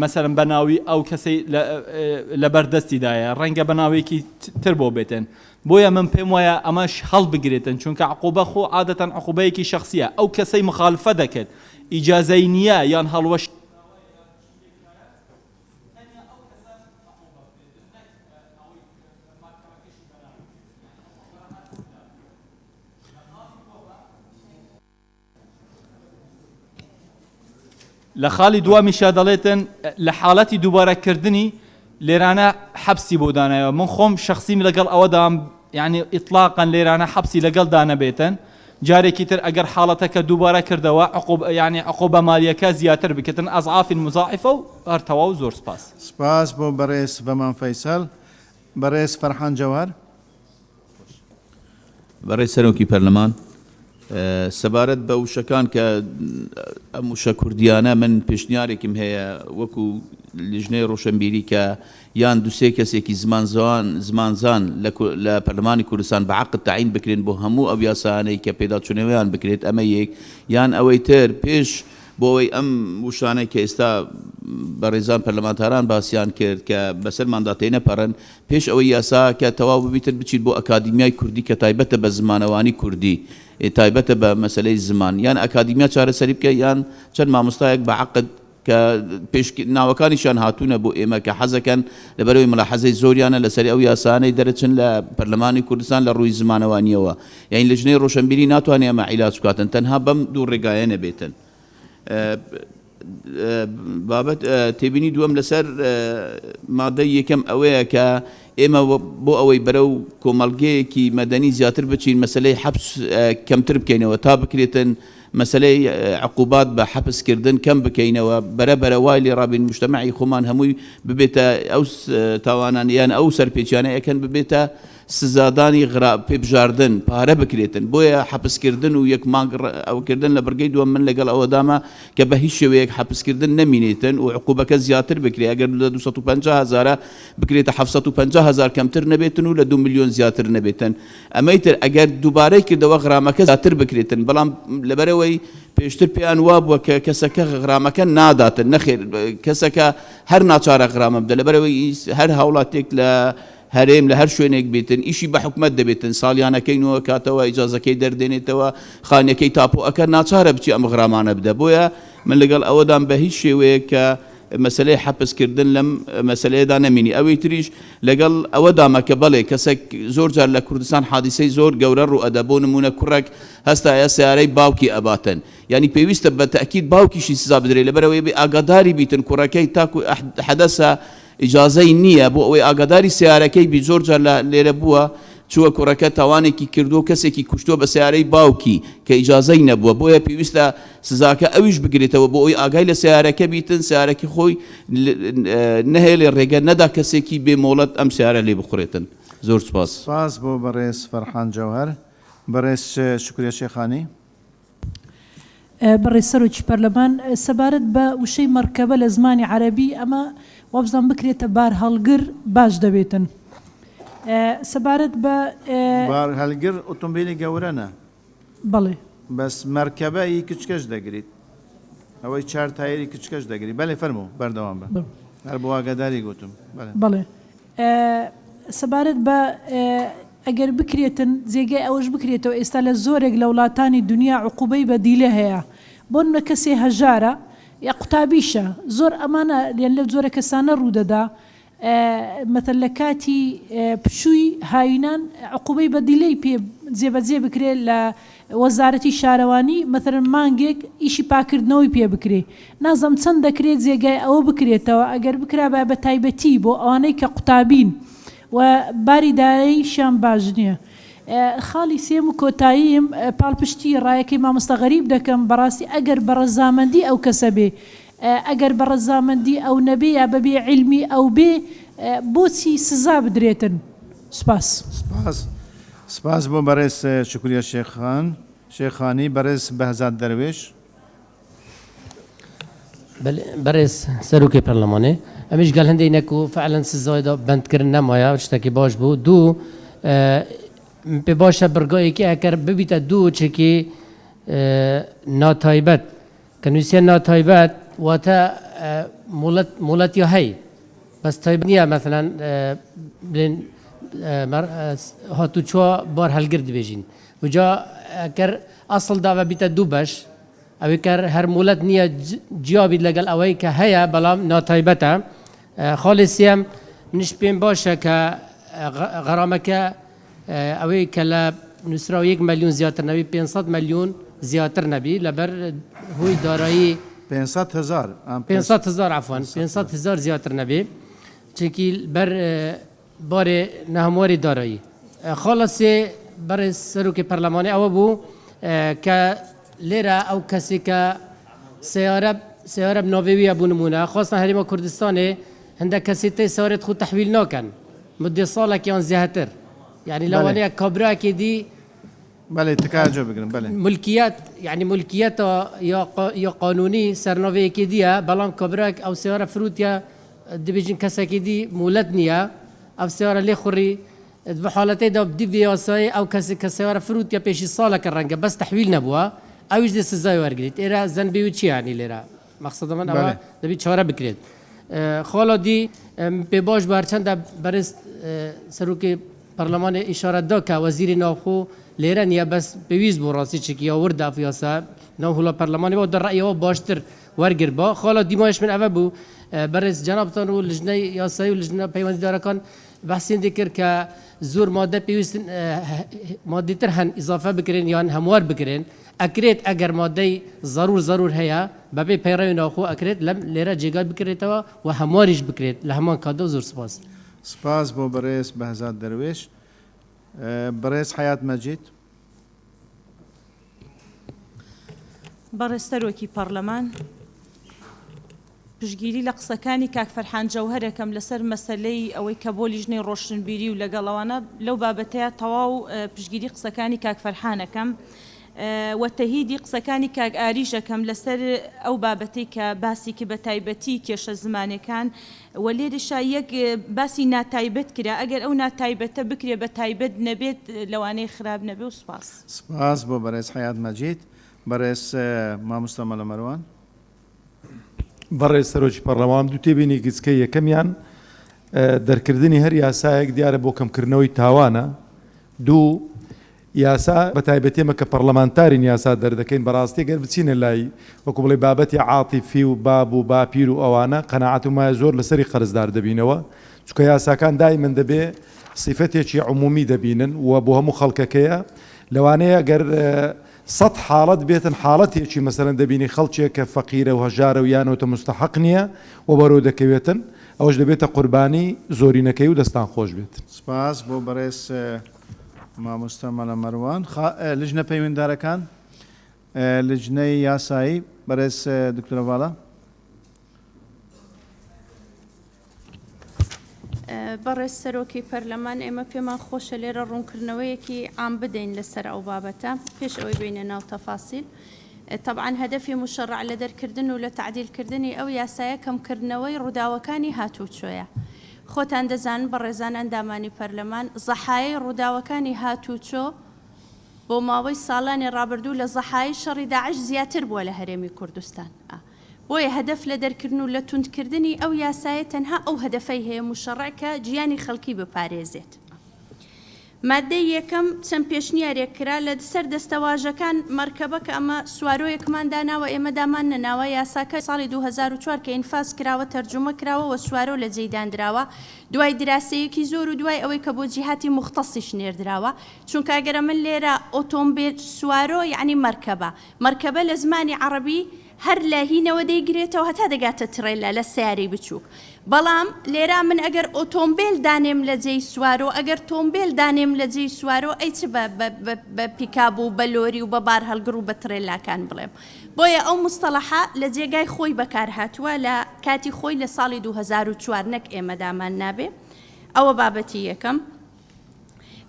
مەسەلەن بەناوی ئەو کەسەی لە بەردەستیدایە ڕەنگە بەناوێکی تر بۆ بێتن بۆیە من پێم وایە ئەمەش هەڵ بگرێتن چونکە عقوبە خۆ عادەتەن عقوبەیەکی شخصیە ئەو کەسەی مخالفە دەکرد ئیجازەی نییە یان هەڵوەش لە خاڵی دوامیشە دەڵێتن لە حاڵەتی دووبارەکردنی لێرانە حەبسی بۆ دانایەوە من خۆم شخصیم لەگەڵ ئەوەدام یعنی ئیطلاقاً لێرانە حەبسی لەگەڵ دانەبێتن جارێکی تر ئەگەر حاڵەتەکە دووبارە کردەوە یعنی عقوبە مالیەکە زیاتر بکەن ئەزعافین مزاعفە و هەرتەوا و زۆر سپاس. سپاس بۆ بەڕێز بەمان فەیسەڵ. بەڕێز فەرحان جەوار. بەڕێز سەرۆکی پەرلەمان سەبارەت بە وشەکان کە ئەم وشە کوردیانە من پێشنیارێکم هەیە وەکو لیژنەی ڕۆشنبیری کە یان دوسێ کەسێکی زمانزان لە پەرلەمانی کوردستان بە عەقد تەعین بکرێن بۆ هەموو ئەو یاسانەی کە پێداچوونەوەیان بکرێت ئەمە یەک یان ئەوەی تر پێش بۆ ئەوەی ئەم وشانەی کە ئێستا بەڕێزان پەرلەمانتاران باسییان کرد کە بەسەر مانداتەی نەپەڕن پێش ئەوەی یاسا کە تەواو ببیتر بچیت بۆ ئەکادیمیای کوردی کە تایبەتە بە زمانەوانی کوردی تایبەتە بە مەسلەی زمان یان ئەکادیمیا چارەسەری بکە یان چەند مامۆستایەک بە عەقد کە پێش ناوەکانیشان هاتوونە بۆ ئێمە کە حەزەکەن لەبەرەوەی ملاحەزەی زۆریانە لەسەر ئەو یاسانەی دەرەچن لە پەرلەمانی کوردستان لە ڕووی زمانەوانیەوە یان لیژنەی ڕۆشنبیری ناتوانێت ئەمە عیلاج بکاتن تەنها بەم دوو ڕێگایە نەبێتن. بابەت تێبینی دووەم لەسەر مادەی یەکەم ئەوەیە کە ئێمە بۆ ئەوەی بەرەو کۆمەڵگەیەکی مەدەنی زیاتر بچین مەسلەی حەبس کەمتر بکەینەوە تا بکرێتن مەسلەی عقوبات بە حەبسکردن کەم بکەینەوە بەرەبەرە وای لێ ڕابین مجتەمەعی خۆمان هەمووی ببێتە ئەو تاوانان یان ئەو سەرپێچیانە ئەکەن ببێتە سزادانی پێبژاردن پارە بکرێتن بۆیە حەبسکردن و یەک مانگ ئەوکردن لە بەرگەی دووەم من لەگەڵ ئەوەدامە کە بە هیچ شێوەیەک حەبسکردن نەمینێتن و عقوبەکە زیاتر بکرێت ئەگەر لە 250,000 بکرێتە 750,000 کەمتر نەبێتن و لە 2 ملیۆن زیاتر نەبێتن ئەمەیتر ئەگەر دووبارەی کردەوە غرامەکە زیاتر بکرێتن بەڵام لەبەرەوەی پێشتر پێیان وابووە کە کەسەکە غرامەکە ناداتن نەخێر کەسەکە هەر ناچارە غرامە بدە لەبەرەوەی هەر هاوڵاتێک لە هەرێم لە هەر شوێنێک بێتن ئیشی بە حکومەت دەبێتن ساڵیانەکەینەوە کاتەوە ئیجازەکەی دەردێنێتەوە خانەکەی تاپۆ ئەکە ناچارە بچی ئەم غرامانە بدە بۆیە من لەگەڵ ئەوەدام بە هیچ شێوەیە کە مەسلەی حەپسکردن لەم مەسلەیەدا نەمینی ئەوەی تریش لەگەڵ ئەوەدامە کە بەڵێ کەسێک زۆر جار لە کوردستان حادیسەی زۆر گەورە ڕوو ئەدە بۆ نمونە کوڕێک هەستا ئەیە سیارەی باوکی ئەباتن ینی پێویستە بە تەکید باوکیشی سزا بدرێت لەبەرەوەی بێ ئاگاداری بیتن کوڕەکەی تاکو حەدەسە ئیجازەی نییە بۆ ئەوەی ئاگاداری سیارەکەی بی زۆر جار لێرە بووە چووە کوڕەکە تاوانێکی کردو کەسێکی کوشتۆ بە سیارەی باوکی کە ئیجازەی نەبووە بۆیە پێویستە سزاکە ئەویش بگرێتەوە بۆ ئەوی ئاگای لە سیارەکە بیتن سیارەکی خۆی نەهێ لێ ڕێگە نەدا کەسێکی بێمۆڵەت ئەم سیارە لێ بخورێتن زۆر سپاس سپاس بۆ بەڕێز فەرحان جەوهەر بەڕێز شکریە شێخانی بەڕێز سەرۆکی پەرلەمان سەبارەت بە وشەی مەرکەبە لە زمانی عەرەبی ئەمە وابزان بکرێتە بار هەڵگر باش دەبێتن سەبارەت بە بار هەڵگر ئۆتۆمبیلی گەورەنە بەڵێ بەس مەرکەبەی کچکەش دەگریت ئەوەی چار تایری کچکەش دەگری بەڵێ فەرموو بەردەوام بە هەر بۆ ئاگاداری گوتم بەڵێ سەبارەت بە ئەگەر بکرێتن جێگای ئەوەش بکرێتەوە ئێستا لە زۆرێک لە وڵاتانی دنیا عقوبەی بەدیلە هەیە بۆ نمونە کەسێ هەژارە یا قوتابیشە زۆر ئەمانە لێن لە زۆرە کەسانە ڕوودەدا مەتەن لە کاتی پشووی هاوینان عقوبەی بەدیلەی پێ جێبەجێ بکرێت لە وەزارەتی شارەوانی مەثلەن مانگێک ئیشی پاکردنەوەی پێ بکرێ نازەم چەند دەکرێت جێگای ئەوە بکرێتەوە ئەگەر بکرا بە تایبەتی بۆ ئەوانەی کە قوتابین و باری دارەیشیان باش نییە خاڵی سێم و کۆتاییم پاڵپشتی ڕایەکەی مامۆستا غەریب دەکەم بەڕاستی ئەگەر بە ڕەزامەندی ئەو کەسە بێ ئەگەر بە ڕەزامەندی ئەو نەبێ یا بەبێ علمی ئەو بێ بۆچی سزا بدرێتن سپاس سپاس بۆ بەڕێز شکریە شێخانی بەڕێز بەهزاد دەروێش بەڕێز سەرۆکی پەرلەمانێ ئەمیش گەل هەندێک نەکو فعلەن سزایدا بەندکردن نەمایە شتێکی باش بوو دوو پێ باشە بڕگایەکی ئەکەر ببیتە دوو چێکی ناتایبەت کە نووسە ناتایبەت واتە مۆڵەتی هەی بەس تایبەت نییە مەثلەن بڵێن هاتوچوە بار هەلگر دەبێژین وجا ئەکەر ئەسڵ داوە بیتە دوو بەش ئەوەی کە هەر مۆڵەت نییە جیابیت لەگەڵ ئەوەی کە هەیە بەڵام ناتایبەتە خاڵی سێم منیش پێم باشە کە غەرامەکە ئەوەی کە لە نووسراوە 1 ملیۆن زیاتر نەبی 500 ملیۆن زیاتر نەبی لەبەر هۆی دارایی 500,000 عفوان 500,000 زیاتر نەبێ چێکی بەر بارێ نەهەمواری دارایی خاڵە سێ بەڕێز سەرۆکی پەرلەمانی ئەوە بوو کە لێرە ئەو کەسی کە سیارە ناوێویە بوو نمونە خواستن هەرێمە کوردستانê هەندێک کەسی تێ سیارەت خۆ تەحویل ناکەن مدێ ساڵێکیان زیاتر یعنی لەوانەیە کابراکێ دی بەڵێ تکاجۆ بگرن بەڵێ ملکیت یعنی ملکیەتە یا قانونی سەرناوەیەکی دیە بەڵام کابراک ئەو سیارە فروتە دەبێژین کەسێکی دی مولەت نییە ئەو سیارە لێ خوڕی بە حاڵەتەیدا دیڤ یاسایی ئەو کەسی کە سیارە فروتە پێشی ساڵەکە ڕەنگە بەس تەحویل نەبووە ئەویش دێ سزای وەرگریت ئێرە زەنبێ و چیانی لێرە مەقسەدە من ئەوە دەبێت چارە بکرێت خاڵە دی پێ باش بارچەندە بەرز سەرۆکی پەرلەمانی ئیشارەتدا کە وەزیری ناوخۆ لێرە نییە بەس پێویست بۆ ڕاستی چێکی وەردا یاسا ناوهوڵە پەرلەمانی بۆ دەڕایەوە باشتر وەرگر بە خاڵە دیمایش من ئەوە بوو بەرز جەنابتان و لژنەی یاسایی و لژنە پەیوەندیدارەکان بەحسین دەکرد کە زۆر مادە پێویست مادیتر هەن ئیزافە بکرێن یان هەموار بکرێن ئەکرێت ئەگەر مادەی زەرور هەیە بەبێ پەیڕەوی ناوخۆ ئەکرێت لەم لێرە جێگای بکرێتەوە و هەمواریش بکرێت لە هەمان کادە زۆر سپاس سپاس بۆ بەڕێز بەهزاد دەروێش بەڕێز حەیات مەجید بەڕێز سەرۆکی پەرلەمان پشگیری لە قسەکانی کاک فەرحان جەوهەرەکەم لەسەر مەسەلەی ئەوەی کە بۆ لیژنەی ڕۆشنبیری و لەگەڵەوانە لەو بابەتەیە تەواو پشگیری قسەکانی کاک فەرحانەکەم وەتەهیدی قسەکانی کاک ئاریشەکەم لەسەر ئەو بابەتەی کە باسی کە بە تایبەتی کێشە زمانەکان و لێرەشا یەک باسی ناتایبەت کرا ئەگەر ئەو ناتایبەتە بکرێ بە تایبەت نەبێت لەوانەیە خراپ نەبێ و سپاس سپاس بۆ بەڕێز حەیات مەجید بەڕێز مامۆستا مەلە مەروان بەڕێز سەرۆکی پەرلەمان دوو تێبینی گچکە یەکەمیان دەرکردنی هەر یاسایەک دیارە بۆ کەمکردنەوەی تاوانە دوو یاسا بە تایبەتێمە کە پەرلەمانتارین یاسا دەردەکەین بەڕاستی گەر بچینە لای وەکو بڵێ بابەتی عاتیفی و باب و باپیر و ئەوانە قەناعەت ومایە زۆر لەسەری قەرزدار دەبینەوە چونکە یاساکان دایمەن دەبێ صفەتێکی عمومی دەبینن و بۆ هەموو خەڵکەکەیە لەوانەیە گەر 100 حاڵەت بێتن حاڵەتێکی مەسەرەن دەبینی خەڵکێک کە فەقیرە و هەژارە و یانەوەتە مستحق نییە و بەرەو دەکەوێتن ئەوش دەبێتە قوربانی زۆرینەکەی و دەستان خۆش بێت. سپاس بۆ بەڕێز مامۆستا مەلا مەروان. لجنە پەیوەنددارەکان لجنەی یاسایی بەڕێز دکتۆرە ڤاڵا. بەڕێز سەرۆکی پەرلەمان ئێمە پێمان خۆشە لێرە ڕوونکردنەوەیەکی عام بدەین لەسەر ئەو بابەتە پێش ئەوەی بینە ناو تەفاسیل. طبعا هەدەفی مشەڕع لە دەرکردن و لە تعدیلکردنی ئەو یاسایە کەمکردنەوەی ڕووداوەکانی هاتوچۆیە. خۆتان دەزانن بە ڕێزان ئەندامانی پەرلەمان زەحایەی ڕووداوەکانی هاتوچۆ بۆ ماوەی ساڵانی ڕابردوو لە زەحایی شەڕی داعش زیاتر بووە لە هەرێمی کوردستان. بۆیە هەدەف لە دەرکردن و لە توندکردنی ئەو یاسایە تەنها ئەو هەدەفەی هەیە مشەڕع کە گیانی خەڵکی بپارێزێت. مادەی یەکەم چەند پێشنیارێک کرا لە سەر دەستەواژەکان مەرکەبە کە ئەمە سوارۆیەکمان داناوە ئێمە دامان نەناوە یاساکە ساڵی 2004 کە ئینفاز کراوە تەرجمە کراوە و سوارۆ لە جێدانراوە دوای دراسەیەکی زۆر و دوای ئەوەی کە بۆ جیهاتی مختصیش نێردراوە چونکە ئەگەرە من لێرە ئۆتۆمبیل سوارۆ یعنی مەرکەبە لە زمانی عەرەبی هەر لە هینەوە دەیگرێتەوە هەتا دەگاتە تڕێلە لە سیارەی بچووک. بەڵام لێرە من ئەگەر ئۆتۆمبیل دانێم لە جێی سوارۆ ئەگەر تۆمبیل دانێم لە جێی سوارۆ ئەی چ بە پیکاب و بە لۆری و بە بار هەڵگر و بە تڕێلاکان بڵێم. بۆیە ئەو مستەڵەحە لە جێگای خۆی بەکار هاتووە لە کاتی خۆی لە ساڵی 2004 نەک ئێمە دامان نابێ. ئەوە بابەتی یەکەم.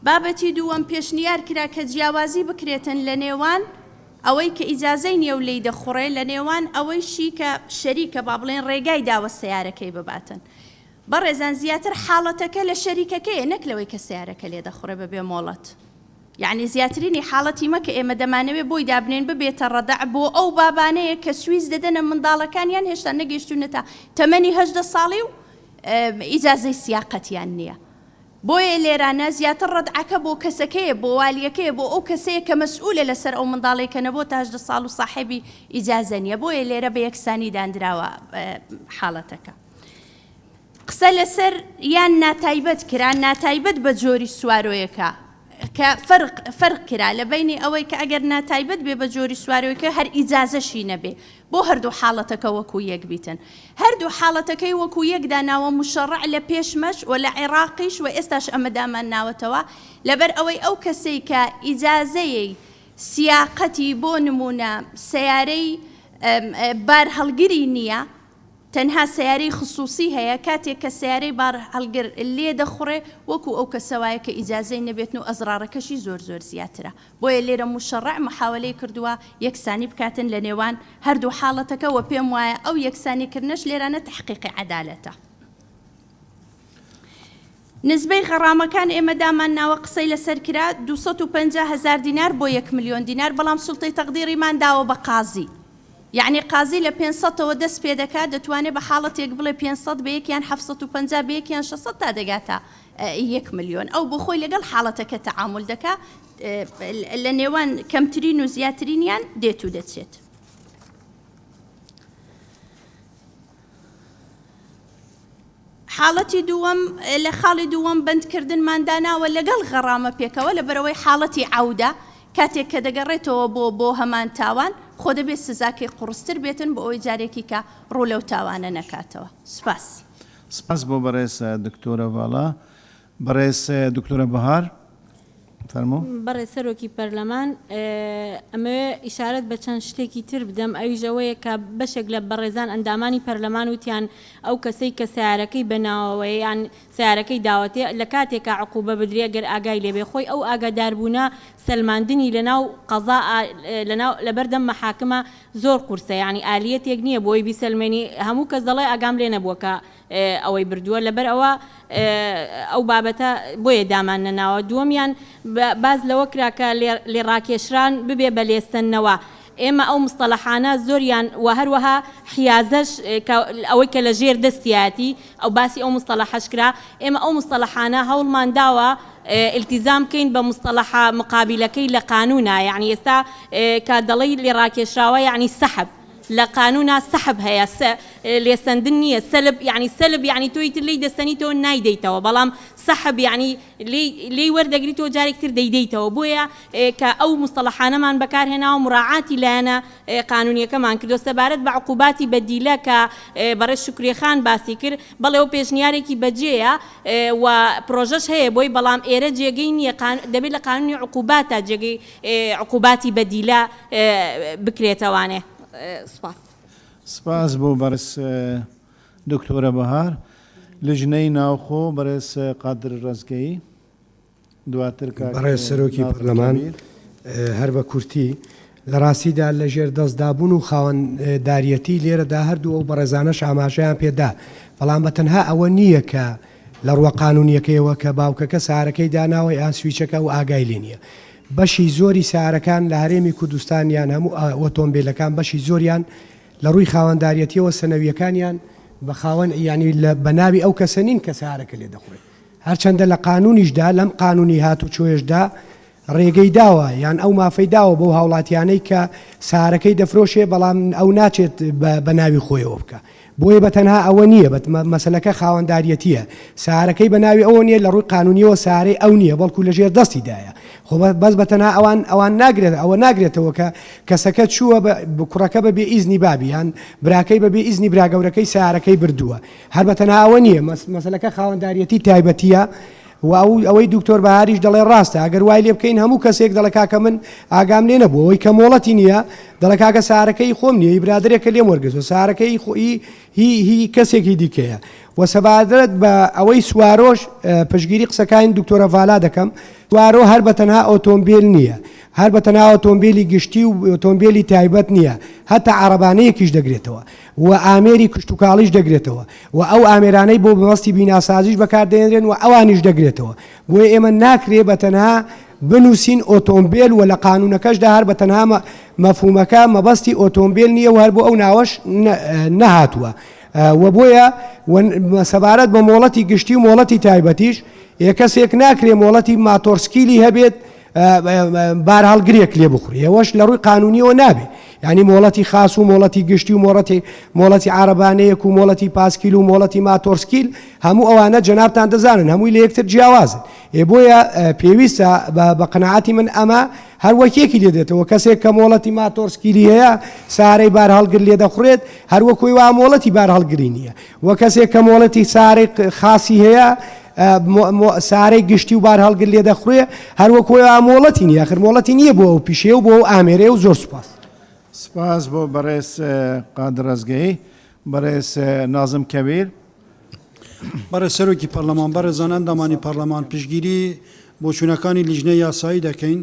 بابەتی دووەم پێشنیار کرا کە جیاوازی بکرێتن لە نێوان ئەوەی کە ئیجازەی نێو لی دەخوڕێ لە نێوان ئەوەیشی کە شەریکە با بڵێن ڕێگای داوە سیارەکەی بباتن. بەڕێزان زیاتر حاڵەتەکە لە شەریکەکەیە نەک لەوەی کە سیارەکە لێ دەخوڕێ بەبێ مۆڵەت. یعنی زیاترینی حاڵەتی مە کە ئێمە دەمانەوێت بۆی دابنێن ببێتە ڕەدەع بۆ ئەو بابانەیە کە سویز دەدەنە منداڵەکانیان هێشتا نەگەیشتونەتە تەمەنی 18 ساڵی و ئیجازەی سیاقەتیان نییە. بۆیە لێرانە زیاتر ڕەدعەکە بۆ کەسەکەیە بۆ والیەکەیە بۆ ئەو کەسەیە کە مەسئولە لەسەر ئەو منداڵی کە نەبووە تا 18 ساڵ و ساحێبی ئیجازە نییە. بۆیە لێرە بە یەکسانی دانراوە حاڵەتەکە. قسە لەسەر یان ناتایبەت کرا ناتایبەت بە جۆری سوارۆیەکە کە فەرق کرا لە بینی ئەوەی کە ئەگەر ناتایبەت بێ بە جۆری سوارۆیەکە هەر ئیجازەشی نەبێ بۆ هەردوو حاڵەتەکە وەکو یەک بیتن. هەردوو حاڵەتەکەی وەکو یەک داناوە مشەڕع لە پێشمەش و لە عێراقیش و ئێستاش ئەمە دامان ناوەتەوە لەبەر ئەوەی ئەو کەسەی کە ئیجازەیەی سیاقەتی بۆ نمونە سیارەی بار هەڵگری نییە تەنها سیارەی خصوصی هەیە کاتێک کە سیارەی بار هەڵگر لێ دەخوڕێ وەکو ئەو کەسەوایە کە ئیجازەی نەبێتن و ئەزرارەکەشی زۆر زیاترە. بۆیە لێرە مشەڕع محاولەی کردووە یەکسانی بکاتن لە نێوان هەردوو حاڵەتەکە و پێم وایە ئەو یەکسانیکردنەش لێرانە تحقیقی عەدالەتە. نسبەی غەڕامەکان ئێمە دامان ناوە قسەی لەسەر کرا 250,000 دینار بۆ 1 ملیۆن دینار بەڵام سوڵتەی تەقدیریمان داوە بە قازی. یعنی قازی لە 500ەوە دەست پێ دەکات دەتوانێت بە حاڵەتێک بڵێ 500 بە یەکیان 750 بە یەکیان 600 تا دەگاتە 1 ملیۆن. ئەو بۆ خۆی لەگەڵ حاڵەتەکە تەعامل دەکات لە نێوان کەمترین و زیاترینیان دێت و دەچێت. حاڵەتی دووەم لە خاڵی دووەم بەندکردنمان داناوە لەگەڵ غەڕامە پێکەوە لە بەرەوەی حاڵەتی عەودە کاتێک کە دەگەڕێتەوە بۆ هەمان تاوان خۆ دەبێت سزاکەی قورستر بێتن بۆ ئەوەی جارێکی کە ڕوو لەو تاوانە نەکاتەوە. سپاس. سپاس بۆ بەڕێز دکتۆرە ڤاڵا. بەڕێز دکتۆرە بەهار فەرموو. بەڕێز سەرۆکی پەرلەمان ئەمەوێ ئیشارەت بە چەند شتێکی تر بدەم ئەویژەوەیە کە بەشێک لە بەڕێزان ئەندامانی پەرلەمان وتیان ئەو کەسەی کە سیارەکەی بەناوەوەی یان سیارەکەی داوەتێ لە کاتێکە عقوبە بدرێ گەر ئاگای لێبێ خۆی ئەو ئاگاداربوونا سەلماندنی لەناو قەزا لەبەردەم مەحاکمە زۆر قورسە یعنی ئالیەتێک نییە بۆی بیسەلمێنی هەموو کەس دەڵێ ئاگام لێ نەبووە کە ئەوەی بردووە لەبەر ئەوە ئەو بابەتە بۆیە دامان نەناوە. دووەمیان باز لەوە کراکە لێ ڕاکێشران ببێ بە لێستنەوە. ئێمە ئەو مستەڵەحانە زۆریان و هەروەها حیازەش ئەوەی کە لە ژێر دەستیاتی ئەو باسی ئەو مستەڵەحەش کرا ئێمە ئەو مستەڵەحانە هەوڵمان داوە التزام كاين بمصطلح مقابلەکەی لە قانونا يعني ئێستا کە دەڵی لێ ڕاکێشراوە يعني سحب لقانونا سحب هيا لێسەندن نییە سلب يعني سلب يعني تۆی تر لی دەستەنیتەوە نایدەیتەوە بەڵام سحب يعني لێی وەردەگریتەوە جارێکتر دەیدەیتەوە بۆیە کە ئەو مستەڵەحانەمان بەکارهێناوە مراعاتی لایەنە قانونیەکەمان کردو سەبارەت بە عقوباتی بەدیلە کە بەڕێز شکریەخان باسی کرد بەڵێ ئەو پێشنیارێکی بەجێیە و پرۆژەش هەیە بۆی بەڵام ئێرە جێگەی نییە دەبێت لە قانونی عقوباتە جێگەی عقوباتی بەدیلە بکرێتەوانێ سپاس سپاس بۆ بەرز دکتۆرە بەهار لژنەی ناوخۆ بەرز قادر ڕزگەیی دواتر بەڕێز سەرۆکی پەرلەمان هەر بە کورتی لە ڕاستیدا لە ژێر دەستدابوون و خاوەندداریەتی لێرەدا هەردوو ئەو بەڕێزانەش ئاماژەیان پێدا بەڵام بەتەنها ئەوە نییە کە لە ڕوە قانونیەکەیەوە کە باوکەکە سارەکەی داناوەی ئاسویچەکە و ئاگای لێ نییە بەشی زۆری سارەکان لە هەرێمی کوردستانیان هەموو ئۆتۆمبیلەکان بەشی زۆریان لە ڕووی خاوەندداریەتیەوە سەنەویەکانیان بە خاوەن ینی بە ناوی ئەو کەسە نین کە سارەکە لێ دەخورێت هەرچەندە لە قانونیشدا لەم قانونی هاتوچۆیشدا ڕێگەی داوە یان ئەو مافەی داوە بۆ هاوڵاتیانەی کە سارەکەی دەفرۆشێ بەڵام ئەو ناچێت بە ناوی خۆیەوە بکە بۆیە بە تەنها ئەوە نییە مەسلەکە خاوەندداریەتیە سارەکەی بە ناوی ئەوە نییە لە ڕووی قانونیەوە سارەی ئەو نییە بەڵکو لەژێر دەستیدایە خۆ بەس بە تەنها ئەوان ناگرێت ئەوە ناگرێتەوە کە کەسەکە چووە کوڕەکە بە بێ ئیزنی بابی یان براکەی بە بێ ئیزنی براگەورەکەی سارەکەی بردووە هەر بە تەنها ئەوە نییە مەسلەکە خاوەندداریەتی تایبەتیە و ئەوەی دکتۆر بەهاریش دەڵێ ڕاستە ئەگەر وای لێ بکەین هەموو کەسێک دەڵێ کاکە من ئاگام لێ نەبوو ئەوەی کە مۆڵەتی نییە دەڵێ کاکە سارەکەی خۆم نییە برادرێکە لێم وەرگرتووە سارەکەی هی کەسێکی دیکەیە و سەبارەت بە ئەوەی سوارۆش پشگیری قسەکانی دکتۆرە ڤالا دەکەم سوارۆ هەر بە تەنها ئۆتۆمبیل نییە هەر بە تەنها ئۆتۆمبیلی گشتی و ئۆتۆمبیلی تایبەت نییە هەتا عەرەبانەیەکیش دەگرێتەوە و ئامێری کشت و کاڵیش دەگرێتەوە و ئەو ئامێرانەی بۆ بەمەستی بیناسازیش بەکاردێنرێن و ئەوانیش دەگرێتەوە بۆیە ئێمە ناکرێ بە تەنها بنووسین ئۆتۆمبیل و لە قانونەکەشدا هەر بە تەنها مەفهومەکە مەبەستی ئۆتۆمبیل نییە و هەر بۆ ئەو ناوەش نەهاتووە و بۆیە سەبارەت بە مۆڵەتی گشتی و مۆڵەتی تایبەتیش کەسێک ناکرێ مۆڵەتی ماتۆرسکیلی هەبێت بار هەڵگرێک لێ بخوری ئەوەش لە ڕووی قانونیەوە نابێت ینی مۆڵەتی خاص و مۆڵەتی گشتی و مۆڵەتی عەرەبانەیەک و مۆڵەتی پاسکیل و مۆڵەتی ماتۆرسکیل هەموو ئەوانە جەنابتان دەزانن هەمووی لە یەکتر جیاوازن بۆیە پێویستە بە قەناعەتی من ئەمە هەر وەکێکی لێ دێتەوە کەسێک کە مۆڵەتی ماتۆرسکیلی هەیە سارەی بار هەڵگر لێ دەخورێت هەروەکوی وا مۆڵەتی بار هەڵگری نییە وە کەسێک کە مۆڵەتی سارەی خاصی هەیە سارەی گشتی و بار هەڵگر لێ دەخورێ هەروەکوی مۆڵەتی نییە خر مۆڵەتی نییە بۆ ئەو پیشێ و بۆ ئەو ئامێرێ و زۆر سوپاس سپاس بۆ بەڕێز قادر ڕزگەیی بەڕێز نازم کەبیر بەڕێز سەرۆکی پەرلەمان بەڕێزان ئەندامانی پەرلەمان پشگیری بۆچوونەکانی لیژنەی یاسایی دەکەین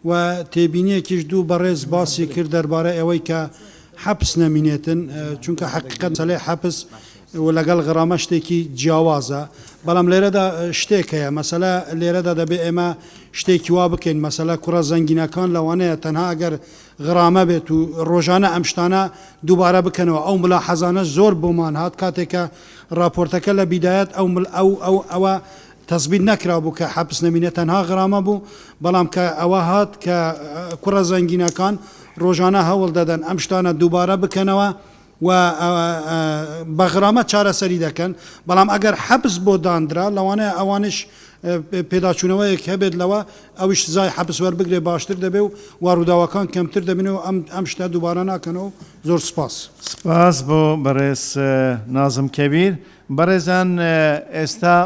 و تێبینیەکیش دوو بەڕێز باسی کرد دەربارە ئەوەی کە حەبس نەمینێتن چونکە حەقیقەت مەسەلەی حەبس و لەگەڵ غەرامە شتێکی جیاوازە بەڵام لێرەدا شتێک هەیە مەسەلە لێرەدا دەبێت ئێمە شتێکی وا بکەین مەسەلە کوڕە زەنگینەکان لەوانەیە تەنها ئەگەر غرامە بێت و ڕۆژانە ئەم شتانە دووبارە بکەنەوە ئەو ملا حەزانە زۆر بۆمان هات کاتێکە راپۆرتەکە لە بیدایەت ئەوە تەسبیت نەکرا بوو کە حەبس نەمینێت تەنها غرامە بوو بەڵام کە ئەوە هات کە کوڕە زەنگینەکان ڕۆژانە هەوڵ دەدەن ئەم شتانە دووبارە بکەنەوە و بە غرامە چارەسەری دەکەن بەڵام ئەگەر حەبس بۆ دانرا لەوانەیە ئەوانش پێداچوونەوەیەک هەبێت لەوە ئەوش سزای حەبس وەربگرێ باشتر دەبێ و واڕووداوەکان کەمتر دەبنەوە ئەم شتە دووبارە ناکەنەوە زۆر سپاس سپاس بۆ بەڕێز نازم کەبیر بەڕێزان ئێستا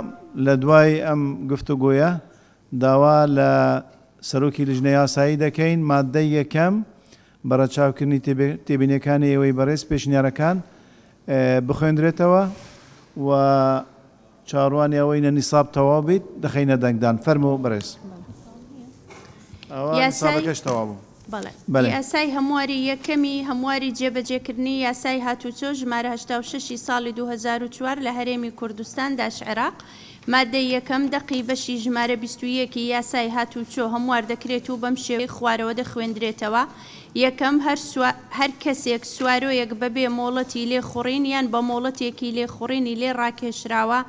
لە دوای ئەم گفتوگۆیە داوا لە سەرۆکی لیژنەی یاسایی دەکەین مادەی یەکەم بەڕەچاوکردنی تێبینیەکانی ئێوەی بەڕێز پێشنیارەکان بخوێندرێتەوە و چاڕوانی ئەوەی نەنیساب تەواو بیت دەخەینە دەنگدان فەرموو بەڕێز یاساکەش تەواو بوو یاسای هەمواری یەکەمی هەمواری جێبەجێکردنی یاسای هاتوچۆ ژمارە 86 ساڵی 2004 لە هەرێمی کوردستان داش عێراق مادەی یەکەم دەقی بەشی ژمارە 21 یاسای هاتوچۆ هەموار دەکرێت و بەم شێوەی خوارەوە دەخوێندرێتەوە. یەکەم هەر کەسێک سوارۆیەک بەبێ مۆڵەتی لێخوڕین یان بە مۆڵەتێکی لێخوڕینی لێ ڕاکێشراوە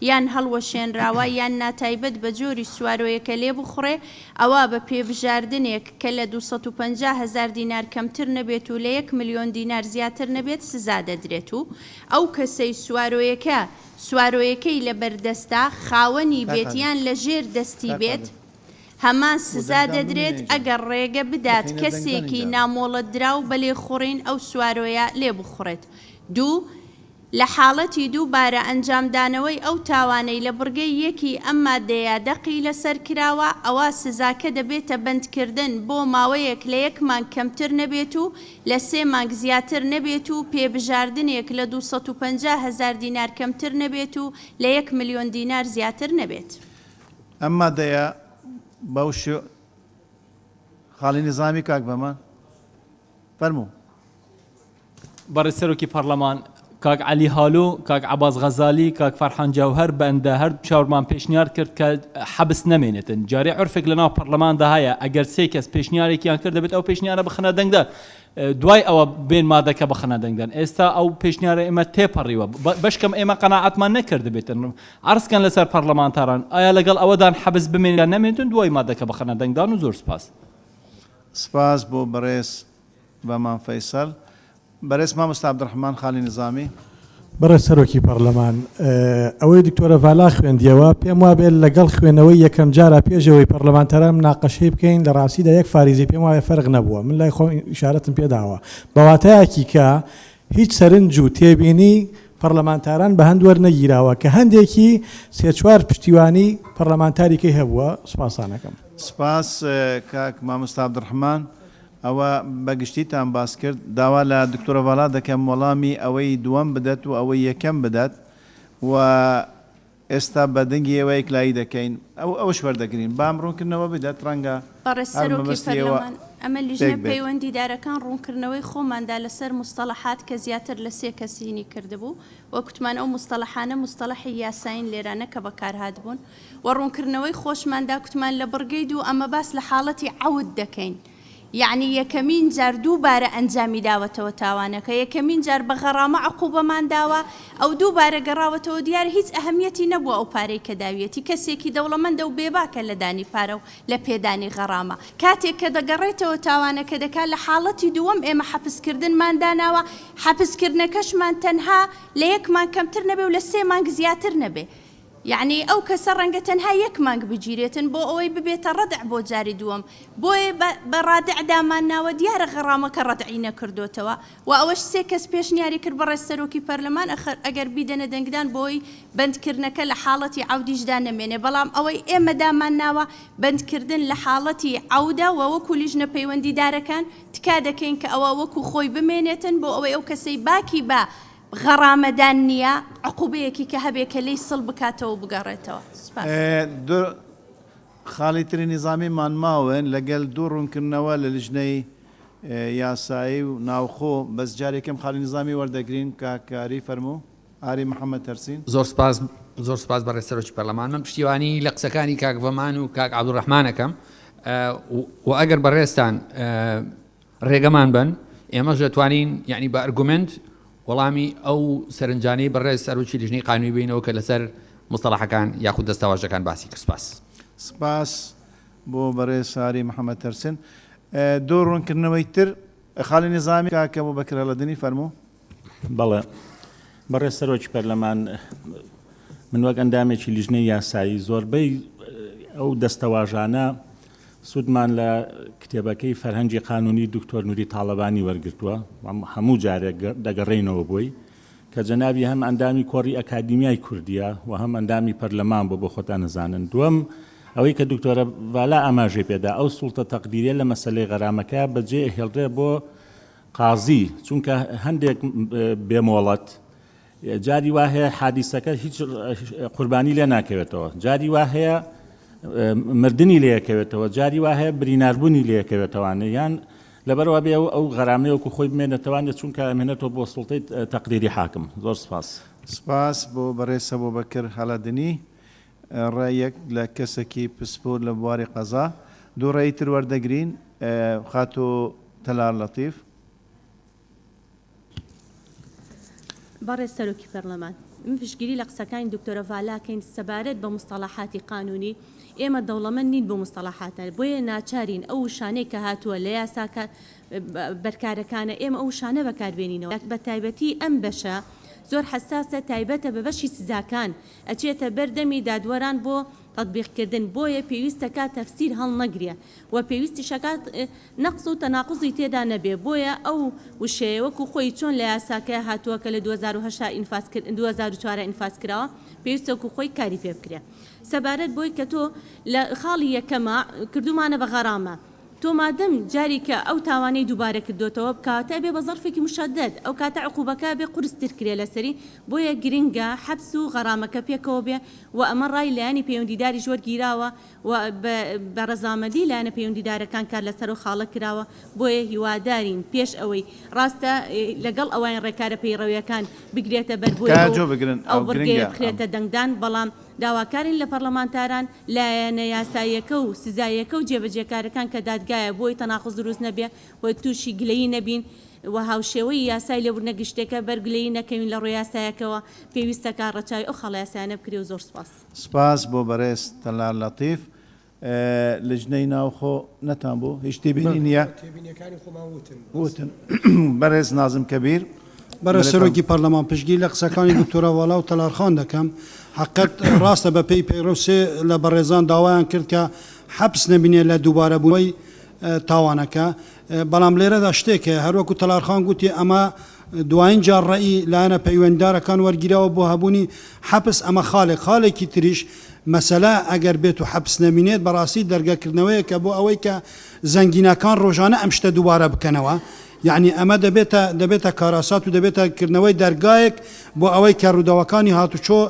یان هەڵوەشێنراوە یان ناتایبەت بە جۆری سوارۆیەکە لێ بخوڕێ ئەوە بە پێبژاردنێک کە لە 250,000 دینار کەمتر نەبێت و لە 1 ملیۆن دینار زیاتر نەبێت سزا دەدرێت و ئەو کەسەی سوارۆیەکەی لە بەردەستا خاوەنی بێتیان لە ژێر دەستی بێت هەمان سزا دەدرێت ئەگەر ڕێگە بدات کەسێکی نامۆڵەت دراو بە لێخوڕین ئەو سوارۆیە لێ بخوڕێت. دوو لە حاڵەتی دووبارە ئەنجامدانەوەی ئەو تاوانەی لە بڕگەی یەکی ئەم مادەیە دەقی لەسەر کراوە ئەوە سزاکە دەبێتە بەندکردن بۆ ماوەیەک لە 1 مانگ کەمتر نەبێت و لە 3 مانگ زیاتر نەبێت و پێبژاردنێک لە 250,000 دینار کەمتر نەبێت و لە 1 ملیۆن دینار زیاتر نەبێت. ئەم مادەیە باوشی خاڵی نظامی کاک بەمان فەرموو. بەڕێسەرۆکی پەرلەمان کاک علی هالو، کاک عباس غەزالی، کاک فەرحان جەوهەر بەندە هەر چاوەڕمان پێشنیار کرد کە حەبس نەمێنێتن. جارێ عورفێک لەناو پەرلەماندا هەیە ئەگەر 3 کەس پێشنیارێکیان کرد دەبێت ئەو پێشنیارە بخەنە دەنگدا دوای ئەوە بێن مادەکە بخەنە دەنگدان. ئێستا ئەو پێشنیارە ئێمە تێپەڕیوە بەشکەم ئێمە قەناعەتمان نەکرد بێتن. عرضکەن لەسەر پەرلەمانتاران ئایا لەگەڵ ئەوەدان حەبس بمێنیان نەمێنێتن دوای مادەکە بخەنە دەنگدان و زۆر سپاس. سپاس بۆ بەڕێز بەمان فەیسەڵ. بەڕێز مامۆستا عەبدوڕەحمان خاڵی نظامی. بەڕێز سەرۆکی پەرلەمان ئەوەی دکتۆرە ڤالا خوێندیەوە پێم وابێت لەگەڵ خوێنەوەی یەکەم جارە پێشەوەی پەرلەمانتەران ناقەشەی بکەین لە ڕاستیدا یەک فاریزی پێم وایە فەرق نەبووە من لای خۆم ئیشارەتم پێداوە بەواتایەکی کە هیچ سەرنج و تێبینی پەرلەمانتاران بە هەند وەرنەگیراوە کە هەندێکی 3-4 پشتیوانی پەرلەمانتاریکەی هەبووە. سپاسانەکەم. سپاس کاک مامۆستا عەبدوڕەحمان. ئەوە بەگشتیتان باس کرد داوا لە دکتۆرە ڤالا دەکەم وەڵامی ئەوەی دووەم بدات و ئەوەی یەکەم بدات و ئێستا بە دەنگی ئێوەی کلایی دەکەین ئەوش وەردەگرین بام ڕوونکردنەوە بدات ڕەنگە بەڕێسەرۆکی پەرلەمان ئەمە لیژنە پەیوەندیدارەکان ڕوونکردنەوەی خۆماندا لەسەر مستەڵەحات کە زیاتر لە 3 کەسینی کردبوو وەکوتمان ئەو مستەڵەحانە مستەڵەحی یاساین لێرانە کە بەکارهات بوون و ڕوونکردنەوەی خۆشماندا کوتمان لە بڕگەی دوو ئەمە باس لە حاڵەتی عەود دەکەین. یعنی یەکەمین جار دووبارە ئەنجامی داوەتەوە تاوانەکە یەکەمین جار بە غەڕامە عقوبەمان داوە ئەو دووبارە گەڕاوەتەوە دیار هیچ ئەهەمیەتی نەبووە ئەو پارەی کە داویەتی کەسێکی دەوڵەمەندە و بێباکە لە دانی پارە و لە پێدانی غەڕامە کاتێک کە دەگەڕێتەوە تاوانەکە دەکات لە حاڵەتی دووەم ئێمە حەبسکردنمان داناوە حەبسکردنەکەشمان تەنها لە 1 مانگ کەمتر نەبێ و لە 3 مانگ زیاتر نەبێ. یعنی ئەو کەسە ڕەنگە تەنها 1 مانگ بگیرێتن بۆ ئەوەی ببێتە ڕەدع بۆ جاری دووەم بۆیە بە ڕادعدامان ناوە دیارە غەڕامەکە ڕەدعی نەکردوتەوە و ئەوەش 3 کەس پێشنیاری کرد بە ڕێسەرۆکی پەرلەمان ئەگەر بیدەنە دەنگدان بۆی بەندکردنەکە لە حاڵەتی عەودیشدا نەمێنێ بەڵام ئەوەی ئێمە دامان ناوە بەندکردن لە حاڵەتی عەودا و وەکو لیژنە پەیوەندیدارەکان تکا دەکەین کە ئەوە وەکو خۆی بمێنێتن بۆ ئەوەی ئەو کەسەی باکی بە غەڕامەدان نییە عقوبەیەکی کە هەبێت کە لی سڵ بکاتەوە بگەڕێتەوە. خاڵی تری نظامیمان ماوەن لەگەل دوو ڕوونکردنەوە لە لیژنەی یاسایی و ناوخۆ بەس جارێکم خاڵی نظامی وەردەگرین کاکاری فەرموو ئاری محەممەد تەرسین. زۆر سپاس بە ڕێسەرۆکی پەرلەمان من پشتیوانی لە قسەکانی کاک ڤەمان و کاک عەبدوڕەحمانەکەم و ئەگەر بەڕێستان ڕێگەمان بن ئێمەش دەتوانین یعنی بە ئەرگومنت وەڵامی ئەو سەرنجانەی بەڕێز سەرۆکی لیژنەی قانونی بینەوە کە لەسەر مستەڵەحەکان یاخود دەستەواژەکان باسی کرد. سپاس بۆ بەڕێز ساری محەممەد تەرسن. دوو ڕوونکردنەوەی تر خاڵی نظامی کاکە بۆ بەکرە لەدنی فەرموو. بەڵێ بەڕێز سەرۆکی پەرلەمان من وەک ئەندامێکی لیژنەی یاسایی زۆربەی ئەو دەستەواژانە سوودمان لە کتێبەکەی فەرهەنگی قانونی دکتۆر نوری تاڵەبانی وەرگرتووە هەموو جارێک دەگەڕێینەوە بۆی کە جەنابی هەم ئەندامی کۆڕی ئەکادیمیای کوردیە و هەم ئەندامی پەرلەمان بۆ خۆتان نەزانن. دووەم ئەوەی کە دکتۆرە ڤالا ئاماژەی پێدا ئەو سوڵتە تەقدیریە لە مەسەلەی غەرامەکە بەجێ هێڵدرێ بۆ قازی چونکە هەندێک بێمۆڵەت جاری وا هەیە حادیسەکە هیچ قوربانی لێ ناکەوێتەوە جاری وا هەیە مردنی لەیەکەوێتەوە جاری وا هەیە بریناربوونی لەیەکەوێتەوانە یان لەبەرەوە بێ ئەو غەرامەیەکو خۆی بمێنێتەوانێت چونکە ئەمێنێتەوە بۆ سوڵتەی تەقدیری حاکم. زۆر سپاس. سپاس بۆ بەڕێسە بۆ بەکر هەڵەدنی ڕێیەک لە کەسێکی پسپۆر لە بواری قەزا دوو ڕێی تر وەردەگرین خاتۆ تەلار لەتیف. بەڕێز سەرۆکی پەرلەمان من پشتگیری لە قسەکانی دکتۆرە ڤالاکەین سەبارەت بە مستەڵەحاتی قانونی ئێمە دەوڵەمەند نین بۆ مستەڵەحاتە بۆیە ناچارین ئەو شانەی کە هاتووە لە یاساکە بەرکارەکانە ئێمە ئەو شانە بەکاربێنینەوە بە تایبەتی ئەم بەشە زۆر حساسە تایبەتە بە بەشی سزاکان ئەچێتە بەردەمی دادوەران بۆ تطبیقکردن بۆیە پێویستە کات تەفسیر هەڵ نەگرێ و پێویستی شکات نەقص و تەناقضی تێدا نەبێ بۆیە ئەو وشەیە وەکو خۆی چۆن لە یاساکە هاتووە کە لە 2004 ئینفاس کراوە پێویستە وەکو خۆی کاری پێ بکرێ سەبارەت بۆی کە تۆ لە خاڵی یەکەمە کردومانە بە غەرامە تۆ مادەم جاری کە ئەو تاوانەی دووبارە کردوتەوە بکاتە بێ بە زەرفێکی مشدد ئەو کاتە عقوبەکە بێ قورستر کرێ لەسەری بۆیە گرنگە حەبس و غەرامەکە پێکەوە بێ و ئەمە ڕای لایەنی پەیوەندیداری وەرگیراوە و بە ڕەزامەندی لایەنە پەیوەندیدارەکان کار لەسەر و خاڵە کراوە بۆیە هیوادارین پێش ئەوەی ڕاستە لەگەڵ ئەوان ڕێکارە پەیڕەویەکان بگرێتە بەر بۆی ئەو بڕگەیە بخرێتە دەنگدان بەڵام داواکارین لە پەرلەمانتاران لایەنە یاساییەکە و سزاییەکە و جێبەجێکارەکان کە دادگایە بۆی تەناقض دروست نەبێ و تووشی گلەیی نەبین و هاوشێوەی یاسای لێبوردنە گشتێکە بەرگلەیی نەکەوین لە ڕۆی یاسایەکەوە پێویستە کار ڕەچاوی ئەو خەڵە یاسایانە بکرێ و زۆر سپاس. سپاس بۆ بەڕێز تەلار لەتیف لجنەی ناوخۆ نەتان بوو هیچ تێبینی نییە وتن بەڕێز نازم کەبیر. بەرە سەرۆکی پەرلەمان پشتگیری لە قسەکانی دکتۆرە ڤالا و تەلارخان دەکەم حقیقت ڕاستە بە پێی پەیڕەوسێ لە بەڕێزان داوایان کرد کە حەبس نەبینێ لە دووبارە بوونەوەی تاوانەکە بەڵام لێرەدا شتێکە هەروەکو تەلارخان گوتی ئەمە دوایین جار ڕێی لایەنە پەیوەنددارەکان وەرگیراوە بۆ هەبوونی حەبس ئەمە خاڵێکی تریش مەسەلا ئەگەر بێت و حەبس نەبینێت بەڕاستی دەرگەکردنەوەیە کە بۆ ئەوەی کە زەنگینەکان ڕۆژانە ئەم شتە دووبارە بکەنەوە یعنی ئەمە دەبێتە کاراسات و دەبێتە کردنەوەی دەرگایەک بۆ ئەوەی کە ڕووداوەکانی هاتوچۆ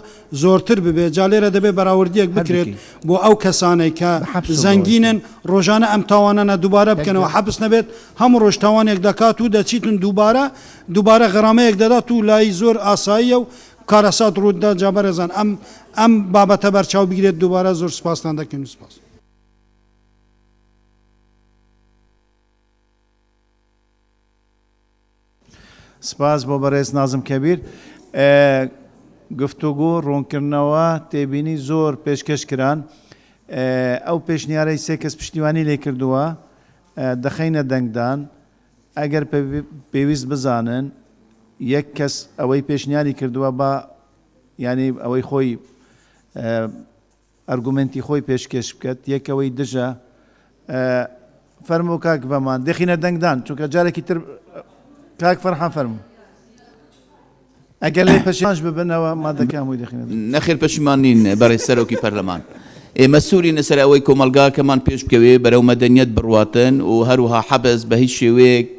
زۆرتر ببێت جا لێرە دەبێت بەراوردیەک بکرێت بۆ ئەو کەسانەی کە زەنگینن ڕۆژانە ئەم تاوانانە دووبارە بکەنەوە حەبس نەبێت هەموو ڕۆژ تاوانێک دەکات و دەچیتن دووبارە غەرامەیەک دەدات و لای زۆر ئاساییە و کارەسات ڕوودا جا بەڕێزان ئەم بابەتە بەرچاو بگرێت دووبارە زۆر سپاستان دەکەین و سپاس. سپاس بۆ بەڕێز نازم کەبیر گفتوگۆ ڕوونکردنەوە تێبینی زۆر پێشکەشکران ئەو پێشنیارەی سێ کەس پشتیوانی لێ کردووە دەخەینە دەنگدان ئەگەر پێویست بزانن یەک کەس ئەوەی پێشنیاری کردووە بە ینی ئەوەی خۆی ئەرگومنتی خۆی پێشکەش بکات یەکەوەی دژە فەرموو کاک بەمان دەخینە دەنگدان چونکە جارێکی تر کاک فەرحان فەرموو ئەگەر لێ پەشیمانش ببنەوە مادەکە هەمووی دەخینە نەخێر پەشیمان نین بەڕێز سەرۆکی پەرلەمان ئێمە سوورینە سەر ئەوەی کۆمەلگاکەمان پێش بکەوێ بەرەو مەدەنیەت بڕواتن و هەروها حەبس بە هیچ شێوەیەک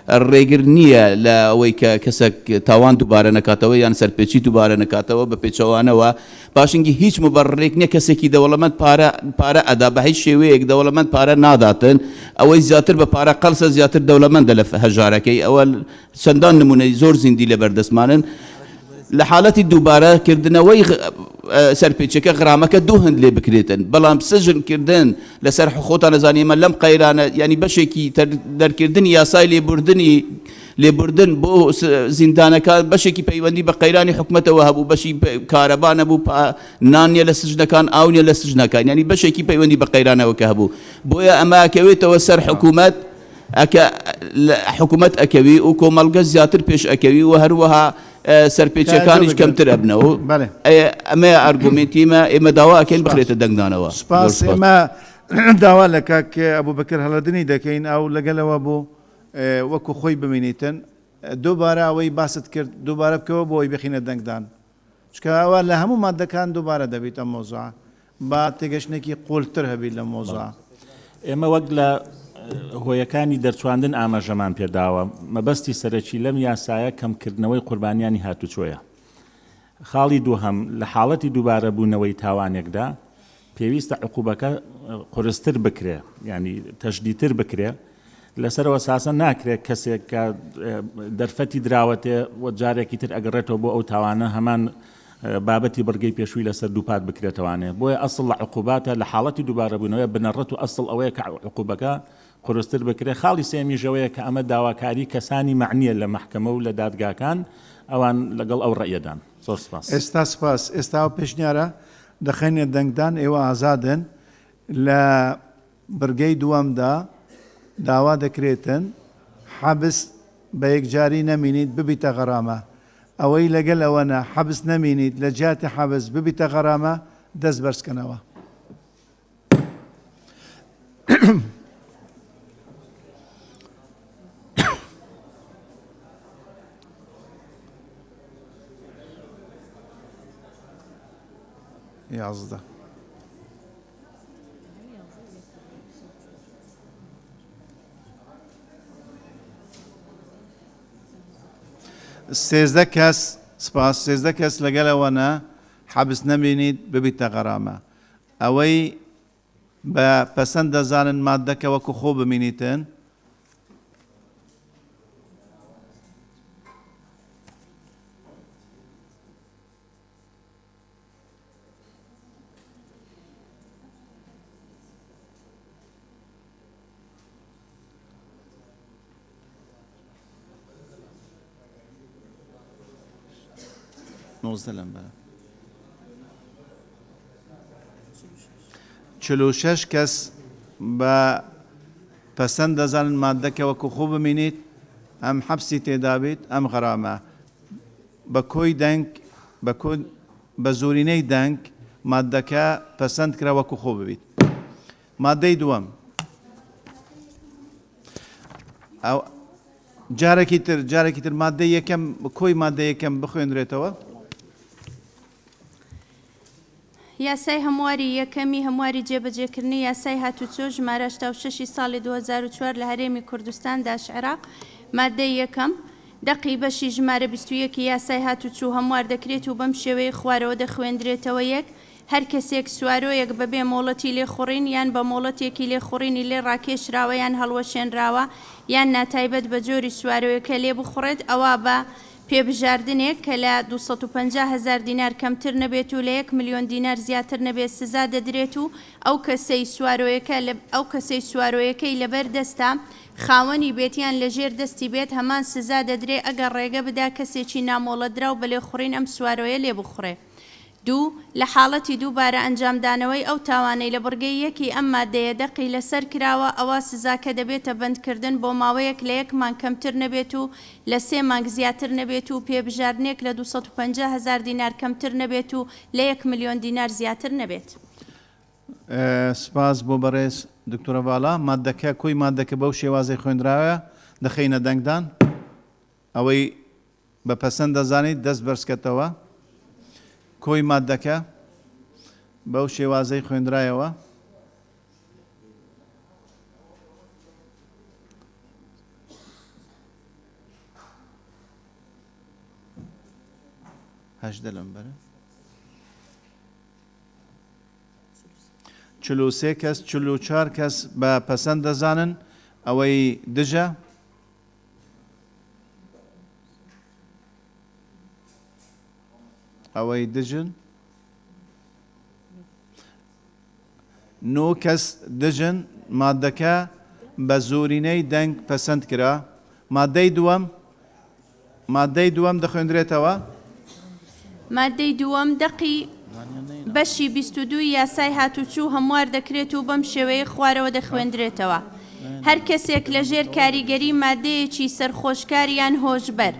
ڕێگر نییە لە ئەوەی کە کەسێک تاوان دووبارە نکاتەوە یان سەرپێچی دووبارە نکاتەوە بە پێچەوانەوە پاشنگی هیچ مبەڕێک نییە کەسێکی دەوڵەمەند پارە ئەدا بە هیچ شێوەیەک دەوڵەمەند پارە ناداتن ئەوەی زیاتر بە پارە قەڵسە زیاتر دەوڵەمەندە لە هەژارەکەی ئەوە چەندان نمونەی زۆر زیندی لە بەردەستمانن لە حاڵەتی دووبارەکردنەوەی سەرپێچەکە غرامەکە دوو هەند لێ بکرێتن بەڵام سژنکردن لەسەر خۆتان نەزانیمە لەم قەیرانە ینی بەشێکی دەرکردنی یاسای لێبوردن بۆ زیندانەکان بەشێکی پەیوەندی بە قەیرانی حکومەتەوە هەبوو بەشی کارەبا نەبوو نانیە لە سژنەکان ئاونیە لە سژنەکان ینی بەشێکی پەیوەندی بە قەیرانەوە کە هەبوو بۆیە ئەمە ئەکەوێتەوە سەر حکوومەت حکوومەت ئەکەوی و کۆمەڵگە زیاتر پێش ئەکەوی و هەروەها سەرپێچەکانیش کەمتر ئەبنەوە ئەمە ئارگومنتیمە ئێمە داواکەین بخرێتە دەنگدانەوە سپاس ئێمە داوا لە کاک ئەبوو بەکر هەڵەدنی دەکەین ئەو لەگەلەوە بوو وەکو خۆی بمێنیتن دووبارە ئەوەی باست کرد دووبارە بکەوە بۆ ئەوی بخینە دەنگدان چکە ئەوە لە هەموو مادەکان دووبارە دەبێت ئەم مۆزوع با تێگەشتێکی قوڵتر هەبیت لە مۆزوع ئێمە وەک لە هۆیەکانی دەرچواندن ئاماژەمان پێداوە مەبەستی سەرەکی لەم یاسایە کەمکردنەوەی قوربانیانی هاتوچۆیە خاڵی دووهەم لە حاڵەتی دووبارە بوونەوەی تاوانێکدا پێویستە عقوبەکە قورستر بکرێ ینی تەشدیدتر بکرێ لەسەرەوە ساسە ناکرێت کەسێک کە دەرفەتی دراوەتێ و جارێکی تر ئەگەڕێتەوە بۆ ئەو تاوانە هەمان بابەتی بەرگەی پێشووی لەسەر دووپات بکرێتەوانێ بۆیە ئەسڵ لە عقوباتە لە حاڵەتی دووبارەبوونەوەی بنەڕەت و ئەسڵ ئەوەیە کە عقوبەکە قورستر بکرێت خاڵی سێمیژەوەیە کە ئەمە داواکاری کەسانی معنیە لە محکەمە و لە دادگاکان ئەوان لەگەڵ ئەو ڕەیەدان زۆر سپاس. ئێستا سپاس ئێستا پێشنیارە دەخەینە دەنگدان ئێوە ئازادن لە بەرگەی دووەمدا داوا دەکرێتن حەبس بە یەکجاری نەمینیت ببیتە غەرامە ئەوەی لەگەل ئەوەنە حەبس نەمینیت لە جیاتی حەبس ببیتە غەرامە دەست بەرزکەنەوە. یازدە. سێزدە کەس سپاس سێزدە کەس لەگەلەوەنە حەبس نەبینیت ببیتە غەرامە ئەوەی بە پەسەند دەزانن مادەکە وەکو خۆ ببینیتن چلو شش کەس بە پەسەند دەزانن مادەکە وەکو خۆ ببینیت ئەم حەبسی تێدا بیت ئەم غەرامە بە کۆی دەنگ بە زۆرینەی دەنگ مادەکە پەسەند کرا وەکو خۆ ببیت. مادەی دووەم جارێکی تر مادەی یەکەم کۆی مادە یەکەم بخوێنرێتەوە. یاسای هەمواری یەکەمی هەمواری جێبەجێکردنی یاسای هاتوچۆ ژمارە 86 ساڵی 2004 لە هەرێمی کوردستان داش عێراق مادەی یەکەم دەقی بەشی ژمارە 21 یاسای هاتوچوو هەموار دەکرێت و بەم شێوەیە خوارەوە دەخوێندرێتەوە یەک هەر کەسێک سوارۆیەک بەبێ مۆڵەتی لێخوڕین یان بە مۆڵەتێکی لێخوڕینی لێ ڕاکێشراوە یان هەڵوەشێنراوە یان ناتایبەت بە جۆری سوارۆیەکە لێ بخوڕێت ئەوە بە پێبژاردنێک کە لە 250,000 دینار کەمتر نەبێت و لە 1 ملیۆن دینار زیاتر نەبێت سزا دەدرێت و ئەو کەسەی سوارۆیەکەی لەبەر دەستە خاوەنی بێتیان لەژێر دەستی بێت هەمان سزا دەدرێت ئەگەر ڕێگە بدا کەسێکی نامۆڵەتراو بە لێخوڕین ئەم سوارۆیە لێ بخوڕێ. دوو لە حاڵەتی دووبارە ئەنجامدانەوەی ئەو تاوانەی لە بڕگەی یەکی ئەم مادەیە دەقی لەسەر کراوە ئەوە سزاکە دەبێتە بەندکردن بۆ ماوەیەک لە 1 مانگ کەمتر نەبێت و لە 3 مانگ زیاتر نەبێت و پێبژاردنێک لە 250,000 دینار کەمتر نەبێت و لە 1 ملیۆن دینار زیاتر نەبێت. سپاس بۆ بەڕێز دکتۆرە باڵا مادەکە کۆی مادەکە بەو شێوازەی خوێندراوە دەخەینە دەنگدان ئەوەی بە پەسەند دەزانیت دەست بەرزکەتەوە کۆی مادەکە بەو شێوازەی خوێندرایەوە هەژدە لەمبەرە 43 کەس 44 کەس بە پەسەند دەزانن ئەوەی دژە ئەوەی دژن 9 کەس دژن مادەکە بە زۆرینەی دەنگ پەسەند کرا مادەی دووەم دەخوێندرێتەوە. مادەی دووەم دەقی بەشی 22 یاسای هاتوچوو هەموار دەکرێت و بەم شێوەیە خوارەوە دەخوێندرێتەوە. هەر کەسێک لە ژێر کاریگەری مادەیەکی سەرخۆشکاریان هۆشبەر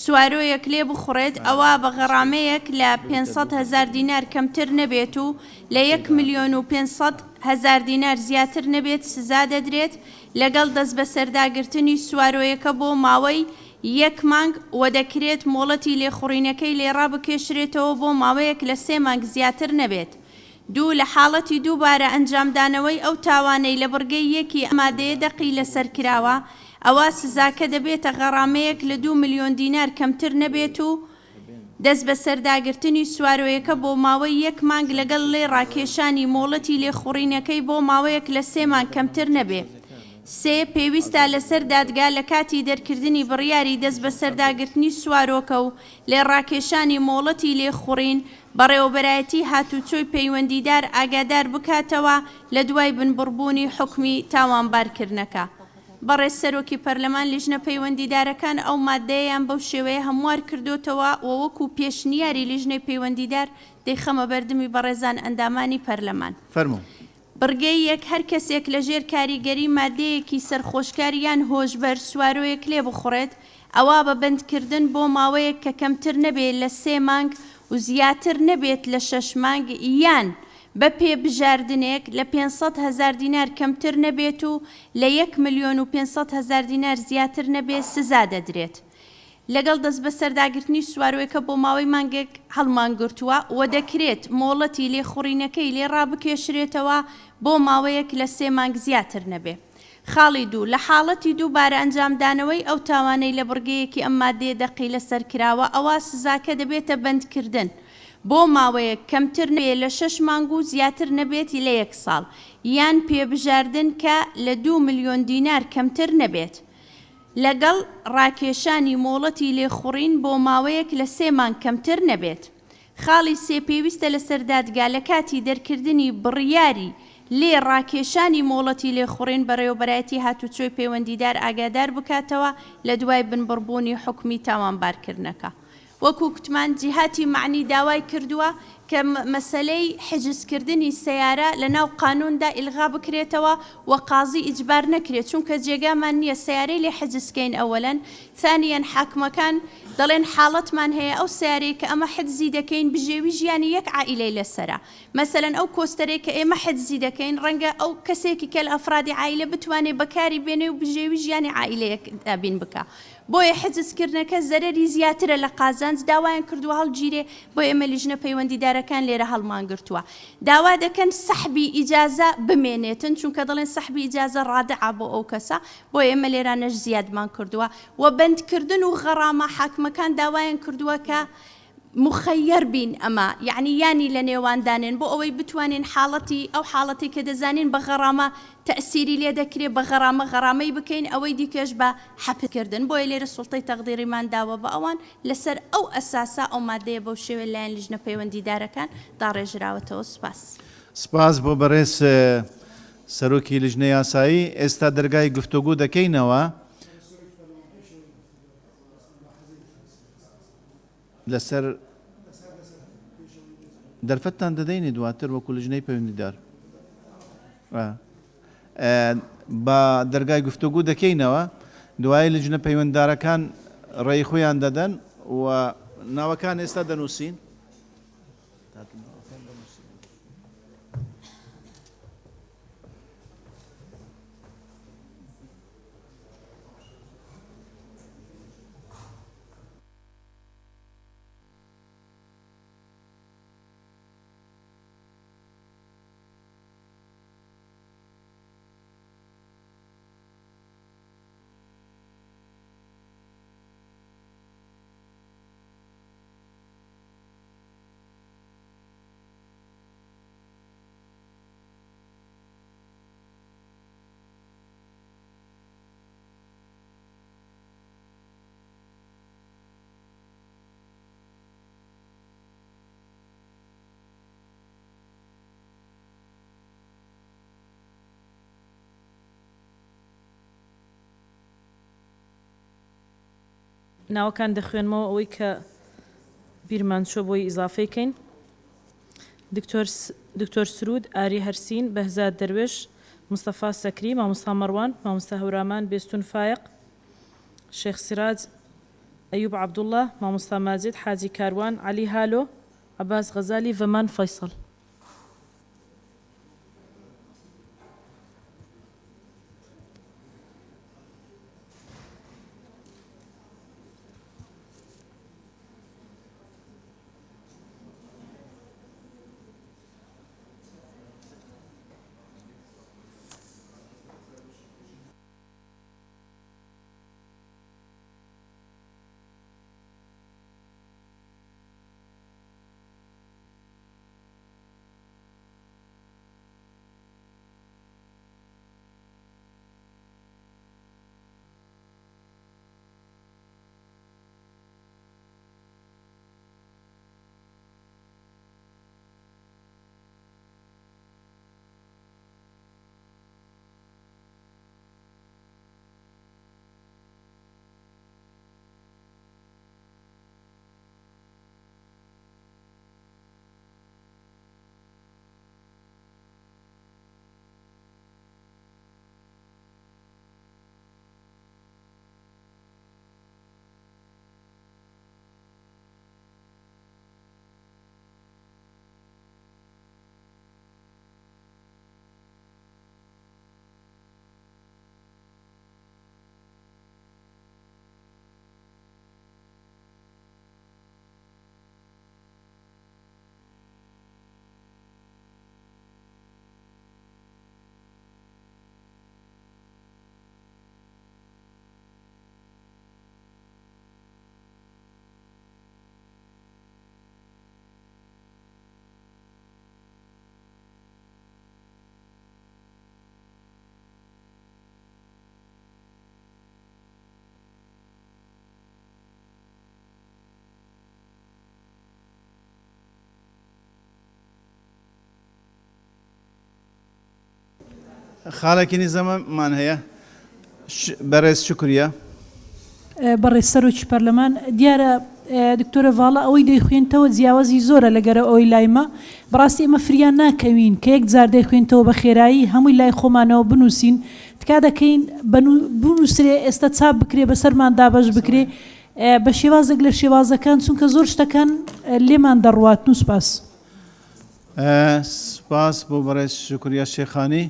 سوارۆیەک لێ بخوڕێت ئەوە بە غەڕامەیەک لە 500,000 دینار کەمتر نەبێت و لە 1 ملیۆن و 500,000 دینار زیاتر نەبێت سزا دەدرێت لەگەڵ دەست بە سەرداگرتنی سوارۆیەکە بۆ ماوەی 1 مانگ و دەکرێت مۆڵەتی لێخوڕینەکەی لێڕا بکێشرێتەوە بۆ ماوەیەک لە 3 مانگ زیاتر نەبێت. دوو لە حاڵەتی دووبارە ئەنجامدانەوەی ئەو تاوانەی لە بڕگەی یەکی ئەمادەیە دەقی لەسەر کراوە ئەوە سزاکە دەبێتە غەڕامەیەک لە 2 ملیۆن دینار کەمتر نەبێت و دەست بە سەرداگرتنی سوارۆیەکە بۆ ماوەی 1 مانگ لەگەڵ لێ ڕاکێشانی مۆڵەتی لێخوڕینەکەی بۆ ماوەیەک لە 3 مانگ کەمتر نەبێت. سێ پێویستە لەسەر دادگا لە کاتی دەرکردنی بڕیاری دەست بە سەرداگرتنی سوارۆکە و لێڕاکێشانی مۆڵەتی لێخوڕین بەڕێوەبەرایەتی هاتوچۆی پەیوەندیدار ئاگادار بکاتەوە لە دوای بنبڕبوونی حکمی تاوانبارکردنەکە. بەڕێز سەرۆکی پەرلەمان لیژنە پەیوەندیدارەکان ئەو مادەیەیان بەو شێوەیە هەموار کردوتەوە و وەکو پێشنیاری لیژنەی پەیوەندیدار دەیخەمە بەردەمی بەڕێزان ئەندامانی پەرلەمان. فەرموو. بڕگەی یەک هەر کەسێک لەژێر کاریگەری مادەیەکی سەرخۆشکاریان هۆشبەر سوارۆیەک لێ بخوڕێت ئەوە بە بەندکردن بۆ ماوەیەک کە کەمتر نەبێت لە 3 مانگ و زیاتر نەبێت لە 6 مانگ یان بە پێبژاردنێک لە 500,000 دینار کەمتر نەبێت و لە 1,500,000 دینار زیاتر نەبێت سزا دەدرێت. لەگەڵ دەست بە سەرداگرتنی سوارۆیەکە بۆ ماوەی مانگێک هەڵمانگرتووە و دەکرێت مۆڵەتی لێخوڕینەکەی لێ ڕابکێشرێتەوە بۆ ماوەیەک لە 3 مانگ زیاتر نەبێ. خاڵی دوو لە حاڵەتی دووبارە ئەنجامدانەوەی ئەو تاوانەی لە بڕگەیەکی ئەم مادەیە دەقی لەسەر کراوە ئەوە سزاکە دەبێتە بەندکردن بۆ ماوەیەک کەمتر نەبێت لە 6 مانگ و زیاتر نەبێتی لە 1 ساڵ یان پێبژاردن کە لە 2 ملیۆن دینار کەمتر نەبێت لەگەڵ ڕاکێشانی مۆڵەتی لێخوڕین بۆ ماوەیەک لە 3 مانگ کەمتر نەبێت. خاڵی سێ پێویستە لە سەردادگا لە کاتی دەرکردنی بڕیاری لێ ڕاکێشانی مۆڵەتی لێخوڕین بەڕێوەبەرایەتی هاتوچۆی پەیوەندیدار ئاگادار بکاتەوە لە دوای بنبڕبوونی حکمی تاوانبارکردنەکە. وەکو کوتمان جیهاتی معنی داوای کردووە کە مەسەلەی حجزکردنی سیارە لە ناو قانوندا ئیلغا بکرێتەوە و قازی ئیجبار نەکرێت چونکە جێگامان نییە سیارەی لێ حجزکەین ئەوەلەن ثانیەن حاکمەکان دەڵێن حاڵەتمان هەیە ئەو سیارەی کە ئەمە حجزی دەکەین بژێوی ژیانی یەک عائیلەی لەسەرە مەسەلەن ئەو کۆستەرێک کە ئێمە حجزی دەکەین ڕەنگە ئەو کەسێکی کە لە ئەفرادی عائیلە بتوانێت بەکاری بێنێ و بژێوی ژیانی عائیلەیەک دابین بکە. بۆیە حجزکردنەکە زەرەری زیاترە لە قازانج داوایان کردووە هەڵگیرێ بۆ ئێمە لیژنە پەیوەندیدارەکان لێرە هەڵمانگرتووە. داوا دەکەن سەحبی ئیجازە بمێنێتن چونکە دەڵێن سەحبی ئیجازە ڕادعا بۆ ئەو کەسە بۆ ئێمە لێرانەش زیادمان کردووە و بەندکردن و غەڕامە حاکمەکان داوایان کردووە کە مخەیر بین ئەمە یعنی ینی لە نێواندانێن بۆ ئەوەی بتوانین حاڵەتی ئەو حاڵەتی کە دەزانین بە غەڕامە تەسیری لێ دەکرێت بە غەڕامە غەڕامەی بکەین ئەوەی دیکەش بە حەپکردن بۆیە لێرە سوڵتەی تەقدیریمان داوە بە ئەوان لەسەر ئەو ئەساسا ئەو مادەیە بەو شێوە لایەن لیژنە پەیوەندیدارەکان داڕێژراوەتەوە. سپاس. سپاس بۆ بەڕێز سەرۆکی لیژنەی یاسایی. ئێستا دەرگای گفتوگو دەکەینەوە لەسەر دەرفەتتان دەدەینێ دواتر وەکو لیژنەی پەیوەندیدار بە دەرگای گفتوگو دەکەینەوە دوای لیژنە پەیوەنددارەکان ڕێی خۆیان دەدەن و ناوەکان ئێستا دەنووسین. ناوەکان دەخوێنمەوە ئەوەی کە بیرمان چۆ بۆی ئیزافەیکەین. دکتۆر سرود ئاری هەرسین، بەهزاد دەروێش، مستەفا سەکری، مامۆستا مەڕوان، مامۆستا هەورامان، بێستون فایق، شێخ سیراج، ئەیوب عەبدوڵڵا، مامۆستا ماجید، حاجی کاروان، عەلی هالۆ، عەباس غەزالی، ڤەمان فەیسەڵ. خاڵێکی زەمەمان هەیە بەڕێز شکریە. بەڕێز سەرۆکی پەرلەمان دیارە دکتۆرە ڤاڵە ئەوەی دەیخوێنتەوە جیاوازی زۆرە لەگەرە ئەوی لایمە بەڕاستی ئێمە فریان ناکەوین کە یەک جار دەیخوێنتەوە بە خێرایی هەمووی لای خۆمانەوە بنووسین تکا دەکەین بنووسێ ئێستا چاپ بکرێ بەسەرمان دابەش بکرێ بە شێوازێک لە شێوازەکان چونکە زۆر شتەکان لێمان دەڕواتن و سپاس. سپاس بۆ بەڕێز شکریە شێخانی.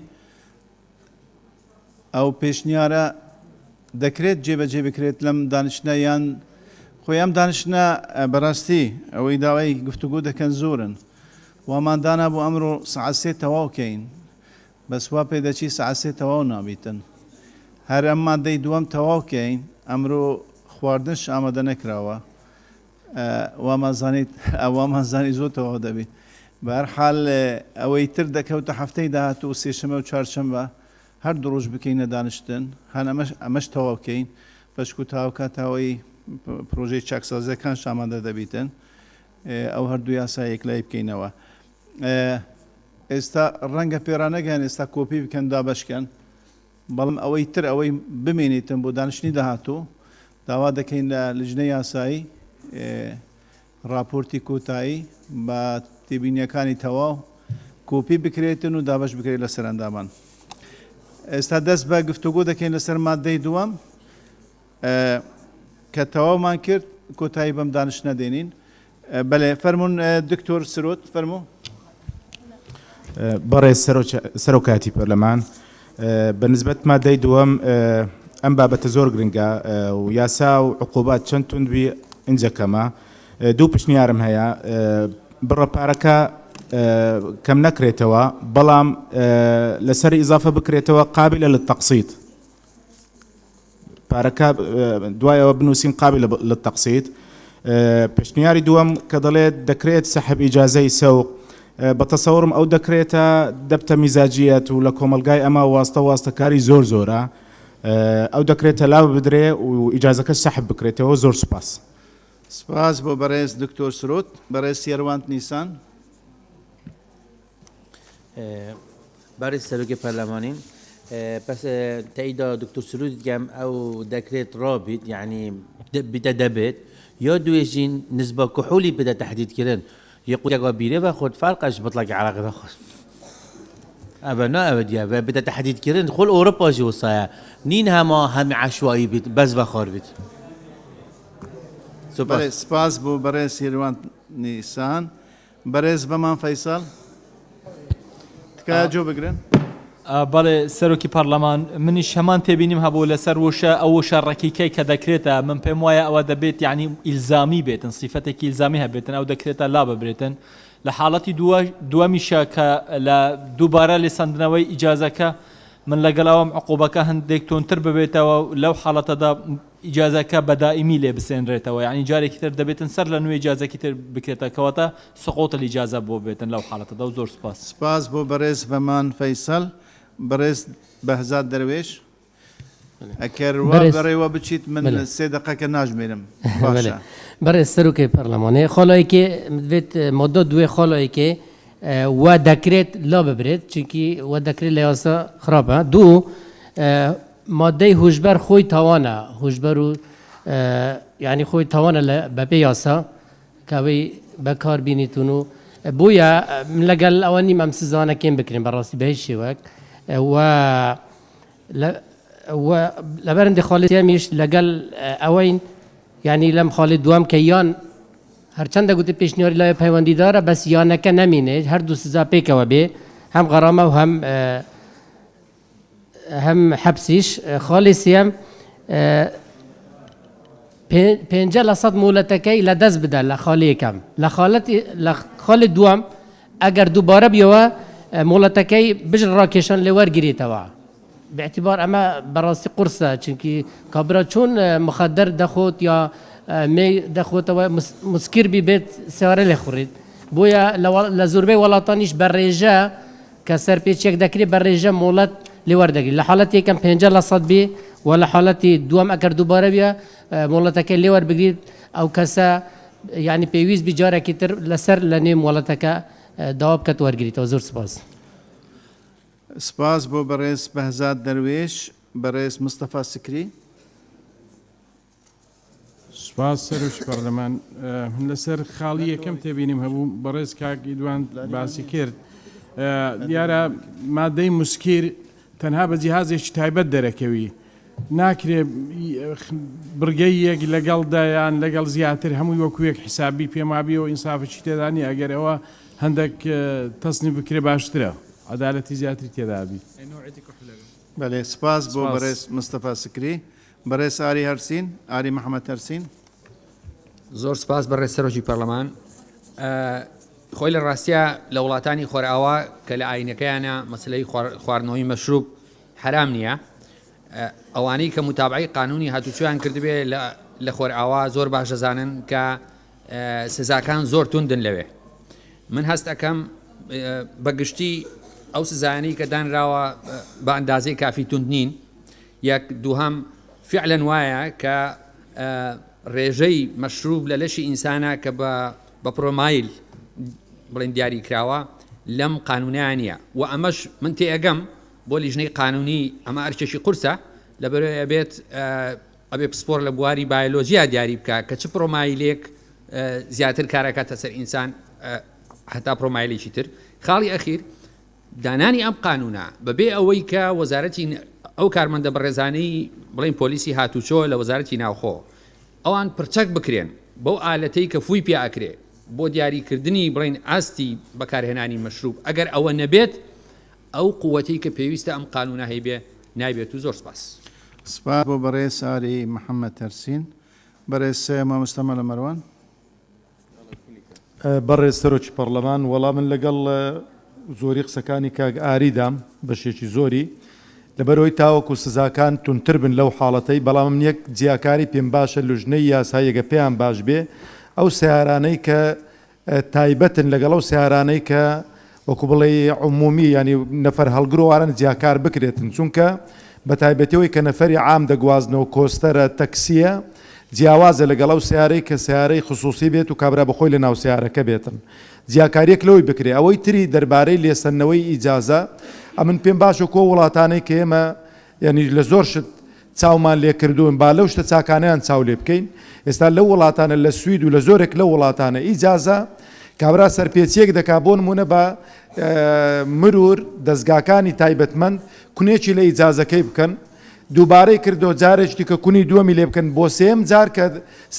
ئەو پێشنیارە دەکرێت جێبەجێ بکرێت لەم دانیشتە یان خۆی ئەم دانیشتە بەڕاستی ئەوەی داوای گفتوگۆ دەکەن زۆرن واماندانا بۆ ئەمڕۆ سەعات سێ تەواوکەین بەسوا پێدەچی سەعات سێ تەواو نابیتن هەر ئەم مادەی دووەم تەواوکەین ئەمڕۆ خواردنش ئامادە نەکراوە وامانزانی زۆر تەواو دەبێت بە هەر حاڵ ئەوەی تر دەکەوتە هەفتەی داهاتوو سێشەمە و چوارشەمە هەر دڕۆژ بکەینە دانیشتن هەن ئەمەش تەواو بکەین بەشک و تاوکاتەوەی پرۆژەی چاکسازیەکان ئامادە دەبیتن ئەو هەردوو یاسایەک لای بکەینەوە. ئێستا ڕەنگە پێرانەگەیان ئێستا کۆپی بکەن دابشکەن بەڵام ئەوەی تر ئەوەی بمێنیتن بۆ دانیشتنی داهاتوو داوا دەکەین لە لیژنەی یاسایی راپۆرتی کۆتایی بە تێبینیەکانی تەواو کۆپی بکرێتن و دابش بکرێت لە سەرنجامان. ئێستا دەست بە گفتوگۆ دەکەین لەسەر مادەی دووەم کە تەواومان کرد کۆتایی بەم دانیشت نەدێنین. بەڵێ فەرمونون دکتۆر سرۆت فەرموو. بەڕێز سەرۆکاتی پەرلەمان بەنسبەت مادەی دووەم ئەم بابەتە زۆر گرنگە و یاسا و عقوبات چەند توندبی ئینجەکەمە دوو پشنیارم هەیە بڕەپارەکە کەم نەکرێتەوە بەڵام لەسەر ئیزافە بکرێتەوە قابلە لە تەقسیط پارەکە دوایەوە بنووسین قابلە لە تەقسیط. پشنیاری دووەم کە دەڵێت دەکرێت سەحب ئیجازەی سەوق بە تەسەوڕم ئەو دەکرێتە دەبتە میزاجیەت و لە کۆمەلگای ئەمە واستەکاری زۆر زۆرە ئەو دەکرێتە لاو بدرێ و ئیجازەکە سەحب بکرێتەوە. زۆر سوپاس. سپاس بۆ بەڕێز دکتۆر سرۆت. بەڕێز سێروان نیسان. بەڕێز سەرۆکی پەرلەمانی بەس تاییدا دکتۆر سرۆت دیگەم ئەو دەکرێت ڕابیت یعنی بدە دەبێت یا دوێژین نسبە کحولی بدە تهدیدکردن یەقولێکەوە بیرێ بەخۆت فەرقەش بڵێکی عراقی بەخۆت ئەبە نائەوە دیە بدە تهدیدکردن خۆل ئەوروپاژی وسایە نین هەمی عشوایی بیت بەس بەخۆر بیت. سپاس بۆ بەڕێز سێروان نیسان. بەڕێز بەمان فەیساڵ تکایە جۆ بگرن. بەڵێ سەرۆکی پەرلەمان منیش هەمان تێبینیم هەبوو لەسەر وشە ئەو وشە ڕەکیکەی کە دەکرێتە من پێم وایە ئەوە دەبێت یعنی ئیلزامی بێتن سیفەتێکی ئیلزامی هەبێتن ئەو دەکرێتە لا ببرێتن لە حاڵەتی دووەمیشە کە لە دووبارە لێسەندنەوەی ئیجازەکە من لەگەڵاوم عقوبەکە هەندێک تۆنتر ببێتەوە لەو حاڵەتەدا ئیجازەکە بەدائیمی لێ بسێنرێتەوە یعنی جارێکی تر دەبێتن سەر لە نوێ ئیجازەکی تر بکرێتەکەواتە سقوط الإجازة بۆ بێتن لەو حاڵەتەدا و زۆر سپاس. سپاس بۆ بەڕێز بەمان فەیسەڵ. بەڕێز بەهزاد دەروێش ئەکەڕوا بەڕێوە بچیت من سێ دقەکە ناژمێرم. بەڕێز سەرۆکی پەرلەمانێ خۆڵایەکێ بێت مۆدۆ دوێ خۆڵایەکێ وا دەکرێت لا ببرێت چونکی وا دەکرێت لە یاسا خراپە. دوو مادەی هوشبەر خۆی تاوانە هوشبەر و یعنی خۆی تاوانە لە بەپێ یاسا کەوەی بەکار بینیتون و بووە لەگەڵ ئەوە نیم ئەم سزانەکەم بکرین بەڕاستی بە هیچ شێوەک لەبەرندی خاڵێتیامیش لەگەڵ ئەوەی ینی لەم خاڵی دوام کە یان هەرچەندە گوتی پێشنیاری لای پەیوەندیدارە بەس یانەکە نەمینێت هەردوو سزا پێکەوە بێ هەم غەرامە و هەم حەبسیش. خاڵی سێم 50% مولەتەکەی لە دەست بدە لە خاڵی یەکەم لە خاڵی دووەم ئەگەر دووبارە بیەوە مۆڵەتەکەی بژر ڕاکێشان لێ وەرگریتەوە باعتبار ئەمە بەڕاستی قورسە چونکی کابرا چۆن مخدر دەخۆت یا مێ دەخۆتەوە مسکر بی بێت سێوارە لێ خوڕیت بۆیە لە زۆربەی وڵاتانیش بە ڕێژە کە سەرپێچێک دەکرێت بە ڕێژە مۆڵەت لێ وەردەگریت لە حاڵەتی یەکەم 50% بێ و لە حاڵەتی دووەم ئەگەر دووبارە بێ مۆڵەتەکەی لێ وەربگریت ئەو کەسە یعنی پێویست بیجارێکی تر لەسەر لە نێو مۆڵەتەکە داوا بکات وەرگریتەوە. زۆر سپاس. سپاس بۆ بەڕێز بەهزاد دەروێش بەڕێز مستەفا سکری. سپاس سەرۆکی پەرلەمان لەسەر خاڵی یەکەم تێبینیم هەبوو بەڕێز کاکی دوان باسی کرد دیارە مادەی موسکیر تەنها بە جیهازێکی تایبەت دەرەکەوی ناکرێ برگەی یەک لەگەڵدایان لەگەڵ زیاتر هەمووی وەکوێک حیسابی پێمابیەوە ئینسافی تێدانی ئەگەر ئەوە هەندێک تەسنی بکرێ باشترە عەدالەتی زیاتری تێدابی. بەڵێ سپاس بۆ بەڕێز مستەفا سکری. بەڕێز ئاری هەرسین ئاری محەممەد هەرسین. زۆر سپاس بەڕێز سەرۆکی پەرلەمان. خۆی لە ڕاستیە لە وڵاتانی خۆرئاوا کە لە ئاینەکەیانە مەسلەی خواردنەوەی مەشروب حرام نییە ئەوانەی کە متابعی قانونی هاتوچۆیان کردبێ لە خۆرئاوا زۆر باش دەزانن کە سزاکان زۆر توندن لەوێ. من هەست ئەەکەم بەگشتی ئەو سزایانەی کە دانراوە بە ئەندازەی کافی تند نین. یەک دووهەم فعلەن وایە کە ڕێژەی مەشروب لە لەشی ئینسانە کە بە پرۆمایل بڵێن دیاری کراوە لەم قانونیان نیە و ئەمەش من تێئەگەم بۆ لیژنەی قانونی ئەمە ئەرچێکی قورسە لەبەرەوەی ئەبێت ئەبێ پسپۆر لە بواری بایۆلۆژیا دیاری بکە کە چ پرۆمایلێک زیاتر کارەکاتە سەر ئینسان هەتا پرۆمایلێکی تر. خاڵی ئەخیر دانانی ئەم قانونە بەبێ ئەوەی کە وەزارەتی ئەو کارمەندە بەڕێزانەی بڵین پۆلیسی هاتوچۆ لە وەزارەتی ناوخۆ ئەوان پرچەک بکرێن بەو ئالەتەی کە فووی پێ ئەکرێ بۆ دیاریکردنی بڵین ئاستی بەکارهێنانی مەشروب ئەگەر ئەوە نەبێت ئەو قووەتی کە پێویستە ئەم قانونە هەیبێ نایبێت و زۆر سپاس. سپاس بۆ بەڕێز ئاری محەممەد هەرسین. بەڕێز مامۆستا مەلە مەروان. بەڕێز سەرۆکی پەرلەمان وەڵام من لەگەڵ زۆری قسەکانی کاک ئاریدام بەشێکی زۆری لەبەرەوەی تاوەکو سزاکان تونتر بن لەو حاڵەتەی بەڵام من یەک جیاکاری پێم باشە لوژنەی یاساییەکە پێیان باش بێ ئەو سیارانەی کە تایبەتن لەگەڵ ئەو سیارانەی کە وەکو بڵێ عمومی ینی نەفەر هەڵگرۆوارن جیاکار بکرێتن چونکە بە تایبەتەوەی کە نەفەری عام دەگوازنەوە کۆستەرە تەکسیە جیاوازە لەگەڵ ئەو سیارەی کە سیارەی خصوصی بێت و کابرا بەخۆی لە ناو سیارەکە بێتن جیاکاریەک لەوەی بکرێ. ئەوەی تری دەربارەی لێسەنەوەی ئیجازە ئەمن پێم باشە کۆ وڵاتانەی کە ئێمە ینی لە زۆر شت چاومان لێ کردوون با لەو شتە چاکانیان چاو لێ بکەین. ئێستا لەو وڵاتانە لە سوید و لە زۆرێک لە وڵاتانە ئیجازە کابرا سەرپێچیەک دەکا بۆ نمونە بە مرور دەستگاکانی تایبەتمەند کونێکی لە ئیجازەکەی بکەن دووبارەی کردو جارێک دیکە کونی دووەمی لێ بکەن بۆ سێم جار کە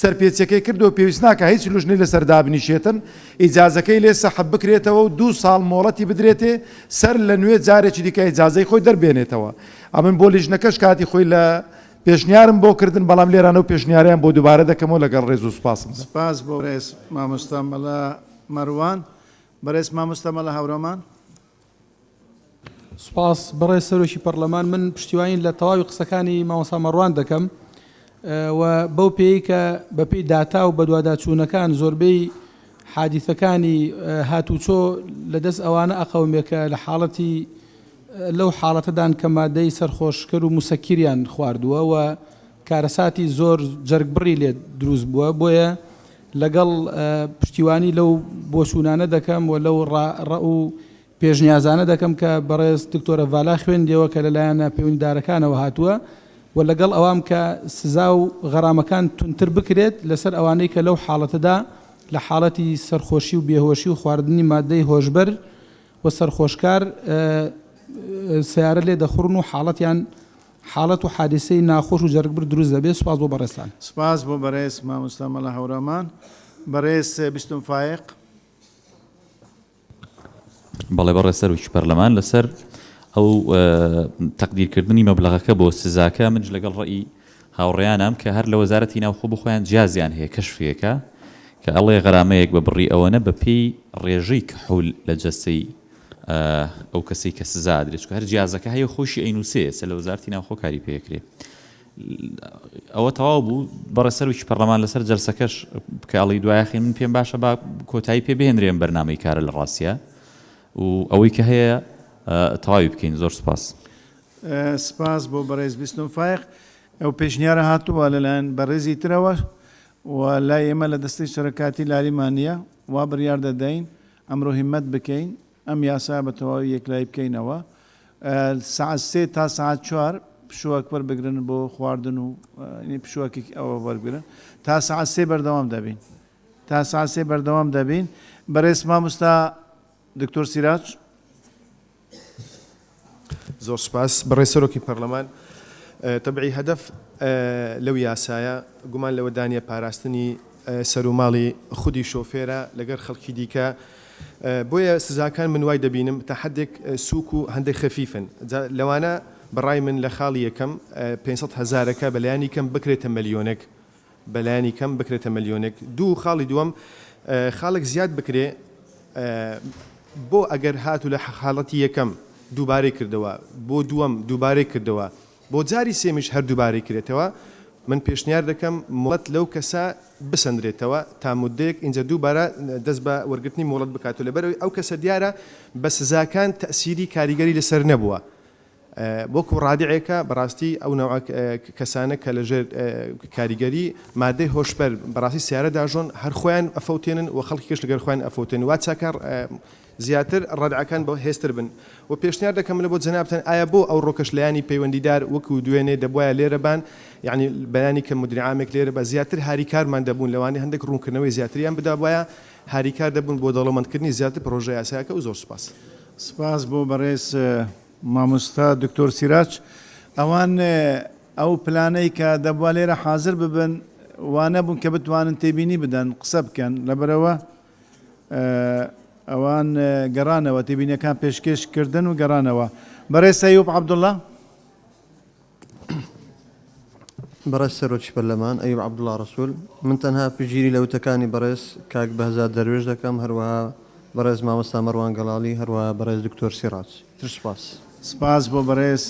سەرپێچەکەی کردو پێویست ناکە هیچ لوژنەی لەسەر دابنیشێتن ئیجازەکەی لێ سەحب بکرێتەوە و 2 ساڵ مۆڵەتی بدرێتێ سەر لە نوێ جارێکی دیکە ئیجازەی خۆی دەربێنێتەوە. ئەمن بۆ لیژنەکەش کاتی خۆی لە پێشنیارم بۆ کردن بەڵام لێرانە و پێشنیاریان بۆ دووبارە دەکەمەوە لەگەڵ ڕێز و سپاسم. سپاس بۆ ڕێز مامۆستا مەلا مەروان. بەڕێز مامۆستا مەلا هەورۆمان. سپاس بەڕێز سەرۆکی پەرلەمان من پشتیوانی لە تەواوی قسەکانی مامۆستا مەڕوان دەکەم و بەو پێی کە بە پێی داتا و بەدواداچوونەکان زۆربەی حادیثەکانی هاتوچۆ لەدەست ئەوانە ئەقەومێکە لە حاڵەتی لەو حاڵەتەدان کە مادەی سەرخۆشکر و موسەکیریان خواردووە و کارەساتی زۆر جەرگبڕی لێ دروست بووە بۆیە لەگەڵ پشتیوانی لەو بۆچوونانە دەکەم و لەو ڕە و پێشنیازانە دەکەم کە بەڕێز دکتۆرە ڤالا خوێندیەوە کە لەلایەنە پەیوەندیدارەکانەوە هاتووە و لەگەڵ ئەوام کە سزا و غەرامەکان تونتر بکرێت لەسەر ئەوانەی کە لەو حاڵەتەدا لە حاڵەتی سەرخۆشی و بێهۆشی و خواردنی مادەی هۆشبەر و سەرخۆشکار سیارە لێ دەخڕن و حاڵەتیان حاڵەت و حادثەی ناخۆش و جەرگبر دروست دەبێت. سپاس بۆ بەڕێستان. سپاس بۆ بەڕێز مامۆستا مەلا هەورامان. بەڕێز بیستم فایق. بەڵێ بەڕێز سەرۆکی پەرلەمان لەسەر ئەو تەقدیرکردنی مەبلەغەکە بۆ سزاکە منج لەگەڵ ڕێی هاوڕێیانم کە هەر لە وەزارەتی ناوخۆ بخۆیان جیازیان هەیە کەشفیەکە کە ئەڵێ غەرامەیەک بە بڕی ئەوەنە بە پێی ڕێژەی کەحول لە جەستەی ئەو کەسی کە سزا درێت چکە هەر جیازەکە هەیە خۆشی ئەینوسێ سە لە وەزارەتی ناوخۆ کاری پێکرێ. ئەوە تەواو بوو بەڕێز سەرۆکی پەرلەمان لەسەر جەلسەکەش بکاڵی دوایەخی من پێم باشە با کۆتایی پێ بهێنرێن بەرنامەی کارە لە ڕاستیە و ئەوەی کە هەیە تەواوی بکەین. زۆر سپاس. سپاس بۆ بەڕێز بیستم فایق. ئەو پێشنیارە هاتووە لەلایەن بەڕێزی ترەوە و لای ئێمە لە دەستی شەرکاتی لاریمانە وا بڕیار دەدەین ئەمڕۆ هیممەت بکەین ئەم یاسا بە تەواوی یەکلای بکەینەوە ساعت 3 تا ساعت 4 پشووەک وەربگرن بۆ خواردن و پشووەکی ئەوە وەرگرن تا ساعت 3 بەردەوام دەبین تا ساعت 3 بەردەوام دەبین بەڕێز مامۆستا دکتۆر سیراج زۆر سپاس بەڕێز سەرۆکی پەرلەمان تەبعی هەدەف لەو یاسایە گومان لەوە دانیە پاراستنی سەر و ماڵی خودی شۆفێرە لەگەر خەڵکی دیکە بۆیە سزاکان من وای دەبینم تا حدێک سووک و هەندێک خەفیفن لەوانە بەڕای من لە خاڵی یەکەم 500,000ەکە بەلایانی کەم بکرێتە ملیۆنێک بەلایانی کەم بکرێتە ملیۆنێک دوو خاڵی دووەم خاڵێک زیاد بکرێ بۆ ئەگەر هاتو لە حاڵەتی یەکەم دووبارەی کردەوە بۆ دووەم دووبارەی کردەوە بۆ جاری سێمیش هەر دووبارەی کرێتەوە من پێشنیار دەکەم مۆڵەت لەو کەسە بسەندرێتەوە تا مودەیەک اینجا دووبارە دەست بە وەرگرتنی مۆڵەت بکاتەوە لەبەرەوەی ئەو کەسە دیارە بە سزاکان تەسیری کاریگەری لەسەر نەبووە وەکو ڕادعێکە بەڕاستی ئەو نەوع کەسانە کە لەژێر کاریگەری مادەی هۆشبەر بەڕاستی سیارە داژۆن هەر خۆیان ئەفەوتێنن و خەڵکی کەش لەگەر خۆیان ئەفەوتێن وا چاکار زیاتر ڕادعەکان بۆ هێستر بن و پێشنیار دەکەم لە بۆ جەنابتان ئایا بۆ ئەو ڕۆکەش لایانی پەیوەندیدار وەکو دوێنێ دەبواە لێرەبان یعنی بەیانی کە مدیرعامێک لێرە بە زیاتر هاریکارمان دەبوون لەوانی هەندێک ڕوونکردنەوەی زیاتریان بدا وایە هاریکار دەبوون بۆ دەوڵەمەندکردنی زیاتر پرۆژە یاسایەکە و زۆر سپاس سپاس بۆ بەڕێز مامۆستا دکتۆر سیراج ئەوان ئەو پلانەی کە دەبوا لێرە حاضر ببن وانە بوون کە بتوانن تێبینی بدەن قسە بکەن لەبەرەوە ئەوان گەڕانەوە تێبینیەکان پێشکەشکردن و گەڕانەوە بەڕێز سەیوب عەبدوڵڵا بەڕێز سەرۆکی پەرلەمان ئەیوب عەبدوڵڵا ڕەسوول من تەنها پشگیری لە وتەکانی بەڕێز کاک بەهزاد دەروێش دەکەم هەروەها بەڕێز مامۆستا مەڕوان گەڵاڵی هەروەها بەڕێز دکتۆر سیراج سپاس سپاس بۆ بەڕێز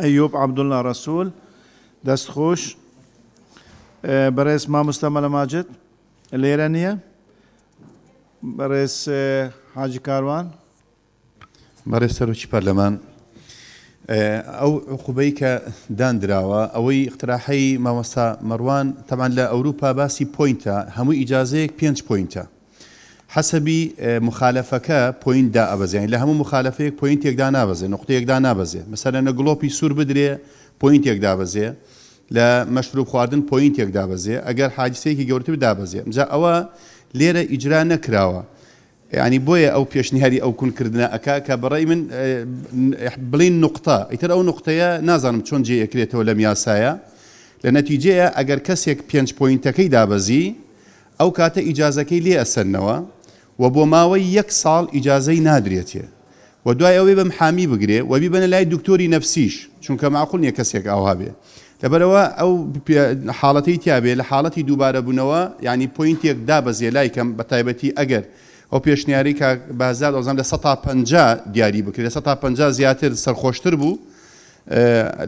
ئەیوب عەبدوڵڵا ڕەسوول دەستخۆش بەڕێز مامۆستا مەلە ماجد لێرە نییە بەڕێز حاجی کاروان بەڕێز سەرۆکی پەرلەمان ئەو عقوبەی کە دانراوە ئەوەی اقتراحەی مامۆستا مەڕوان تەمان لە ئەوروپا باسی پۆینتە هەموو ئیجازەیەک 5 پۆینتە حسبی مخالفەکە پۆینتدا ئەبەزێن لە هەموو مخالفەیەک پۆینتێکدا نابەزێ نقطەیەکدا نابەزێ مەسەرە لە گڵۆپی سوور بدرێ پۆینتێک دابەزێ لە مەشروب خواردن پۆینتێک دابەزێ ئەگەر حادیسەیەکی گەورەتر دابەزێ جا ئەوە لێرە ئیجرا نەکراوە ینی بۆیە ئەو پێشنیاری ئەو کونکردنە ئەکا کە بەڕێی من بڵین نقطە ئیتر ئەو نقطەیە نازانم چۆن جێیەکرێتەوە لەم یاسایە لە نەتیجەیە ئەگەر کەسێک 5 پۆینتەکەی دابەزی ئەو کاتە ئیجازەکەی لێ ئەسەرنەوە و بۆ ماوەی 1 ساڵ ئیجازەی نادرێتێ و دوای ئەوەی بەم حامی بگرێ و بیبەنە لای دکتۆری نەفسیش چونکە معقول نییە کەسێک ئاوا بێ لەبەرەوە ئەو حاڵەتی تیابێ لە حاڵەتی دووبارە بوونەوە ینی پۆینتێک دابەزێ لایکەم بە تایبەتی ئەگەر ئەو پێشنیاری کە بازار ئۆزان لە 150 دیاری بکرێت 150 زیاتر سەرخۆشتر بوو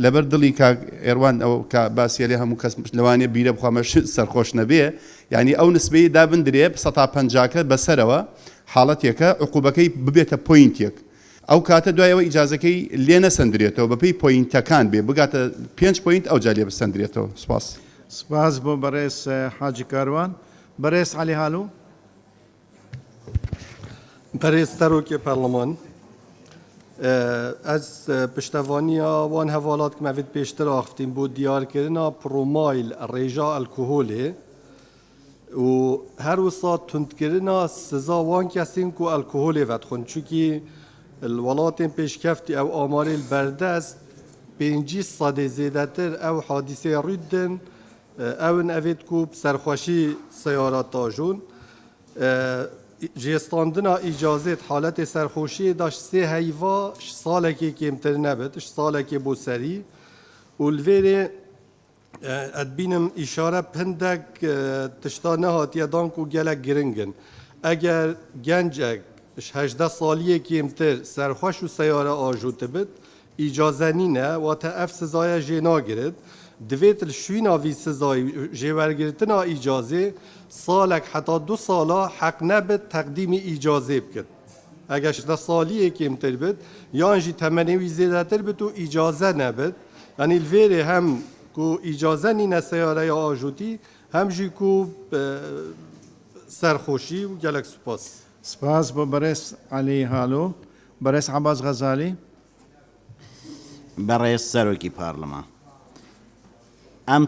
لەبەر دڵی کاک ئێروان ئەو کە باسیێ لێ هەموو کەس لەوانێ بیرە بخوامەش سەرخۆش نەبێ ینی ئەو نسبەی دابدرێ 150کە بەسەرەوە حاڵەتێکە عقوبەکەی ببێتە پۆینتێک ئەو کاتە دوایەوە ئیجازەکەی لێ نەسەندرێتەوە بەپێی پۆینتەکان بێ بگاتە 5 پۆینت ئەو جا لێ بسەندرێتەوە سپاس سپاس بۆ بەڕێز حاجی کاروان بەڕێز عەلی هالوو بەڕێز سەرۆکی پەرلەمان ئەس پشتەوانیە وان هەواڵات کە مەوێت پێشتر ئاختین بۆ دیارکردنا پرۆمایل ڕێژا ئەلکۆهۆلێ و هەر وسا توندکردنا سزا وان کەسین کو ئەلکۆهۆلێ ڤەتخۆن چونکی وڵاتên pêşkefti ew amarê li berdest 5 sadê zêdetir ew hadîsê rû din ewin evêt ku serxweşî seyarata jûn jêstandina îcazêt haletê serxweşiyê da sê heyva salekê kêmtir nebit salekê bo serî û li vêrê ez bînim îşare pindek tişta nehatiye dan ku gelek giring in eger gencek 18 سالیه کمتر سرخوش و سیاره آجوت بید اجازه نینه و تا اف سزای جنا گرد دویت الشوینا وی سزای جوارگرتنا اجازه سالک حتی 2 سالا حق نبید تقدیم اجازه بکد اگر 18 سالیه کمتر بید یا انجی تمنوی زیده تر بید و اجازه نبید یعنی الویره هم کو اجازه نینه سیاره آجوتی هم جی کو سرخوشی و گلک سپاس سپاس بۆ بەڕێز عەلی هالۆ بەڕێز عەباس غەزالی بەڕێز سەرۆکی پارلەمان ئەم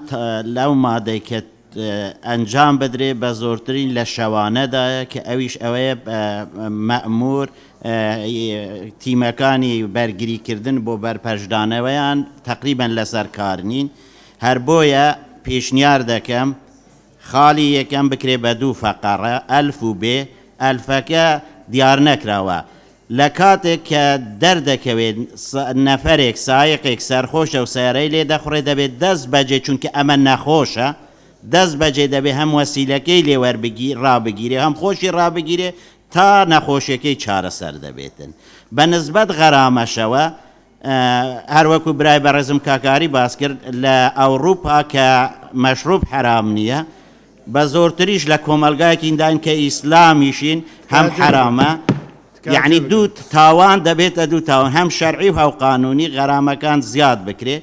لەو مادەی کە ئەنجام بدرێ بە زۆرترین لە شەوانەدایە کە ئەویش ئەوەیە مەئمور تیمەکانی بەرگریکردن بۆ بەرپەرشدانەوەیان تقریبەن لەسەر کار نین هەر بۆیە پێشنیار دەکەم خاڵی یەکەم بکرێ بە دوو فەقەڕە ئەلف و بێ ئەلفەکە دیار نەکراوە لە کاتێک کە دەردەکەوێت نەفرێک سایقێک سەرخۆشە و سیارەی لێ دەخڕێ دەبێت 10 بەجێ چونکە ئەمە نەخۆشە 10 بەجێ دەبێت هەم وەسیلەکەی لێ ڕابگیرێ هەم خۆشی ڕابگیرێ تا نەخۆشیەکەی چارەسەر دەبێتن بە نسبەت غەرامەشەوە هەروەکو برای بەڕێزم کاکاری باس کرد لە ئەوروپا کە مەشروب حرام نییە بە زۆرتریش لە کۆمەلگایەکی داین کە ئیسلامیشین هەم حرامە یعنی دوو تاوان دەبێتە دوو تاوان هەم شەرعی و هەو قانونی غەرامەکان زیاد بکرێ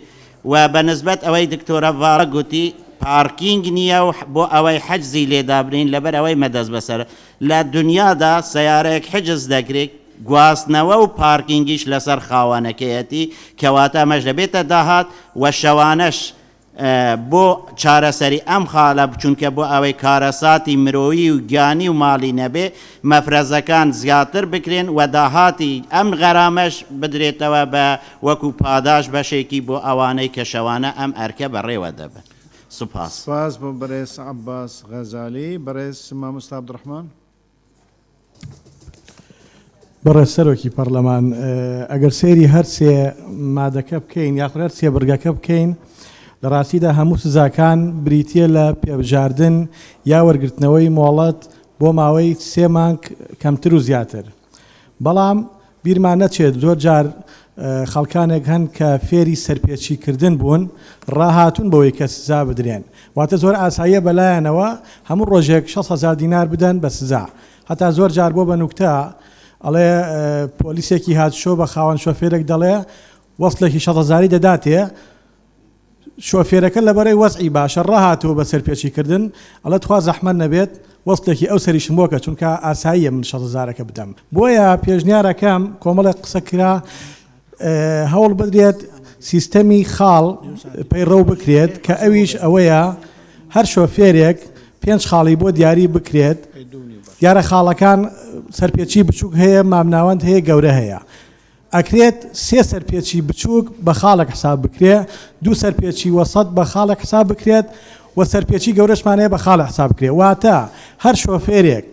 و بە نسبەت ئەوەی دکتۆرە ڤارە گوتی پارکینگ نییە و بۆ ئەوەی حەجزی لێدابرین لەبەر ئەوەی مەدەست بەسەر لە دنیادا سەیارەیەک حجز دەکرێت گواستنەوە و پارکینگیش لەسەر خاوەنەکەیەتی کەواتە ئەمەش دەبێتە داهات و شەوانەش بۆ چارەسەری ئەم خاڵە چونکە بۆ ئەوەی کارەساتی مرۆیی و گیانی و ماڵی نەبێ مەفرەزەکان زیاتر بکرێن و داهاتی ئەم غەرامەش بدرێتەوە بە وەکو پاداش بەشێکی بۆ ئەوانەی کە شەوانە ئەم ئەرکە بەڕێوە دەبن سوپاس سپاس بۆ بەڕێز عەباس غەزالی بەڕێز مامۆستا عەبدوڕەحمان بەڕێز سەرۆکی پەرلەمان ئەگەر سێری هەر سێ مادەکە بکەین یاخود هەر سێ بڕگەکە بکەین لە ڕاستیدا هەموو سزاکان بریتیە لە پێبژاردن یا وەرگرتنەوەی مۆڵەت بۆ ماوەی 3 مانگ کەمتر و زیاتر بەڵام بیرمان نەچێت زۆر جار خەڵکانێک هەن کە فێری سەرپێچیکردن بوون ڕاهاتون بەوەی کە سزا بدرێن واتە زۆر ئاساییە بەلایەنەوە هەموو ڕۆژێک 6,000 دینار بدەن بە سزا هەتا زۆر جار بۆ بە نوکتە ئەڵێ پۆلیسێکی هاتشۆ بە خاوەن شۆفێرێک دەڵێ وەستڵێکی 6,000 دەداتێ شۆفێرەکە لەبەرەی وەزعی باشە ڕاهاتەوە بە سەرپێچیکردن ئەڵێ تخوا زەحمەت نەبێت وەستێکی ئەو سەریشم بۆکە چونکە ئاساییە من 6,000ەکە بدەم بۆیە پێشنیارەکەم کۆمەڵێک قسە کرا هەوڵ بدرێت سیستەمی خاڵ پەیڕەو بکرێت کە ئەویش ئەوەیە هەر شۆفێرێک 5 خاڵی بۆ دیاری بکرێت دیارە خاڵەکان سەرپێچی بچووک هەیە مامناوەند هەیە گەورە هەیە ئەکرێت 3 سەرپێچی بچووک بە خاڵک حساب بکرێت 2 سەرپێچی وەسەد بە خاڵک حساب بکرێت و سەرپێچی گەورەشمانەیە بە خاڵ حساب بکرێت واتە هەر شۆفێرێک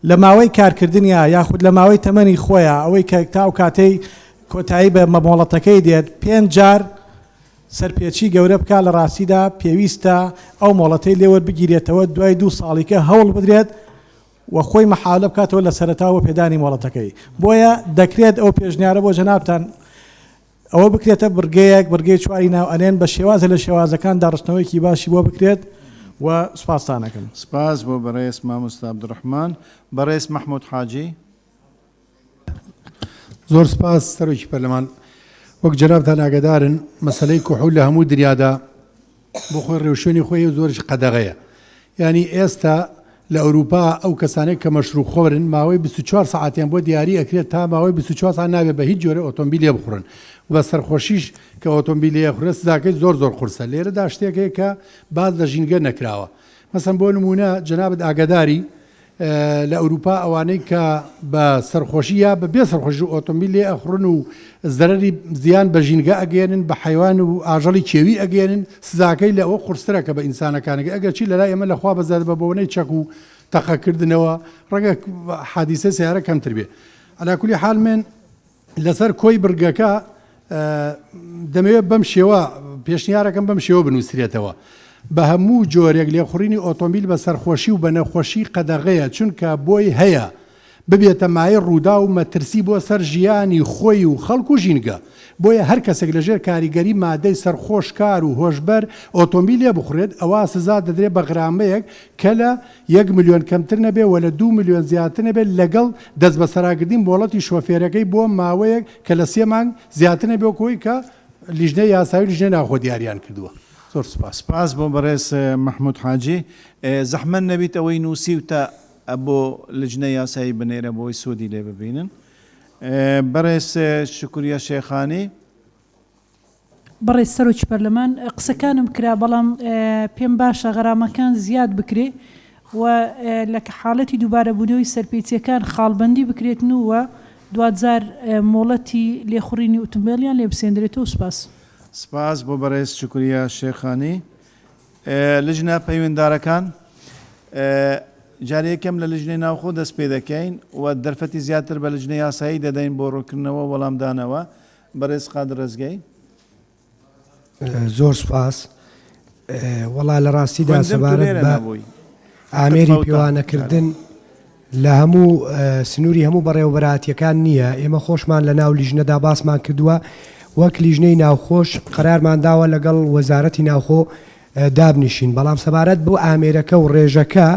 لە ماوەی کارکردنیە یاخود لە ماوەی تەمەنی خۆیە ئەوەی کە تا و کاتەی کۆتایی بە مەمۆڵەتەکەی دێت 5 جار سەرپێچی گەورە بکە لە ڕاستیدا پێویستە ئەو مۆڵەتەی لێوە بگیرێتەوە دوای 2 ساڵیکە هەوڵ بدرێت و خۆی مەحاولە بکاتەوە لە سەرەتاوە پێدانی مۆڵەتەکەی بۆیە دەکرێت ئەو پێشنیارە بۆ جەنابتان ئەوە بکرێتە بڕگەیەک بڕگەی چواری ناو ئەنێن بە شێوازە لە شێوازەکان داڕشتنەوەیکی باشی بۆ بکرێت و سپاسانەکەم سپاس بۆ بەڕێز مامۆستا عەبدوڕەحمان بەڕێز مەحموود حاجی زۆر سپاس سەرۆکی پەرلەمان وەک جەنابتان ئاگادارن مەسەلەی کوحول لە هەموو دنیادا بۆ خۆی ڕێوشێنی خۆی زۆرش قەدەغەیە یعنی ئێستا لە ئەوروپا ئەو کەسانێک کە مەشروع خۆرن ماوەی 24 ساعتیان بۆ دیاری ئەکرێت تا ماوەی 24 ساعت نابێت بە هیچ جۆرە ئۆتۆمبیلێ بخورن و بە سەرخۆشیش کە ئۆتۆمبیلێ خوڕە سزاکەی زۆر قورسە لێرەدا شتێکەیە کە باز لە ژینگە نەکراوە مەسەن بۆ نمونە جەنابەت ئاگاداری لە ئەوروپا ئەوانەی کە بە سەرخۆشی یا بە بێ سەرخۆشی ئۆتۆمبیل لێ ئەخڕن و زەرری زیان بە ژینگە ئەگەێنن بە حیوان و ئاژەڵی کێوی ئەگەێنن سزاکەی لە ئەوە قورسرە کە بە ئینسانەکانەکە ئەگەر چی لەلای ئێمە لەخوا بەزار بە بۆنەی چەک و تەقەکردنەوە ڕەگە حادیسە سیارە کەمتر بێ عەلاکولی حاڵ من لەسەر کۆی بڕگەکە دەمەوێت بەم شێوە پێشنیارەکەم بەم شێوە بنووسرێتەوە بە هەموو جۆرێک لێخوڕینی ئۆتۆمبیل بە سەرخۆشی و بە نەخۆشی قەدەغەیە چونکە بۆی هەیە ببێتە مایە ڕوودا و مەترسی بۆ سەر ژیانی خۆی و خەڵک و ژینگە بۆیە هەر کەسێک لەژێر کاریگەری مادەی سەرخۆشکار و هۆشبەر ئۆتۆمبیلێ بخورێت ئەوە سزا دەدرێت بە غرامەیەک کە لە 1 ملیۆن کەمتر نەبێ و لە 2 ملیۆن زیاتر نەبێت لەگەڵ دەست بە سەراگردین مۆڵەتی شۆفێرەکەی بۆ ماوەیەک کە لە 3 مانگ زیاتر نەبێ کۆی کە لیژنەی یاساوی لیژنەی ناخۆ دیاریان کردووە زۆر سپاس سپاس بۆ بەڕێز مەحموود حاجی زەحمەت نەبیت ئەوەی نووسیوتە بۆ لجنەی یاسایی بنێرە بۆی سوودی لێ ببینن بەڕێز شکوریە شێخانی بەڕێز سەرۆکی پەرلەمان قسەکانم کرا بەڵام پێم باشە غەرامەکان زیاد بکرێ و لە حاڵەتی دووبارەبوونەوەی سەرپێچیەکان خاڵبەندی بکرێتن و دوجار مۆڵەتی لێخوڕینی ئۆتۆمبیلیان لێ بسێندرێتەوە. سپاس. سپاس بۆ بەڕێز شکریە شێخانی. لجنە پەیوەنددارەکان جارێکەم لە لجنەی ناوخۆ دەست پێ دەکەین و دەرفەتی زیاتر بە لجنەی یاسایی دەدەین بۆ ڕوونکردنەوە وەڵامدانەوە. بەڕێز قادر ڕزگەی. زۆر سپاس. وەڵا لە ڕاستیدا سەبارەت بە ئامێری پیوانەکردن لە هەموو سنووری هەموو بەڕێوەبەرهاتیەکان نییە. ئێمە خۆشمان لە ناو لیژنەدا باسمان کردووە وەک لیژنەی ناوخۆش قەرارمانداوە لەگەڵ وەزارەتی ناوخۆ دابنیشین، بەڵام سەبارەت بۆ ئامێرەکە و ڕێژەکە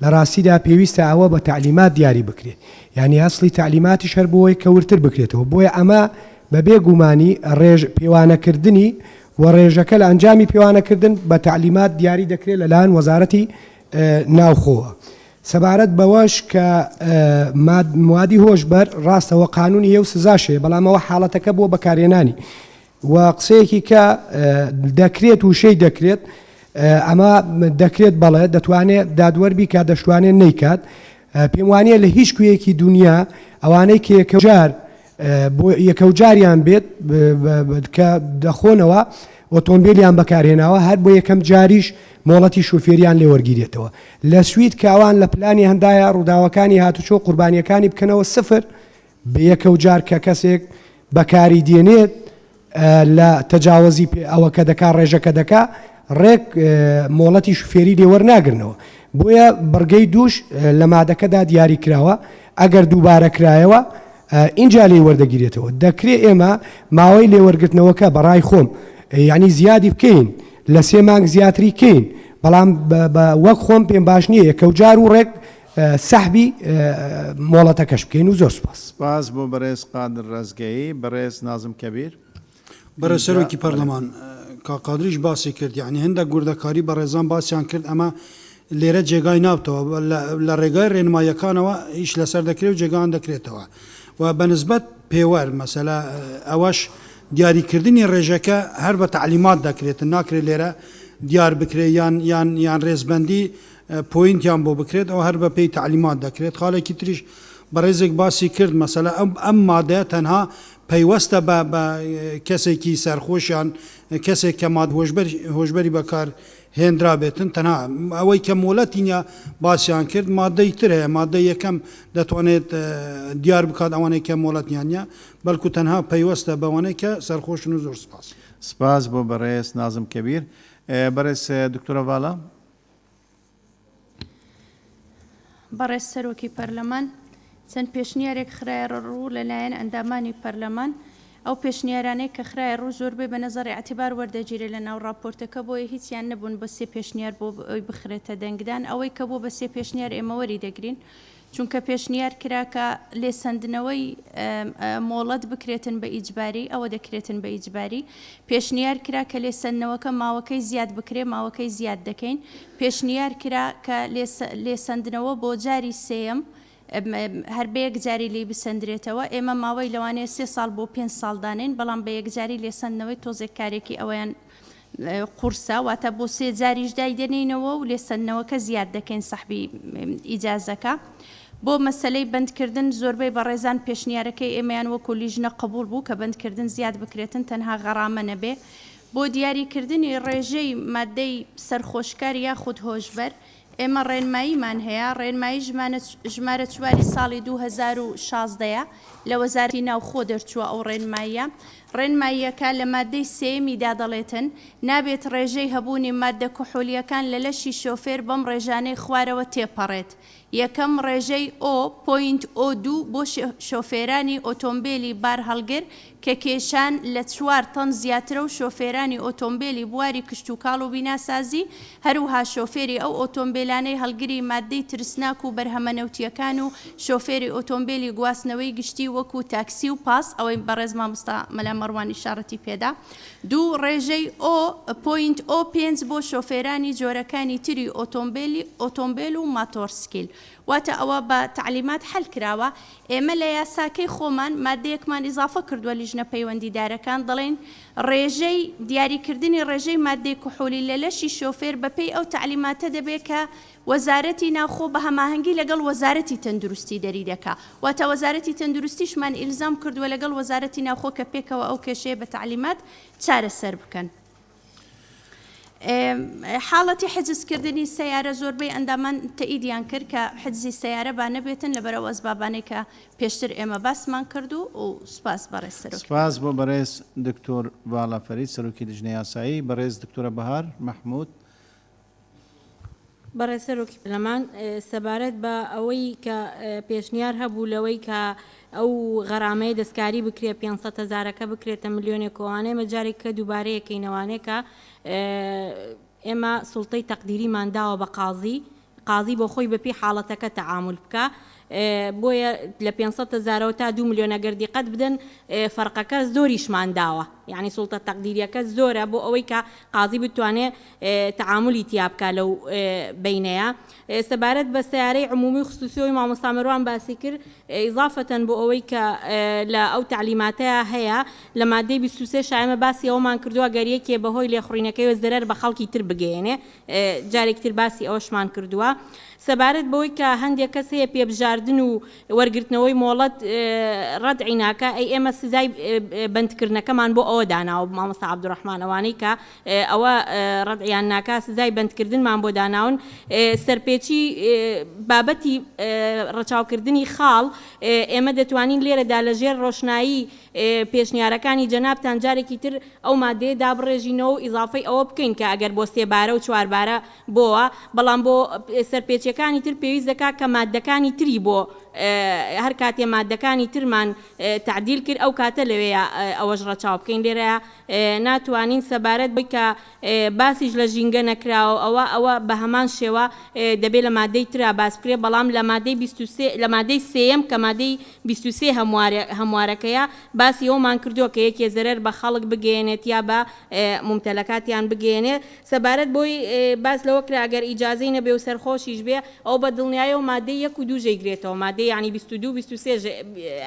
لە ڕاستیدا پێویستە ئەوە بە تعلیمات دیاری بکرێت، یعنی ئەسڵی تعلیماتیش هەر بۆی کەورتر بکرێتەوە. بۆیە ئەمە بەبێ گومانی ڕێژ پێوانەکردنی و ڕێژەکە لە ئەنجامی پێوانەکردن بە تعلیمات دیاری دەکرێت لەلایەن وەزارەتی ناوخۆوە. سەبارەت بەوەش کە موادی هۆشبەر ڕاستەوە قانونی هێو سزاشێ، بەڵام ئەوە حاڵەتەکە بۆ بەکارێنانی و قسەیەکی کە دەکرێت وشەی دەکرێت ئەمە دەکرێت بەڵێ دەتوانێت دادوەربی کا دەشتوانێت نەیکات. پێم وانە لە هیچ کوێیەکی دنیا ئەوانەی کە یەکەوجاریان بێت کە دەخۆنەوە ئۆتۆمبیلیان بەکارهێناوە هەر بۆ یەکەم جاریش مۆڵەتی شوفێریان لێ وەرگیرێتەوە. لە سوید کاوان لە پلانی هەندایە ڕووداوەکانی هاتوچۆ قوربانیەکانی بکەنەوە سفر بە یەکەو جار کە کەسێک بەکاری دێنێت لە تەجاوزی ئەوە کە دەکا ڕێژەکە دەکا ڕێک مۆڵەتی شوفێری لێ وەرناگرنەوە. بۆیە بڕگەی دووش لە مادەکەدا دیاری کراوە ئەگەر دووبارە کرایەوە اینجا لێ وەردەگیرێتەوە. دەکرێت ئێمە ماوەی لێوەرگرتنەوەکە بەڕای خۆم یعنی زیادی بکەین لە 3 مانگ زیاتری کەین، بەڵام وەک خۆم پێم باش نییە یەکەوجار و ڕێک سەحبی مۆڵەتەکەش بکەین. و زۆر سپاس. سپاس بۆ بەڕێز قادر ڕزگەی. بەڕێز نازم کەبیر. بەرە سەرۆکی پەرلەمان کاقادریش باسی کرد، یعنی هەندێک گوردەکاری بە ڕێزان باسییان کرد ئەمە لێرە جێگای نابتەوە لە ڕێگای ڕێنمایەکانەوە هیچ لەسەر دەکرێت و جێگان دەکرێتەوە و بەنسبەت پێوەەر مەسەلا ئەوەش دیاریکردنی ڕێژەکە هەر بە تعلیمات دەکرێت، ناکرێت لێرە دیار بکرێت یان ڕێزبەندی پوینتیان بۆ بکرێت ئەو هەر بە پێی تعلیمات دەکرێت. خاڵێکی تریش بەڕێزێک باسی کرد مەسەلا ئەم مادەیە تەنها پەیوەستە بە کەسێکی سەرخۆشیان کەسێک کە ماد هۆشبەری بەکار هێنرا بێتن تەنها ئەوەی کە مۆڵەتینە باسییان کرد مادەی تر هەیە، مادەی یەکەم دەتوانێت دیار بکات ئەوانەی کە مۆڵەتیانە بەڵکو تەنها پەیوەستە بەوانەی کە سەرخۆشن. و زۆر سپاس. سپاس بۆ بەڕێز نازم کەبیر. بەڕێز دکتۆرە ڤاڵا. بەڕێز سەرۆکی پەرلەمان چەند پێشنیارێک خرایە ڕوو لەلایەن ئەندامانی پەرلەمان ئەو پێشنیارانەی کە خرایە ڕوو زۆربەی بە نەزەڕی ئەعتیبار وەردەگیرێت لە ناو راپۆرتەکە بۆیە هیچیان نەبوون بە 3 پێشنیار بۆ ئەوی بخرێتە دەنگدان. ئەوەی کە بۆ بە 3 پێشنیار ئێمە وەری دەگرین چونکە پێشنیار کراکە لێسەندنەوەی مۆڵەت بکرێتن بە ئیجباری، ئەوە دەکرێتن بە ئیجباری. پێشنیار کرا کە لێسەندنەوەکە ماوەکەی زیاد بکرێ، ماوەکەی زیاد دەکەین. پێشنیار کرا کە لێسەندنەوە بۆ جاری سێم هەر بە یەکجاری لی بسەندرێتەوە. ئێمە ماوەی لەوانەیە 3 ساڵ بۆ 5 ساڵ دانین، بەڵام بە یەکجاری لێسەندنەوەی تۆزێک کارێکی ئەویان قورسە واتە بۆ 3 جاریش دایدێنینەوە و لێسەندنەوەکە زیاد دەکەین سەحبی ئیجازەکە. بۆ مەسلەی بەندکردن زۆربەی بە ڕێزان پێشنیارەکەی ئێمەیان وەکو لیژنە قبول بوو کە بەندکردن زیاد بکرێتن تەنها غەرامە نەبێ. بۆ دیاریکردنی ڕێژەی مادەی سەرخۆشکار یاخود هۆشبەر ئێمە ڕێنماییمان هەیە. ڕێنمایی ژمارە 4 ساڵی 2016 لە وەزارەتی ناوخۆ دەرچووە ئەو ڕێنماییە. ڕێنماییەکە لە مادەی سێمیدا دەڵێتن نابێت ڕێژەی هەبوونی مادە کحولیەکان لە لەشی شۆفێر بەم ڕێژانەی خوارەوە تێپەڕێت. یەکەم ڕێژەی O.02 بۆ شۆفێرانی ئۆتۆمبیلی بار هەڵگر کە کێشان لە 4 تەن زیاترە و شۆفێرانی ئۆتۆمبیلی بواری کشتتوکاڵ و بیناسازی هەروها شۆفێری ئەو ئۆتۆمبیلانەی هەڵگری مادەی ترسناک و بەرهەمەنەوتیەکان و شۆفێری ئۆتۆمبیلی گواستنەوەی گشتی وەکو تاکسی و پاس ئەوەی بەڕێز مامۆستا مەلا مەڕوانی شارەتی پێدا. 2 ڕێژەی O.05 بۆ شۆفێرانی جۆرەکانی تری ئۆتۆمبیل و ماتۆرسکیل واتە ئەوە بە تعلیمات حل کراوە ئێمە لە یاساکەی خۆمان مادەیەکمان ئیزافە کردووە لیژنە پەیوەندیدارەکان دەڵێن ڕێژەی دیاریکردنی ڕێژەی مادەی کوحولی لە لەشی شۆفێر بەپێی ئەو تعلیماتە دەبێت کە وەزارەتی ناوخۆ بە هەماهەنگی لەگەڵ وەزارەتی تەندروستی دەری دەکا واتە وەزارەتی تەندروستیشمان ئیلزام کردووە لەگەڵ وەزارەتی ناوخۆ کە پێکەوە ئەو کێشەیە بە تعلیمات چارەسەر بکەن. حاڵەتی حجزکردنی سیارە زۆربەی ئەندامان تەئیدیان کرد کە حجزی سیارە با نەبێتن لەبەرەوە ئەسبابانەی کە پێشتر ئێمە باسمان کرد و سوپاس بەڕێز سەرۆکی. سپاس بۆ بەڕێز دکتۆر باڵا فەرید سەرۆکی لیژنەی یاسایی. بەڕێز دکتۆرە بەهار محمود. بەڕێز سەرۆکی پەرلەمان سەبارەت بە ئەوەی کە پێشنیار هەبوو لەوەی کە ئەو غەرامەی دەستکاری بکرێت 500,000ەکە بکرێتە ملیۆنێک کۆوانەی مەجارێک کە دووبارەیەکەینەوانەیە کە ئێمە سوڵتەی تەقدیریمان داوە بە قازی بۆ خۆی بەپی حاڵەتەکە تەعامل بکە بۆیە لە 500,000 تا 2 ملیۆنە گەردی قەت بدەن فەرقەکە زۆریشمان داوە یعنی سوڵتە تەقدیریەکە زۆرە بۆ ئەوەی کە قازی بتوانێت تەعاملی تیا بکە لەو بینەیە. سەبارەت بە سیارەی عمومی خصوصیەوەی مامۆستا مەروان باسی کرد ئیزافەتەن بۆ ئەوەی کە لە ئەو تعلیماتەیە هەیە لە مادەی 23 شایمە باسی ئەومان کردووە گەریەکێ بەهۆی لێخڕینەکەی زەرەر بە خەڵکی تر بگەێنێ جارێکتر باسی ئەوەشمان کردووە. سەبارەت بەوەی کە هەندێک کەس هەیە پێبژاردن و وەرگرتنەوەی مۆڵەت ڕەدعی ناکە ئەی ئێمە سزای بەندکردنەکەمان بۆ ئەوە داناوە مامۆستا عەبدوڕەحمان ئەوانەی کە ئەوە ڕەدعیان ناکە سزای بەندکردنمان بۆ داناون. سەرپێچی بابەتی ڕەچاوکردنی خاڵ ئێمە دەتوانین لێرەدا لەژێر ڕۆشنایی پێشنیارەکانی جەنابتان جارێکی تر ئەو مادەیە دابڕێژینەوە و ئیزافەی ئەوە بکەین کە ئەگەر بۆ سێبارە و چواربارە بۆوە بەڵام بۆ سەرپێچیەکانی تر پێویست دەکات کە مادەکانی تری بۆ هەر کاتێ مادەکانی ترمان تعدیل کرد ئەو کاتە لەوەیە ئەوەش ڕەچاو بکەین. لێرەیە ناتوانین سەبارەت بی کە باسیش لە ژینگە نەکراوە ئەوە بە هەمان شێوە دەبێت لە مادەی ترا باس بکرێت بەڵام لە مادەی سێم کە مادەی 23 هەموارەکەیە باسی ئەومان کردووە کە یەکێ زەرەر بە خەڵک بگەێنێت یا بە ممتەلەکاتیان بگەێنێت. سەبارەت بۆی باس لەوە کرا ئەگەر ئیجازەی نەبێ و سەرخۆشیش بێ ئەو بە دڵنیایەوە مادەی 1 و 2 ژەیگرێتەوە مادەی یعنی 22 23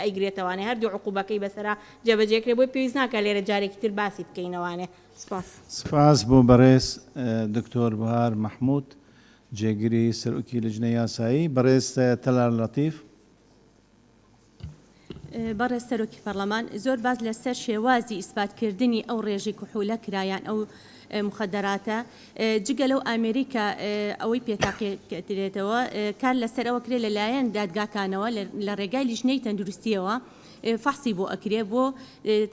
ئەیگرێتەوانێ هەردوو عقوبەکەی بەسەرا جێبەجێکرێ بۆی پێویست ناکە لێرە جارێکی تر باسی بکەینەوانێ. سپاس بۆ بەڕێز دکتۆر بەهار محمود جێگیری سەرۆکی لیژنەی یاسایی. بەڕێز تەلار لەتیف. بەڕێز سەرۆکی پەرلەمان زۆر باز لەسەر شێوازی ئیسپاتکردنی ئەو ڕێژی کوحولە کرایان ئەو مخدراتە جگە لەو ئەمریکا ئەوەی پێتاقێتێتەوە کار لەسەر ئەوە کرێ لەلایەن دادگاکانەوە لە ڕێگای لیژنەی تەندروستیەوە فحسی بۆ ئەکرێ بۆ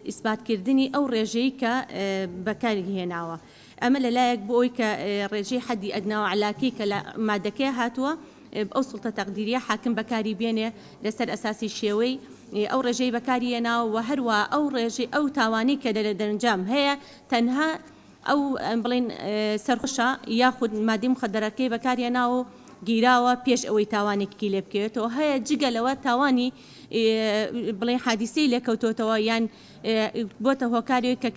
ئیسپاتکردنی ئەو ڕێژەی کە بەکاری هێناوە. ئەمە لەلایەک بۆ ئەوی کە ڕێژەی حەدی ئەدناوە علاکی کە لە مادەکەی هاتووە ئەو سوڵتە تەقدیریە حاکم بەکاری بێنێ لەسەر ئەساسی شێوەی ئەو ڕێژەی بەکاری هێناوە و هەروە ئەو ڕێژەی ئەو تاوانی کە لە دەرەنجام هەیە تەنها ئەو بڵین سەرخۆشە یاخود مادەی مخدرەکەی بەکارهێناوە و گیراوە پێش ئەوەی تاوانێکی لێ بکەوێتەوە هەیە جگە لەوە تاوانی بڵێ حادیسەی لێکەوتۆتەوە یان بۆتە هۆکاریەوە کە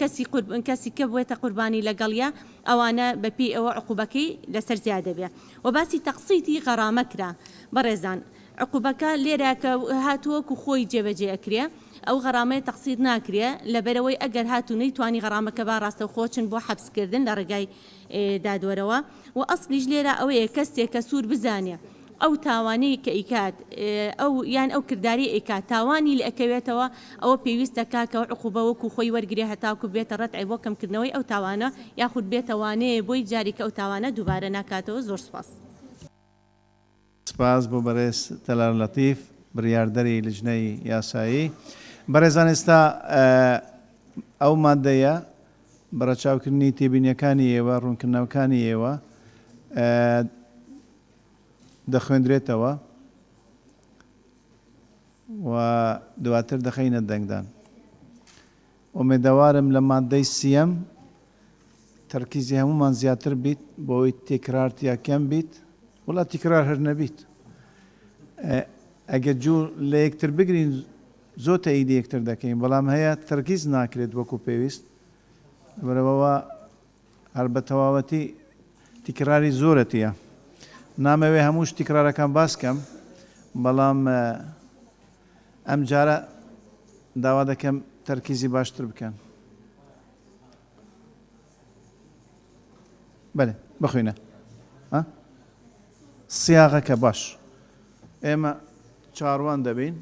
کەسی کە بێتە قوربانی لەگەڵیە ئەوانە بەپی ئەوە عقوبەکەی لەسەر زیادە بێ و باسی تەقسیتی غەرامە کرا. بەڕێزان عقوبەکە لێرە کە هاتووەکو خۆی جێبەجێ ئەکرێ ئەو غەرامەی تەقسیر ناکرێ لەبەرەوەی ئەگەر هاتوو نەیتوانی غەرامەکە با ڕاستە خۆچن بۆ حەبسکردن لە ڕێگای دادوەرەوە و ئەسلیش لێرە ئەوەیە کەسێک کە سوور بزانێ ئەو تاوانەی کە ئیکات ئەو یان ئەو کردداری ئیکات تاوانی لە ئەکەوێتەوە ئەوە پێویستە کاکەەوە عقوبە وەکو خۆی وەرگێ هەتاکو بێتە ڕەتعی بۆ کەمکردنەوەی ئەو تاوانە یاخود بێتەوانەیە بۆی جاریکە ئەو تاوانە دووبارە ناکاتەوە. زۆر سپاس. سپاس بۆ بەڕێز تەلار لەتیف بڕیاردەری لیژنەی یاسایی. بەڕێزان ئێستا ئەو مادەیە بەڕەچاوکردنی تێبینیەکانی ئێوە ڕوونکردنەوەکانی ئێوە دەخوێندرێتەوە و دواتر دەخەینە دەنگدان. ئومێدەوارم لە مادەی سیەم تەرکیزی هەمومان زیاتر بیت بۆی تێکرارتیا کەم بیت وڵا تیکرار هەر نەبیت. ئەگەر جوور لە یەکتر بگرین زۆر تەئیدی یەکتر دەکەین بەڵام هەیە تەرکیز ناکرێت وەکو پێویست بەرەوەوە هەر بە تەواوەتی تیکراری زۆرەتیە. نامەوێ هەموو تیکرارەکان باسکەم بەڵام ئەم جارە داوا دەکەم تەرکیزی باشتر بکەن. بەێ بخوێنە سیاغەکە باش ئێمە چاڕوان دەبین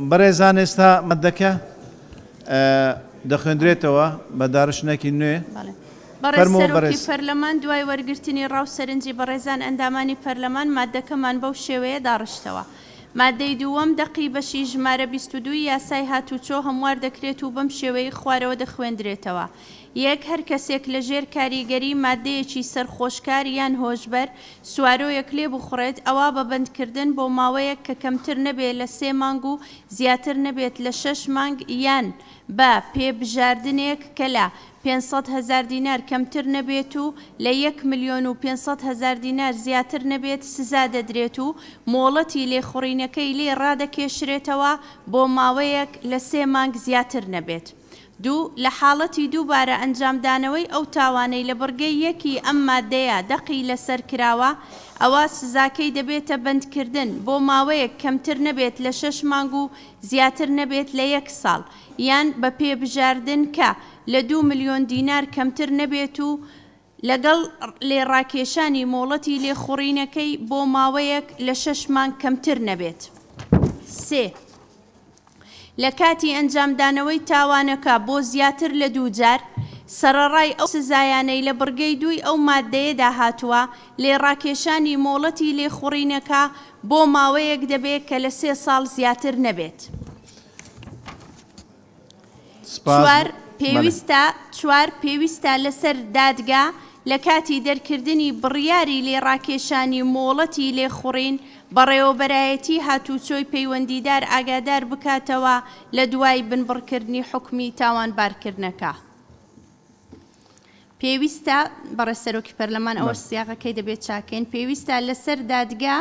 بەڕێزان ئێستا مەدەکە دەخوێندرێتەوە بە داڕشنێکی نوێ بەڕێسەرۆکی پەرلەمان دوای وەرگرتنی ڕاو سەرنجی بەڕێزان ئەندامانی پەرلەمان مادەکەمان بەو شێوەیە داڕشتەوە. مادەی دووەم دەقی بەشی ژمارە 22 یاسای هاتوچۆ هەموار دەکرێت و بەم شێوەی خوارەوە دەخوێندرێتەوە. یەک هەر کەسێک لە ژێر کاریگەری مادەیەکی سەرخۆشکار یان هۆشبەر سوارۆیەک لێ بخڕێت ئەوە بە بەندکردن بۆ ماوەیەک کە کەمتر نەبێت لە 3 مانگ و زیاتر نەبێت لە 6 مانگ یان بە پێبژاردنێک کە لە 500,000 دینار کەمتر نەبێت و لە 1,500,000 دینار زیاتر نەبێت سزا دەدرێت و مۆڵەتی لێخوڕینەکەی لێ ڕادەکێشرێتەوە بۆ ماوەیەک لە 3 مانگ زیاتر نەبێت. دوو لە حاڵەتی دووبارە ئەنجامدانەوەی ئەو تاوانەی لە بڕگەی یەکی ئەم مادەیە دەقی لەسەر کراوە ئەوە سزاکەی دەبێتە بەندکردن بۆ ماوەیەک کەمتر نەبێت لە 6 مانگ و زیاتر نەبێت لە 1 ساڵ یان بە پێبژاردن کە لە 2 ملیۆن دینار کەمتر نەبێت و لەگەڵ لێڕاکێشانی مۆڵەتی لێخوڕینەکەی بۆ ماوەیەک لە 6 مانگ کەمتر نەبێت. سێ لە کاتی ئەنجامدانەوەی تاوانەکە بۆ زیاتر لە 2 جار سەرەڕای ئەو سزایانەی لە بڕگەی دووی ئەو مادەیەدا هاتووە لێڕاکێشانی مۆڵەتی لێخوڕینەکە بۆ ماوەیەک دەبێت کە لە 3 ساڵ زیاتر نەبێت. پێویستە لەسەر دادگا لە کاتی دەرکردنی بڕیاری لێڕاکێشانی مۆڵەتی لێخوڕین بەڕێوەبەرایەتی هاتوچۆی پەیوەندیدار ئاگادار بکاتەوە لە دوای بنبڕکردنی حکمی تاوانبارکردنەکە. پێویستە بەڕێز سەرۆکی پەرلەمان ئەوە سیاقەکەی دەبێت چاکەین، پێویستە لەسەر دادگا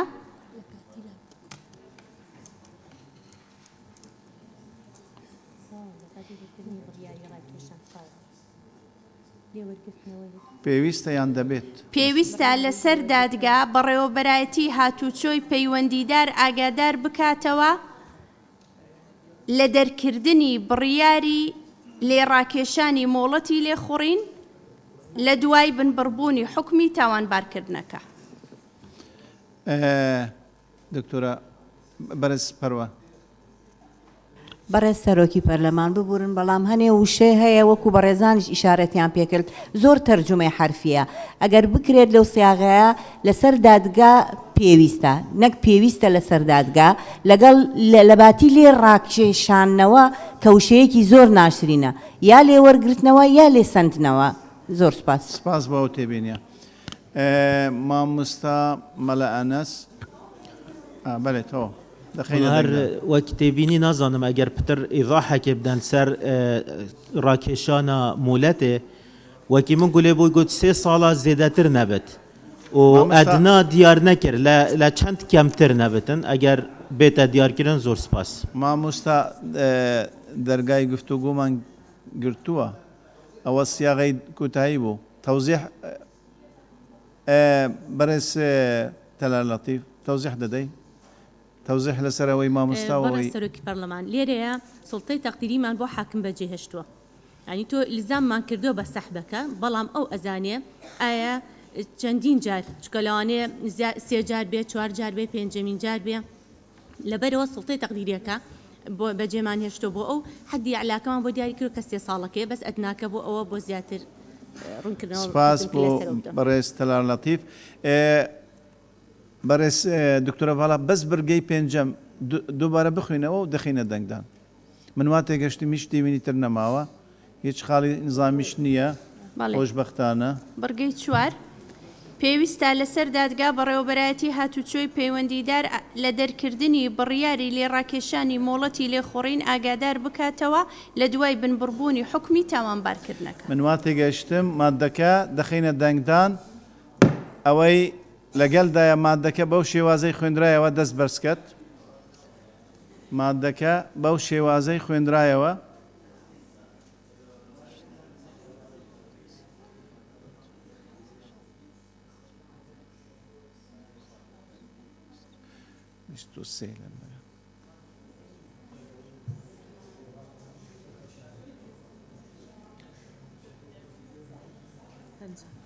پێویستە لەسەر دادگا بەڕێوەبەرایەتی هاتوچۆی پەیوەندیدار ئاگادار بکاتەوە لە دەرکردنی بڕیاری لێڕاکێشانی مۆڵەتی لێخوڕین لە دوای بنبڕبوونی حکمی تاوانبارکردنەکە. دکتۆرە بەرز پەروە. بەڕێز سەرۆکی پەرلەمان ببورن، بەڵام هەنێ وشێ هەیە وەکو بەڕێزانیش ئیشارەتیان پێکرد زۆر تەرجمەی حرفیە، ئەگەر بکرێت لەو سیاغەیە لەسەر دادگا پێویستە، نەک پێویستە لەسەر دادگا لەگەڵ لەباتی لێ ڕاکێشانەوە کە وشەیەکی زۆر ناشرینە، یا لێوەرگرتنەوە یا لێ سندنەوە. زۆر سپاس. سپاس بۆ تێبینیە. مامۆستا مەلا ئەنەس بەڵێتەوە هەر وەک تێبینی نازانم ئەگەر پتر ئیضاحێکێ بدەن سەر ڕاکێشانە مولەتێ وەکی من گولێ بۆی گوت 3 ساڵە زێدەتر نەبێت و ئەدنا دیار نەکرد لە چەند کەمتر نەبێتن ئەگەر بێتە دیارکردن. زۆر سپاس. مامۆستا دەرگای گفتوگومان گرتووە ئەوە سیاغی کوتایی بوو تەوزیح بەرز تەلال لەطیف تەوزیح دەدەی تەوزیح لەسەرەوەی مامۆستاوەی سەرۆکی پەرلەمان لێرەیە سڵتەی تەقدیریمان بۆ حاکم بەجێهێشتووە، ینی تۆ ئیلزاممان کردووە بە سەحبەکە، بەڵام ئەو ئەزانێ ئایا چەندین جار چکە لەوانەیە 3 جار بێ 4 جار بێ 5مین جار بێ لەبەرەوە سڵتەی تەقدیریەکە بۆ بەجێمان هێشتۆ بۆ ئەو حەدی علاکەمان بۆ دیاری کرد کە 3 ساڵەکەی بەس ئەدناکە بۆ ئەوە بۆ زیاتر ڕوونکردنەوە. سپاس بۆ بەڕێز تەلال لەطیف. بەڕێز دکتۆرە ڤاڵا بەس بەرگەی پێنجەم دووبارە بخوێنەوە و دەخینە دەنگدان. من وا تێگەشتی میشتی وینیتر نەماوە، هیچ خاڵی نظامیش نییە، خۆشبەختانە. بەرگەی 4 پێویستە لەسەر دادگا بەڕێوەبەرایەتی هاتوچۆی پەیوەندیدار لە دەرکردنی بڕیاری لێڕاکێشانی مۆڵەتی لێخوڕین ئاگادار بکاتەوە لە دوای بنبڕبوونی حکمی تاوانبارکردنەکە. من وا تێگەشتم مادەکە دەخینە دەنگدان ئەوەی لەگەڵدایە مادەکە بەو شێوازەی خوێندرایەوە دەست بەرزکەت، مادەکە بەو شێوازەی خوێندرایەوە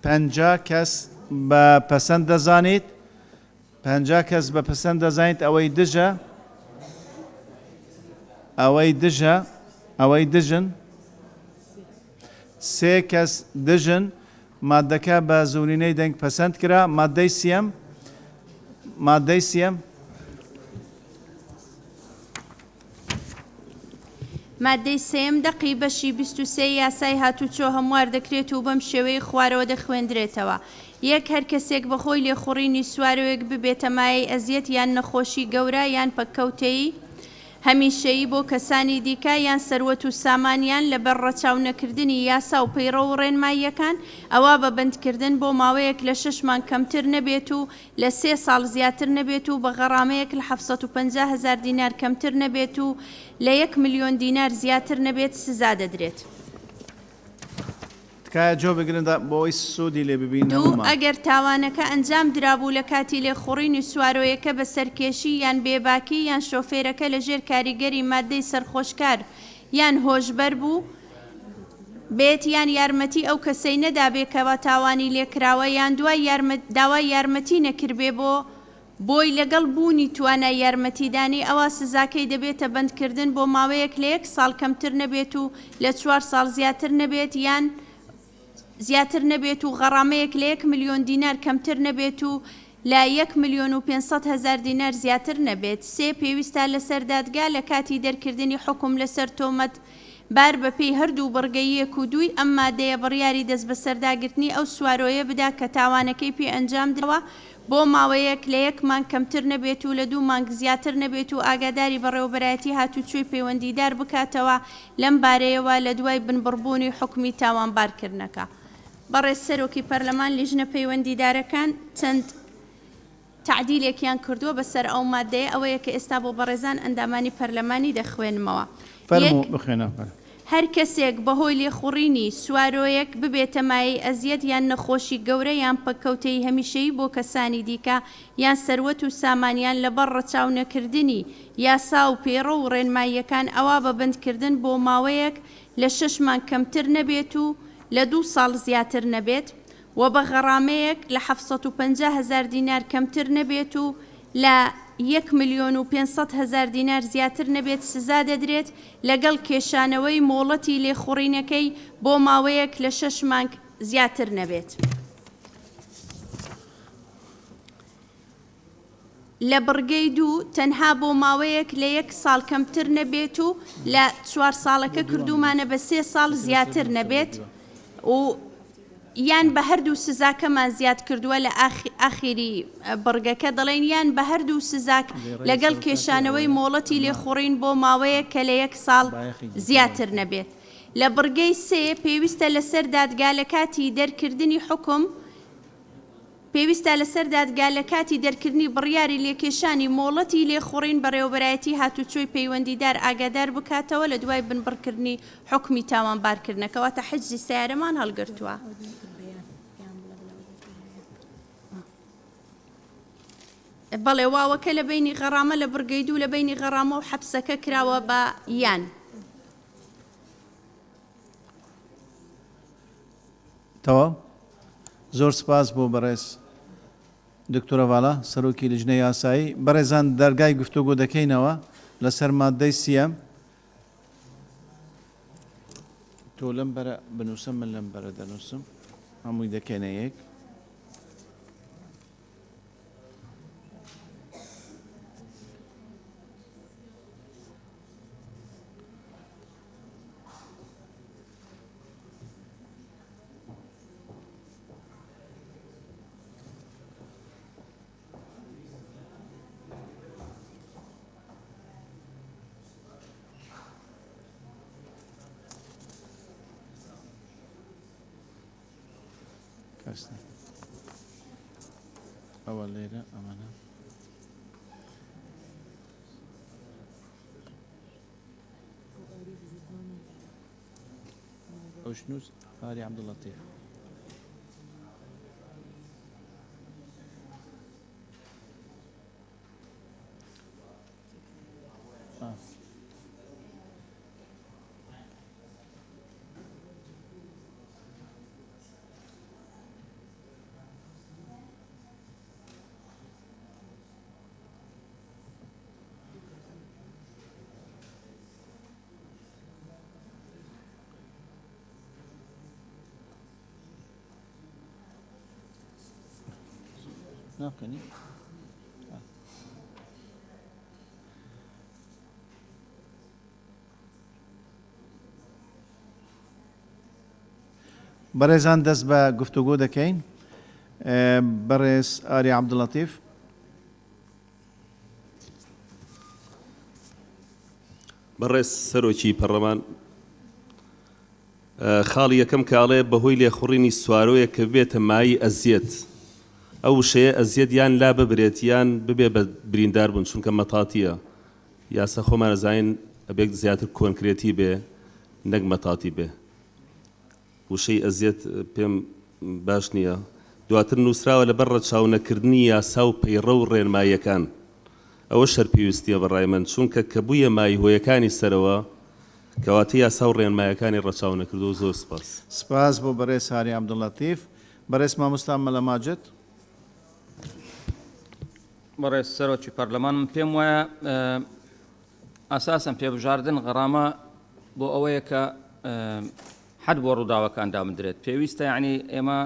پەنجا کەس بە پەسەند دەزانیت، 50 کەس بە پەسەند دەزانیت ئەوەی دژە، ئەوەی دژن، 3 کەس دژن، مادەکە بە زوورینەی دەنگ پەسەند کرا. مادەی سیەم مادەی سێم دەقی بەشی 23 یاسای هاتوچۆ هەموار دەکرێت و بەم شێوەی خوارەوە دەخوێندرێتەوە. یەک هەر کەسێک بەخۆی لێخوڕینی سوارەوەیەک ببێتە مایەی ئەزیەت یان نەخۆشی گەورە یان پەککەوتەیی هەمیشەیی بۆ کەسانی دیکە یان سەروەت و سامانیان لەبەر ڕەچاو نەکردنی یاسا و پەیڕە و ڕێنماییەکان ئەوە بە بەندکردن بۆ ماوەیەک لە 6 مانگ کەمتر نەبێت و لە 3 ساڵ زیاتر نەبێت و بە غەڕامەیەک لە 750,000 دینار کەمتر نەبێت و لە 1 ملیۆن دینار زیاتر نەبێت سزا دەدرێت. جۆ بگرن بۆی سوودی لێ ببین. دوو ئەگەر تاوانەکە ئەنجام درابوو لە کاتی لێخوڕینی سوارۆیەکە بە سەرکێشی یان بێباکی یان شۆفێرەکە لەژێر کاریگەری مادەی سەرخۆشکار یان هۆشبەر بوو بێت یان یارمەتی ئەو کەسەی نەدابێکەوە تاوانی لێکراوە یان داوای یارمەتی نەکردبێ بۆی لەگەڵ بوونی توانای یارمەتیدانی ئەوە سزاکەی دەبێتە بەندکردن بۆ ماوەیەک لە 1 ساڵ کەمتر نەبێت و لە 4 ساڵ زیاتر نەبێت یان زیاتر نەبێت و غەڕامەیەک لە 1 ملیۆن دینار کەمتر نەبێت و لا 1,500,000 دینار زیاتر نەبێت. سێ پێویستە لەسەر دادگا لە کاتی دەرکردنی حکم لەسەر تۆمەت بار بەپێی هەردوو بڕگەیەک و دووی ئەم مادەیە بڕیاری دەست بە سەرداگرتنی ئەو سوارۆیە بدا کە تاوانەکەی پێ ئەنجام درەوە بۆ ماوەیەک لە 1 مانگ کەمتر نەبێت و لە 2 مانگ زیاتر نەبێت و ئاگاداری بەڕێوەبەرایەتی هاتوچۆی پەیوەندیدار بکاتەوە لەم بارەیەوە لە دوای بنبڕبوونی حکمی تاوانبارکردنەکە. بەڕێز سەرۆکی پەرلەمان لیژنە پەیوەندیدارەکان چەند تعدیلێکیان کردووە بەسەر ئەو مادەیە ئەوەیە کە ئێستا بۆ بەڕێزان ئەندامانی پەرلەمانی دەخوێنمەوە. هەر کەسێک بەهۆی لێخوڕینی سوارۆیەک ببێتە مایەی ئەزیەت یان نەخۆشی گەورە یان پەککەوتەی هەمیشەیی بۆ کەسانی دیکە یان سەروەت و سامانیان لەبەر ڕەچاو نەکردنی یاسا و پێڕە و ڕێنماییەکان ئەوا بە بەندکردن بۆ ماوەیەک لە 6 مانگ کەمتر نەبێت و لە 2 ساڵ زیاتر نەبێت و بە غەڕامەیەک لە 750,000 دینار کەمتر نەبێت و لە 1,500,000 دینار زیاتر نەبێت سزا دەدرێت لەگەڵ کێشانەوەی مۆڵەتی لێخوڕینەکەی بۆ ماوەیەک لە 6 مانگ زیاتر نەبێت. لە بڕگەی 2 تەنها بۆ ماوەیەک لە 1 ساڵ کەمتر نەبێت و لە 4 ساڵەکە کردومانە بە 3 ساڵ زیاتر نەبێت و یان بە هەردوو سزاکەمان زیاد کردووە لە ئاخیری بڕگەکە دەڵێن یان بە هەردوو سزاک لەگەڵ کێشانەوەی مۆڵەتی لێخوڕین بۆ ماوەیە کە لە 1 ساڵ زیاتر نەبێت. لە بڕگەی 3 پێویستە لەسەر دادگا لە کاتی دەرکردنی حکم پێویستە لەسەر دادگا لە کاتی دەرکردنی بڕیاری لێکێشانی مۆڵەتی لێخوڕین بەڕێوەبەرایەتی هاتوچۆی پەیوەندیدار ئاگادار بکاتەوە لە دوای بنبڕکردنی حکمی تاوانبارکردنەکەەوە تا حجزی سیارەمان هەڵگرتووە. بەڵێ واوەکە لە بینی غەڕامە لە بڕگەی 2 لە بینی غەڕامە و حەبسەکە کراوە بە یان. تەواو زۆر سپاس بۆ بەڕێز دکتۆرە ڤاڵا سەرۆکی لیژنەی یاسایی. بەڕێزان دەرگای گفتوگۆ دەکەینەوە لەسەر مادەی سیەم. تۆ لەم بەرە بنووسم من لەم بەرە دەنووسم هەمووی دەکەنە یەک. أول ليلة أمانة أوشنوس هاري عبد اللطيف. ناقني بەڕێزان دەست بە گفتوگۆ دەکەین. بەڕێز ئاری عەبدوڵەتیف. بەڕێز سەرۆکی پەرلەمان خاڵی یەکەم کاڵێ بەهۆی لێخوڕینی سوارۆیە کە بێتە مای ئەزیەت ئەو شەیە ئەزیەت یان لا ببرێت یان ببێ بە بریندار بوون چونکە مەتاتیە یاسا خۆمان زین ئەبێک زیاتر کۆنکرێتی بێ نەک مەتاتی بێ وشەی ئەزیەت پێم باش نییە. دواتر نووسراوە لەبەر ڕەچاو نەکردنی یاسا و پەیڕە و ڕێنماییەکان ئەوە شەرپێویستیە بەڕای من چونکە کە بوویە مای هۆیەکانی سەرەوە کەواتە یاسا و ڕێنماییەکانی ڕەچاو نەکردو. زۆر سپاس. سپاس بۆ بەڕێز هاری عەبدوڵەتیف. بەڕێز مامۆستا مەلە ماجد. بەڕێز سەرۆکی پەرلەمان من پێم وایە ئاساسەن پێبژاردن غەڕامە بۆ ئەوەیە کە حد بۆ ڕووداوەکاندا بدرێت پێویستە یعنی ئێمە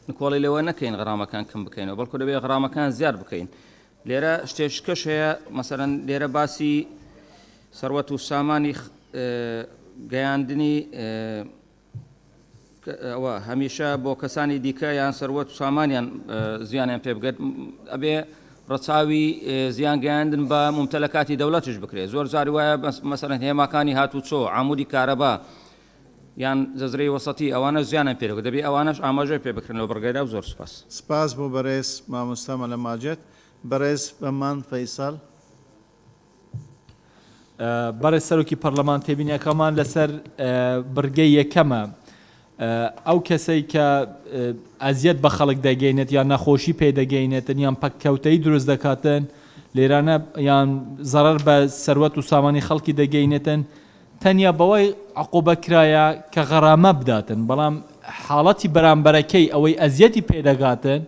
نکۆڵی لەوە نەکەین غرامەکان کەم بکەینەوە بەڵکو دەبێت غرامەکان زیاد بکەین لێرە شتێشکەش هەیە مەسەرەن لێرە باسی سەروەت و سامانی گەیاندنی ئەوە هەمیشە بۆ کەسانی دیکە یان سەروەت و سامانیان زیانیان پێ بگەت ئەبێ ڕەچاوی زیان گەیاندن بە ممتەلەکاتی دەوڵەتش بکرێت زۆر جاری وایە مەسەرەن هێماکانی هاتوچۆ عامودی کارەبا یان زەزرەی وەسەتی ئەوانە زیانە پێرەوە دەبێت ئەوانش ئاماژەی پێ بکرێنەوە بڕگەیدا و زۆر سپاس سپاس بۆ بەڕێز مامۆستا مەلە ماجێت بەڕێز بەمان فەیساڵ بەڕێز سەرۆکی پەرلەمان تێبینیەکەمان لەسەر بڕگەی یەکەمە ئەو کەسەی کە ئەزیەت بە خەڵک دەگەینێت یان نەخۆشی پێدەگەینێتن یان پەککەوتەی دروست دەکاتن لێرانە یان زەرەر بە سەروەت و سامانی خەڵکی دەگەینێتن تەنیا بەوەی عقوبە کرایە کە غەرامە بداتن بەڵام حاڵەتی بەرامبەرەکەی ئەوەی ئەزیەتی پێدەگاتن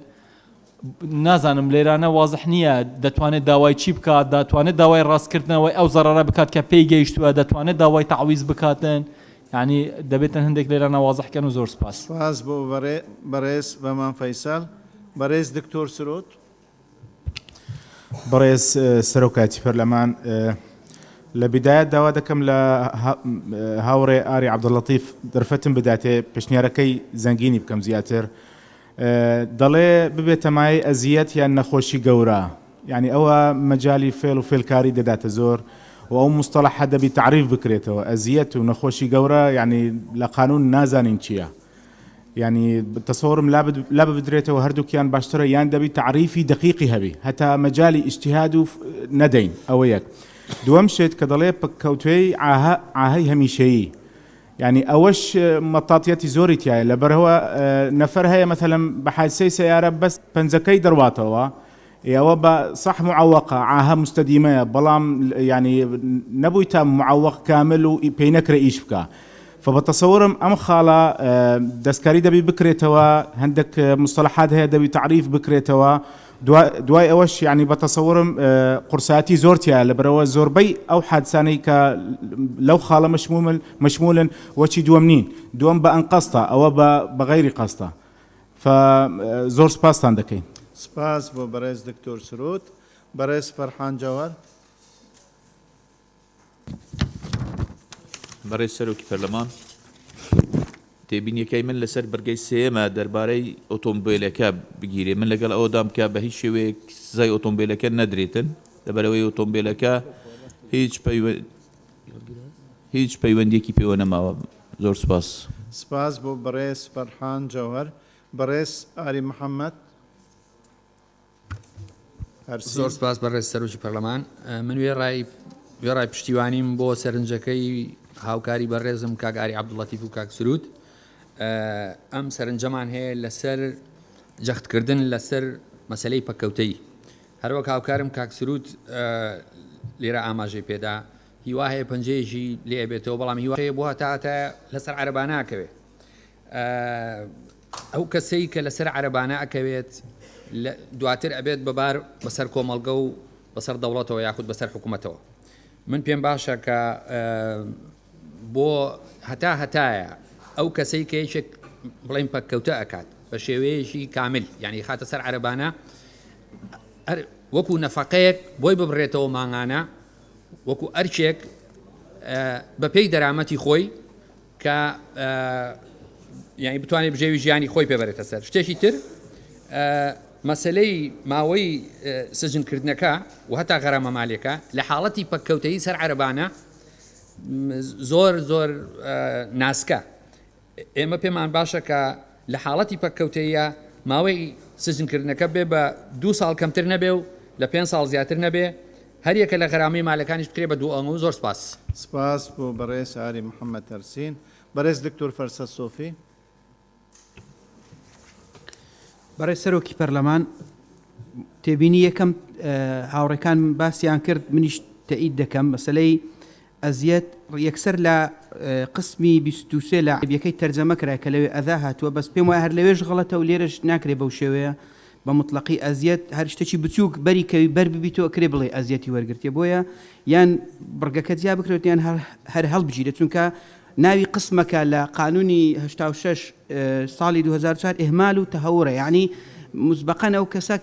نازانم لێرانە وازح نییە دەتوانێت داوای چی بکات دەتوانێت داوای ڕاستکردنەوەی ئەو زەرەرە بکات کە پێی گەیشتووە دەتوانێت داوای تەعویز بکاتن یعنی دەبێتن هەندێک لێرانە وازحکەن و زۆر سپاس سپاس بۆ بەڕێز بەمان فەیساڵ بەڕێز دکتۆر سرۆت بەڕێز سەرۆکاتی پەرلەمان لە بدایەت داوا دەکەم لە هاوڕێ ئاری عەبدوڵەتیف دەرفەتم بداتێ پێشنیارەکەی زەنگینی بکەم زیاتر دەڵێ ببێتە مای ئەزیەت یان نەخۆشی گەورە یعنی ئەوە مەجای فێڵ و فێلکاری دەداتە زۆر و ئەو مستەڵەحە دەبی تعریف بکرێتەوە ئەزیەت و نەخۆشی گەورە یعنی لە قانون نازانین چییە یعنی تەسەوڕم لا بدرێتەوە هەردووکیان باشترە یان دەبی تعریفی دقیقی هەبی هەتا مەجای ئیجتیهاد و نەدەین ئەوە یەک دووەم شت کە دەڵێ پکەوتوێی ئاهەی هەمیشەیی يعني أوش مطاطياتي زوريتي يعني لبرهوا نفر هي مثلا بحادثة سيارة بس بنزكي درواتها يا وبا صح معوقة عاها مستديمة بلام يعني نبوي تام معوق كامل وبينك رئيش بكا فبتصورم أم خالة دسكاري دبي بكريتوا عندك مصطلحات هي دبي تعريف بكريتوا دواي أوش يعني بتصورم قرصاتي زورتيا لبروا زوربي أو حادثاني ك لو خالة مشمولا وشي دومنين دوم بأن قصته أو بغير قصته فزور سباس عندكين سپاس بۆ بەڕێز دکتۆر سرۆت بەڕێز فەرحان جەواد بەڕێز سەرۆکی پەرلەمان تێبینیەکەی من لەسەر بەرگەی سێمە دەربارەی ئۆتۆمبیلەکە بگیرێ من لەگەڵ ئەوەدام کە بە هیچ شێوەیەک سزای ئۆتۆمبیلەکە نەدرێتن لەبەرەوەی ئۆتۆمبیلەکە هیچ پەیوەندێکی پێوە نەماوە زۆر سپاس سپاس بۆ بەڕێز فەرحان جەوهەر بەڕێز ئاری محەممەد زۆر سپاس بەڕێز سەرۆکی پەرلەمان من وێڕای پشتیوانیم بۆ سەرنجەکەی هاوکاری بەڕێزم کاک ئاری عەبدوڵەتیف و کاک سرود ئەم سەرنجەمان هەیە لەسەر جەختکردن لەسەر مەسەلەی پەکەوتەیی هەروەک هاوکارم کاک سرود لێرە ئاماژەی پێدا هیوا هەیە پەنجەیەکی لێ بێتەوە بەڵام هیوایە بۆ هەتاتە لەسەر عەرەبانە ئەکەوێت ئەو کەسەی کە لەسەر عەرەبانە ئەکەوێت دواتر ئەبێت بەبار بەسەر کۆمەڵگە و بەسەر دەوڵەتەوە یاخود بەسەر حکوومەتەوە من پێم باشە کە بۆ هەتایە ئەو کەسەی کە هیچێک بڵێن پەککەوتە ئەکات بە شێوەیەشی کامل یعنی خاتە سەر عەرەبانە وەکو نەفەقەیەک بۆی ببڕێتەوە ماڭانە وەکو ئەرچێک بە پێی دەرامەتی خۆی کە یعنی بتوانێت بژێوی ژیانی خۆی پێبەرێتە سەر شتێکی تر مەسلەی ماوەی سجنکردنەکە و هەتا غەرامە مالیەکە لە حاڵەتی پەککەوتەیی سەر عەرەبانە زۆر ناسکە ئێمە پێمان باشە کە لە حاڵەتی پەککەوتەیە ماوەی سجنکردنەکە بێ بە 2 ساڵ کەمتر نەبێ و لە 5 ساڵ زیاتر نەبێ هەریەکە لە غەرامەی مالەکانیش بکرێ بە 2 ئەنگ و زۆر سپاس سپاس بۆ بەڕێز ئاری محەممەد تەرسین بەڕێز دکتۆر فەرسەد سۆفی بەڕێز سەرۆکی پەرلەمان تێبینی یەکەم هاوڕێکان باسییان کرد منیش تەئید دەکەم مەسەلەی ئەزیەت یەکسەر لە قسمی 23 لە عیبەکەی تەرجەمە کرا کە لەوێ ئەدا هاتووە بەس پێم وایە هەر لەوێش غەڵەتە و لێرەش ناکرێ بەو شێوەیە بە مطلقی ئەزیەت هەر شتێکی بچووک بەری کەوی بەر ببیتەوە کرێ بڵێ ئەزیەتی وەرگرتێ بۆیە یان بڕگەکە جیا بکرێت یان هەر هەڵبگیرێت چونکە ناوی قسمەکە لە قانونی 86 ساڵی 2004 ئێهمال و تەهورە یعنی مسبقەن ئەو کەسە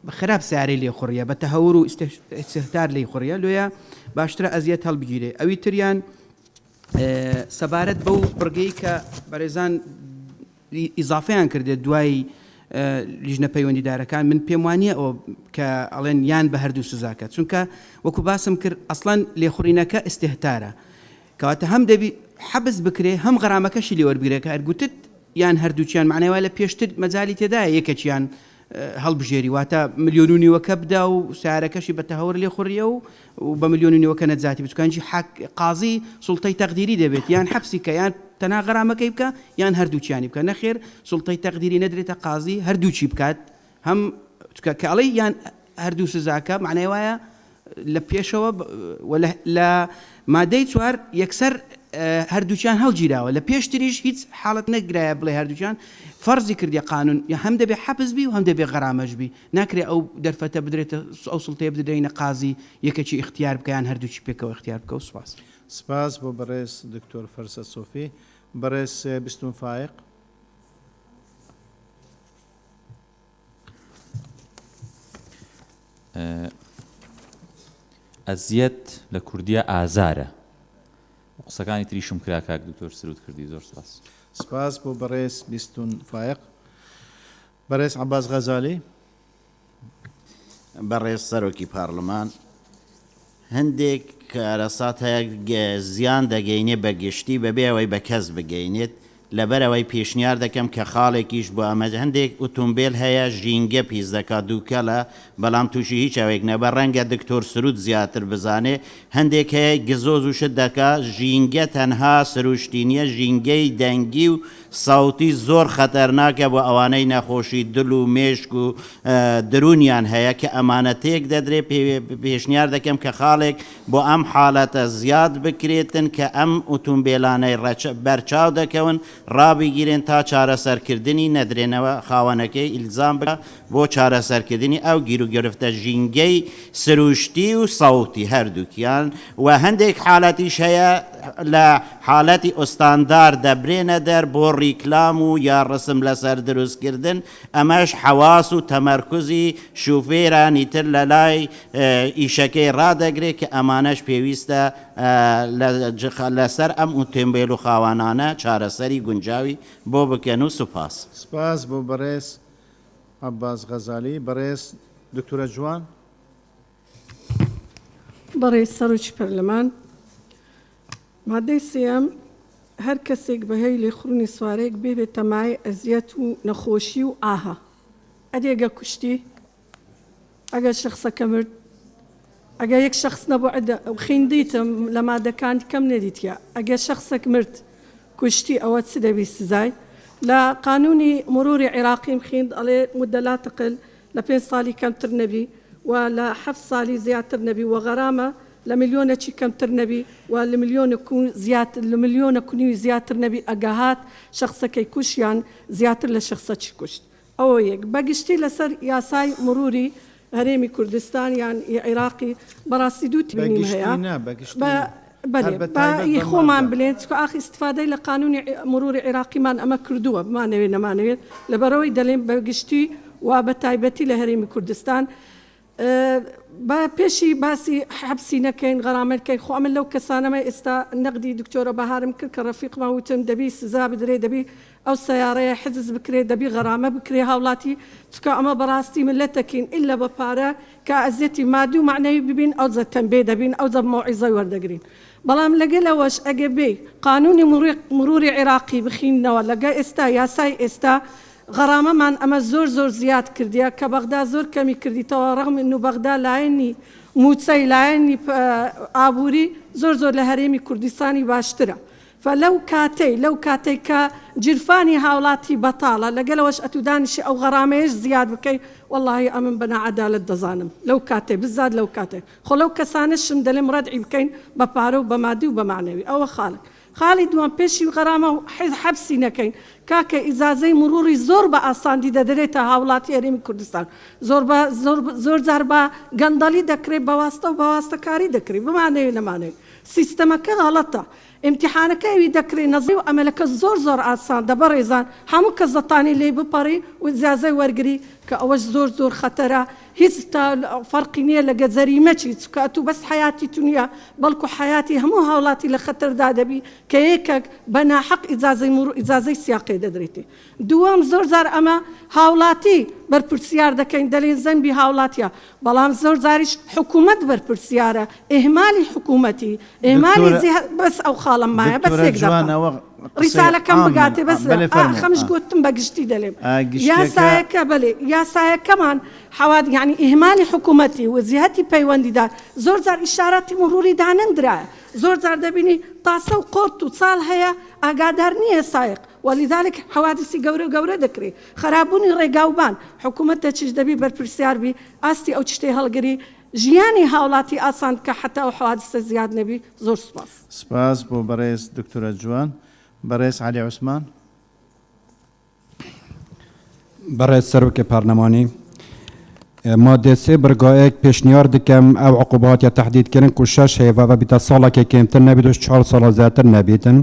خراپ سیارەی لێ خوڕیە بە تەهور و استهتار لێی خوڕیە لۆیە باشترە ئەزیەت هەڵبگیرێ ئەوی تریان سەبارەت بەو بڕگەی کە بەڕێزان ئیزافەیان کردێت دوای لیژنە پەیوەندیدارەکان من پێم وانیە ئەوە کە ئەڵێن یان بە هەردوو سزاکە چونکە وەکو باسم کرد ئەسڵەن لێخوڕینەکە ئستهتارە کەواتە هەم دەبی حەبس بکرێ هەم غەرامەکەشی لێ وەربگرێت کە هەرگوتت یان هەردووچیان معنەوە لە پێشتر مەجالی تێدایە یەکەچیان هەڵبژێری واتە ملیۆن و 9 بدا و سیارەکەشی بە تەهور لێ خوڕیە و بە ملیۆن و 9 نەجاتی بچکانجی قازی سوڵتەی تەقدیری دەبێت یان حەبسی کە یان تەنا غەرامەکەی بکە یان هەردووچیانی بکە نەخێر سوڵتەی تەقدیری نەدرێتە قازی هەردووچی بکات هەم کە ئەڵێ یان هەردوو سزاکە معنای وایە لە پێشەوە لە مادەی 4 یەکسەر هەردووچیان هەڵگیراوە لە پێشتریش هیچ حاڵەت نەگرایە بڵێ هەردووچیان فەرزی کردی قانون یا هەم دەبێ حەبس بی و هەم دەبێ غەرامەش بی ناکرێ ئەو دەرفەتە بدرێتە ئەو سوڵتەیە بدرێنە قازی یەکێکی اختیار بکەیان هەردووچی پێکەوە اختیار بکە و سوپاس سپاس بۆ بەڕێز دکتۆر فەرسەد سۆفی بەڕێز بیستون فایق ئەزیەت لە کوردیە ئازارە قسەکانی تریشم کرا کاک دکتۆر سرود کردی زۆر سپاس سپاس بۆ بەڕێز بیستون فایق بەڕێز عەباس غەزالی بەڕێز سەرۆکی پارلەمان هەندێک کارەسات هەیە زیان دەگەینێ بە گشتی بەبێ ئەوەی بە کەس بگەینێت لەبەرەوەی پێشنیار دەکەم کە خاڵێکیش بۆ ئەمە هەندێک ئۆتۆمبیل هەیە ژینگە پیس دەکات دووکە لە بەڵام تووشی هیچ ئەوێک نەبە ڕەنگە دکتۆر سرود زیاتر بزانێ هەندێک هەیە گزۆز و شت دەکا ژینگە تەنها سروشتینیە ژینگەی دەنگی و ساوتی زۆر خەتەرناکە بۆ ئەوانەی نەخۆشی دل و مێشک و درونیان هەیە کە ئەمانەتێک دەدرێ پێشنیار دەکەم کە خاڵێک بۆ ئەم حاڵەتە زیاد بکرێتن کە ئەم ئۆتۆمبیلانەی بەرچاو دەکەون ڕابگیرێن تا چارەسەرکردنی نەدرێنەوە خاوەنەکەی ئیلزام بکە بۆ چارەسەرکردنی ئەو گیر و گرفتە ژینگەی سروشتی و ساوتی هەردووکیان و هەندێک حاڵەتیش هەیە لە حاڵەتی ئۆستاندار دەبرێنە دەر بۆ ڕیکلام و یا ڕسم لەسەر دروستکردن ئەمەش حەواس و تەمەرکوزی شوفێرانی تر لە لای ئیشەکەی ڕادەگرێت کە ئەمانەش پێویستە لەسەر ئەم ئۆتۆمبیل و خاوانانە چارەسەری گونجاوی بۆ بکەن و سوپاس سپاس بۆ بەڕێز عەباس غەزالی بەڕێز دکتۆرە جوان بەڕێز سەرۆکی پەرلەمان مادەی سێەم هەر کەسێک بەهێی لێخوڕنی سوارەیەک بێبێت تەمای ئەزیەت و نەخۆشی و ئاها ئەدێگە کوشتی ئەگەر شخصەکە مرد ئەگەر یەک شخص نەبوو خیندیتم لە مادەکان کەم نەدیتە ئەگەر شخصێک مرد کوشتی ئەوە چ دەبی سزای لە قانونی مروری عێراقیم خوێند ئەڵێ مدە لا تقل لە 5 ساڵی کەمتر نەبی و لە 7 ساڵی زیاتر نەبی و غەرامە لە ملیۆنەکی کەمتر نەبی و لە ملیۆنە کونی زیاتر نەبی ئەگەهات شخصەکەی کوشیان زیاتر لە شخصەکی کوشت ئەوە یەک بەگشتی لەسەر یاسای مروری هەرێمی کوردستان یان عێراقی بەڕاستی دوو تبینیم هەیە خۆمان بڵێن چکە ئاخی استفادەی لە قانونی مروری عێراقیمان ئەمە کردووە بمانەوێت نەمانەوێت لەبەرەوەی دەڵێن بەگشتی و بە تایبەتی لە هەرێمی کوردستان بە پێشی باسی حەبسی نەکەین غەرامەکەین خۆ من لەو کەسانەمە ئێستا نەقدی دکتۆرە بەهارم کرد کە ڕەفیقمان وتم دەبی سزا بدرێ دەبی ئەو سیارەیە حجز بکرێت دەبی غەرامە بکرێ هاوڵاتی چکە ئەمە بەڕاستی ملەتەکەین ئللا بە پارە کە ئەزیەتی مادی و معنەوی ببین ئەو زە تەنبێ دەبین ئەو زە مەوعیزەی وەردەگرین بەڵام لەگەلەوەش ئەگە بێ قانونی مروری عێراقی بخینەوە لەگە ئێستا یاسای ئێستا غەرامەمان ئەمە زۆر زیاد کردیە کە بەغدا زۆر کەمی کردیتەوە ڕەغم و بەغدا لایەنی موچەی لایەنی ئابووری زۆر لە هەرێمی کوردستانی باشترە فلەو کاتەی کە جرفانی هاوڵاتی بەتاڵە لەگەلەوەش ئەتودانیشی ئەو غەرامەیەش زیاد بکەی واللهی ئەمن بە نەعەدالەت دەزانم لەو کاتێ بزاد لەو کاتێ خۆ لەو کەسانشم دەڵێم ڕەدعی بکەین بە پارە و بە مادی و بە معنەوی ئەوە خاڵی دووەم پێشی غەرامە و حەبسی نەکەین کاکە ئیزازەی مروری زۆر بە ئاساندی دەدرێتە هاوڵاتی هەرێمی کوردستان زۆر جار بە گەندەڵی دەکرێت بەواستە و بەواستەکاری دەکرێت بمانەوێت نەمانەوێت سیستەمەکە غەڵەتە امتحانەکەوی دەکرێت نەزی و ئەمەلەکە زۆر ئاسان دەبە ڕێزان هەموو کەس دەتانی لێ بپەڕی و زیازەی وەرگری کە ئەوەش زۆر خەتەرە هیچ تا فەرقی نییە لەگە جەریمەچی چکە تو بەس حیاتی تو نییە بەڵکو حیاتی هەموو هاوڵاتی لە خەتەردا دەبی کە یەکێک بە ناحەق ئیجازەی سیاقی دەدرێتی دووەم زۆر جار ئەمە هاوڵاتی بەرپرسیار دەکەین دەڵێن زەمبی هاوڵاتیە بەڵام زۆر جاریش حکوومەت بەرپرسیارە ئێهمالی حکوومەتی ئێمالی بەس ئەو خاڵم مایە بەس ڕیسالەکەم بگاتێ بەس خەمش گوتم بەگشتی دەڵێم یاسایەکە بەێ یاسایەکەمان حواد یعنی ئێهمالی حکوومەتی وەزیهەتی پەیوەندیدار زۆر جار ئیشاراتی مروری دانەندرایە زۆر جار دەبینی تاسە و قۆرت و چاڵ هەیە ئاگادار نییە سایق ولذلك حوادثی گەورە دەکرێت خراببوونی ڕێگاوبان حکوومەت دەچیش دەبی بەرپرسیاربی ئاستی ئەو شتێ هەڵگری ژیانی هاوڵاتی ئاسان کە حتا ئەو حوادثە زیاد نەبی زۆر سپاس بۆ بەڕێز دکتۆرە جوان بەڕێز علی عوسمان بەڕێز سەرۆکی پارلەمانی مادێ سێ برگایەک پێشنیار دکەم ئەو عقوباتە تهدیدکردن و شەش هەیە بیتە ساڵێکی کەمتر نەبێت و 4 ساڵە زیاتر نەبێتن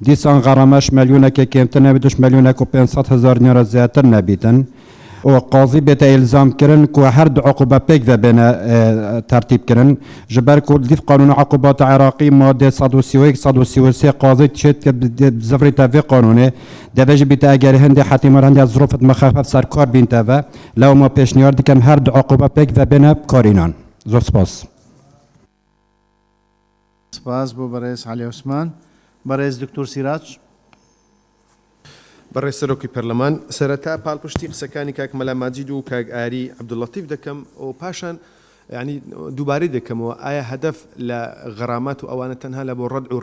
دیسان غەرامەش ملیۆنێکی کەمتر نەبێت و ملیۆنێک و 500,000 دیینارە زیاتر نەبێتن و قاضی بێتە ئیلزامکردن و هەردوو عقوبە پێک دەبێنە تەرتیبکردن ji ber ku dîv qanûna عقوبات عێراقی مادێ 133 قاضی çêt ke zifrê te vê qanûnê deve ji bîte egerî hindê hetîmar hindiya zirofet mixefef serkar bîn teve lew ma pêşniyar dikim her du عقوبە pêk vebêne karînan zor spas سپاس بۆ بەڕێز علی عوسمان بەڕێز دکتۆر سیراج بەڕێز سەرۆکی پەرلەمان سەرەتا پاڵپشتی قسەکانی کاک مەلا ماجید و کاک ئاری عەبدوڵەتیف دەکەم و پاشان ینی دووبارەی دەکەمەوە ئایا هەدەف لە غەرامات و ئەوانە تەنها لە بۆ ڕەد و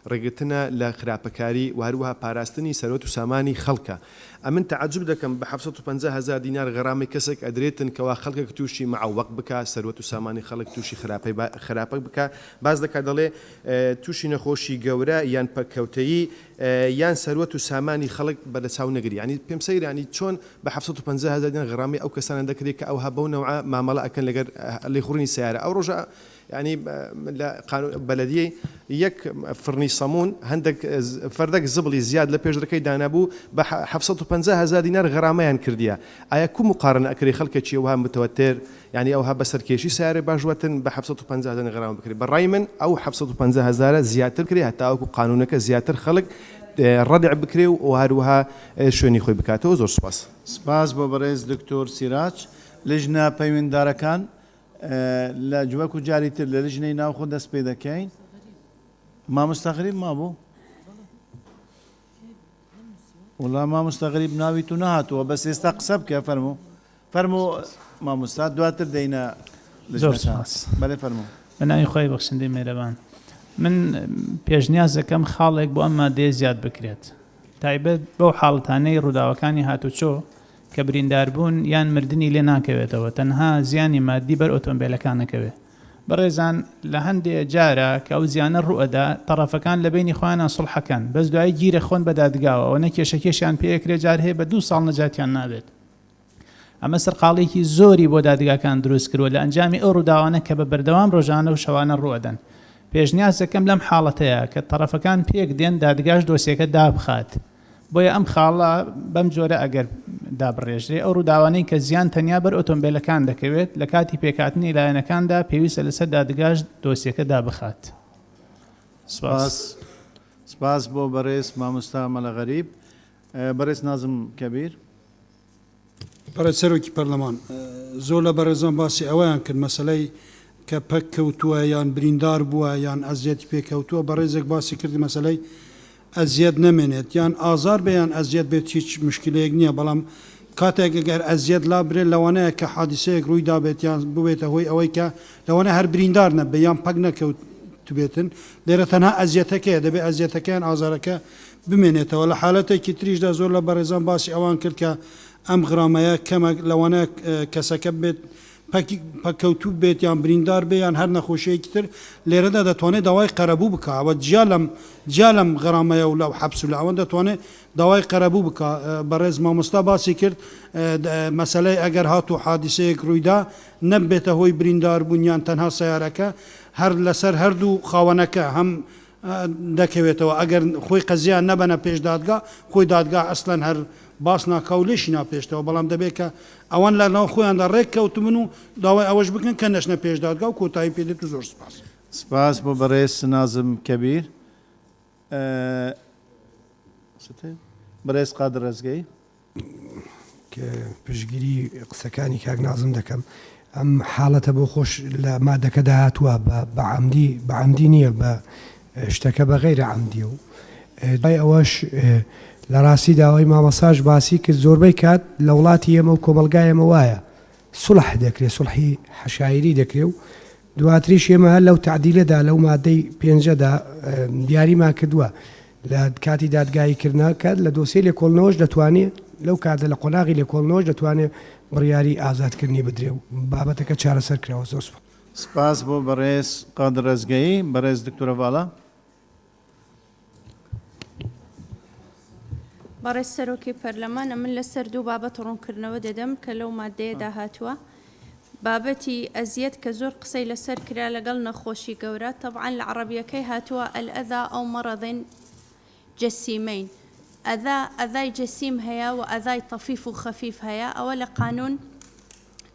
ڕێگرتنە لە خراپەکاری و هەروەها پاراستنی سەرۆت و سامانی خەڵکە ئەمن تەعجب دەکەم بە 750,000 دینار غەرامی کەسێک ئەدرێتن کەوا خەڵکێک تووشی معوەق بکە سەرۆت و سامانی خەڵک تووشی خراپە بکە باز دەکات دەڵێ تووشی نەخۆشی گەورە یان پەکەوتەیی یان سەرۆت و سامانی خەڵک بەدەچاو نەگری ینی پێم سەیر ینی چۆن بە 750,000 دینار غەرامی ئەو کەسانە دەکرێت کە ئەو هەبەو نەوع مامەڵە ئەکەن لەگەر لێخوڕنی سیارە ئەو ڕۆژە ینی لە بەلەدیەی یەک فرنی سەمون هەندێک فەردەك زبڵی زیاد لە پێشدەکەی دانابوو بە 750,000 دینار غەرامەیان کردیە ئایا کو مقارن ئەکری خەڵکێکی ئەوها متەوەتر ینی ئەوها بەسەرکێشی سیارە باشوەتن بە 750,000 غەرام بکرێت بەڕای من ئەو 750,000 زیاتر کرێ هەتاوەکو قانونەکە زیاتر خەڵک ڕەدع بکرێ و هەروەها شوێنی خۆی بکاتەوە زۆر سپاس سپاس بۆ بەڕێز دکتۆر سیراج لژنە پەیوەنددارەکان لە جوەک و جاری تر لە لژنەی ناوخۆ دەست پێ دەکەین مامۆستاغریب مابوو وڵا مامۆستاغریب ناوی تو نهاتووە بەس ئێستا قسە بکە فەرموو مامۆستا دواتر دەینە زۆر سپاس بەڵێ فەرموو بەناوی خۆی بەخشندەی میهرەبان من پێشنیاز دەکەم خاڵێک بۆ ئەم مادەیە زیاد بکرێت تایبەت بەو حاڵەتانەی ڕووداوەکانی هاتوچۆ کە برینداربوون یان مردنی لێ ناکەوێتەوە تەنها زیانی مادی بەر ئۆتۆمبیلەکان نەکەوێت بەڕێزان لە هەندێک جارە کە ئەو زیانە ڕوئەدا تەڕەفەکان لە بینی خۆیانە سڵحەکەن بەس دوای گیرە خۆن بە دادگاوە ئەوە نەکێشەکێشیان پێکرێ جار هەیە بە 2 ساڵ نەجاتیان نابێت ئەمە سەرقاڵێکی زۆری بۆ دادگاکان دروست کردووە لە ئەنجامی ئەو ڕووداوانە کە بە بەردەوام ڕۆژانە و شەوانە ڕوئەدەن پێشنیاز دەکەم لەم حاڵەتەیە کە تەڕەفەکان پێک دێن دادگاش دۆسیەکە دابخات بۆیە ئەم خاڵە بەم جۆرە ئەگەر دابڕێژێ ئەو ڕووداوانەی کە زیان تەنیا بەر ئۆتۆمبیلەکان دەکەوێت لە کاتی پێکاتنی لایەنەکاندا پێویستە لەسەر دادگاش دۆسیەکە دابخات سپاس بۆ بەڕێز مامۆستا مەلەغەریب بەڕێز نازم کەبیر بەڕێز سەرۆکی پەرلەمان زۆر لە بەڕێزان باسی ئەوەیان کرد مەسەلەی کە پەک کەوتووە یان بریندار بووە یان ئەزیەتی پێکەوتووە بەڕێزێک باسی کردی مەسەلەی ئەزیەت نەمێنێت یان ئازار بەیان ئەزیەت بێت هیچ مشکلەیەک نییە بەڵام کاتێک ئەگەر ئەزیەت لا برێت لەوانەیە کە حادیسەیەک ڕووی دابێت یان ببێتە هۆی ئەوەی کە لەوانە هەر بریندار نەبێ یان پەک نەکەوت بێتن لێرە تەنها ئەزیەتەکەیە دەبێت ئەزیەتەکەیان ئازارەکە بمێنێتەوە لە حالەتێکی تریشدا زۆر لە بەڕێزان باسی ئەوان کرد کە ئەم غرامەیە کەمە لەوانە کەسەکە بێت پەکەوتوو بێت یان بریندار بێ یان هەر نەخۆشیەکی تر لێرەدا دەتوانێت داوای قەرەبوو بکەوە جیا لەم غەرامەیە و لەو حەبس و لە ئەوەن دەتوانێت داوای قەرەبوو بکە بەڕێز مامۆستا باسی کرد مەسەلەی ئەگەر هات و حادیسەیەک ڕوویدا نەبێتە هۆی بریندار بوونیان تەنها سیارەکە هەر لەسەر هەردوو خاوەنەکە هەم دەکەوێتەوە ئەگەر خۆی قەزیان نەبەنە پێش دادگا خۆی دادگا ئەسلەن هەر باس ناکە و لێشی ناپێشتەوە بەڵام دەبێت کە ئەوان لە ناو خۆیاندا ڕێک کەوتمن و داوای ئەوەش بکەن کە نەشنە پێش دادگا و کۆتایی پێدێت و زۆر سپاس. سپاس بۆ بەڕێز نازم کەبیر. بەڕێز قادر ڕێزگەی کە پشگیری قسەکانی کاک نازم دەکەم ئەم حاڵەتە بۆ خۆش لە مادەکەدا هاتووە بە عەمدی نییە بە شتەکە بە غەیرە عەمدیە و دوای ئەوەش لە ڕاستی داوای مامەساژ باسی کرد زۆربەی کات لە وڵاتی ئێمە و کۆمەلگای ئێمە وایە سوڵح دەکرێت سوڵحی حەشایری دەکرێت و دواتریش ئێمە هەر لەو تعدیلەدا لەو مادەی پێنجەدا دیاریمان کردووە لە کاتی دادگاییکردنا کات لە دۆسیی لێکۆڵنەوەش دەتوانێت لەو کاتە لە قۆناغی لێکۆڵنەوەش دەتوانێت بڕیاری ئازادکردنی بدرێ و بابەتەکە چارەسەر کراوە. زۆر سپاس بۆ بەڕێز قادر ڕێزگەی. بەڕێز دکتۆرە ڤاڵا. بەڕێز سەرۆکی پەرلەمانە من لەسەر دوو بابەت ڕوونکردنەوە دەدەم کە لەو مادەیەدا هاتووە. بابەتی ئەزیەت کە زۆر قسەی لەسەر کرا لەگەڵ نەخۆشی گەورە طبعاً لە عەرەبیەکەی هاتووە ئەلئەذا ئەو مەڕەضین جەسیمەین. ئەذای جەسیم هەیە و ئەذای تەفیف و خەفیف هەیە ئەوە لە قانون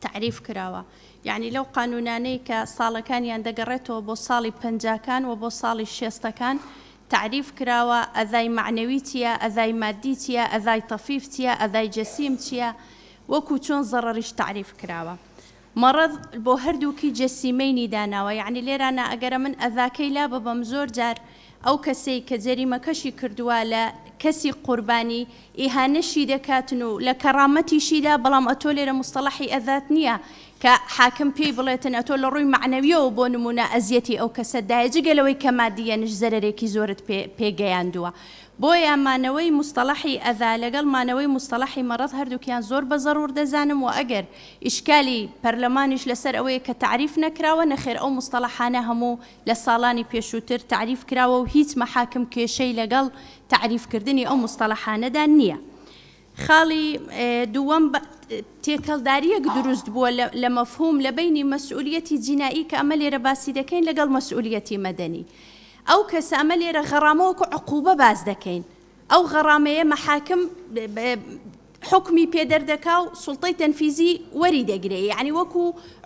تعریف کراوە. یعنی لەو قانونانەی کە ساڵەکانیان دەگەڕێتەوە بۆ ساڵی پەنجاکان و بۆ ساڵی شێستەکان تعریف کراوە ئەذای معنەوی چییە، ئەذای مادی چییە، ئەذای تەفیف چییە، ئەذای جەسیم چییە، وەکو چۆن زەڕەریش تعریف کراوە. مەڕەض بۆ هەردووکی جەسیمەینی داناوە، یعنی لێرانە ئەگەرە من ئەذاکەی لا ببەم زۆر جار ئەو کەسەی کە جەریمەکەشی کردووە لە کەسی قوربانی ئیهانەشی دەکاتن و لە کەڕامەتیشیدا بەڵام ئەتۆ لێرە مستەڵەحی ئەذات نییە کە حاکم پێی بڵێتن ئەتۆ لە ڕووی معنەویەوە بۆ نمونە ئەزیەتی ئەو کەسە دایە جگەلەوەی کە مادیەنش زەرەرێکی زۆرت پێگەیاندووە. بۆیە مانەوەی مستەڵەحی ئەذا لەگەڵ مانەوەی مستەڵەحی مەڕەض هەردووکیان زۆر بە زەڕور دەزانم و ئەگەر ئیشکالی پەرلەمانیش لەسەر ئەوەیە کە تعریف نەکراوە نەخێر ئەو مستەڵەحانە هەموو لە ساڵانی پێشووتر تعریف کراوە و هیچ مەحاکم کێشەی لەگەڵ تعریفکردنی ئەو مستەڵەحانەدا نییە. خاڵی دووەم تێکەڵداریەک دروست بووە لە مەفهوم لە بینی مەسئولیەتی جینایی کە ئەمە لێرە باسی دەکەین لەگەڵ مەسئولیەتی مەدەنی. ئەو کەسە ئەمە لێرە غەڕامەوەکو عقوبە باز دەکەین. ئەو غەڕامەیە مەحاکم حکمی پێدەردەکا و سوڵتەی تەنفیزی وەری دەگرێت، یعنی وەکو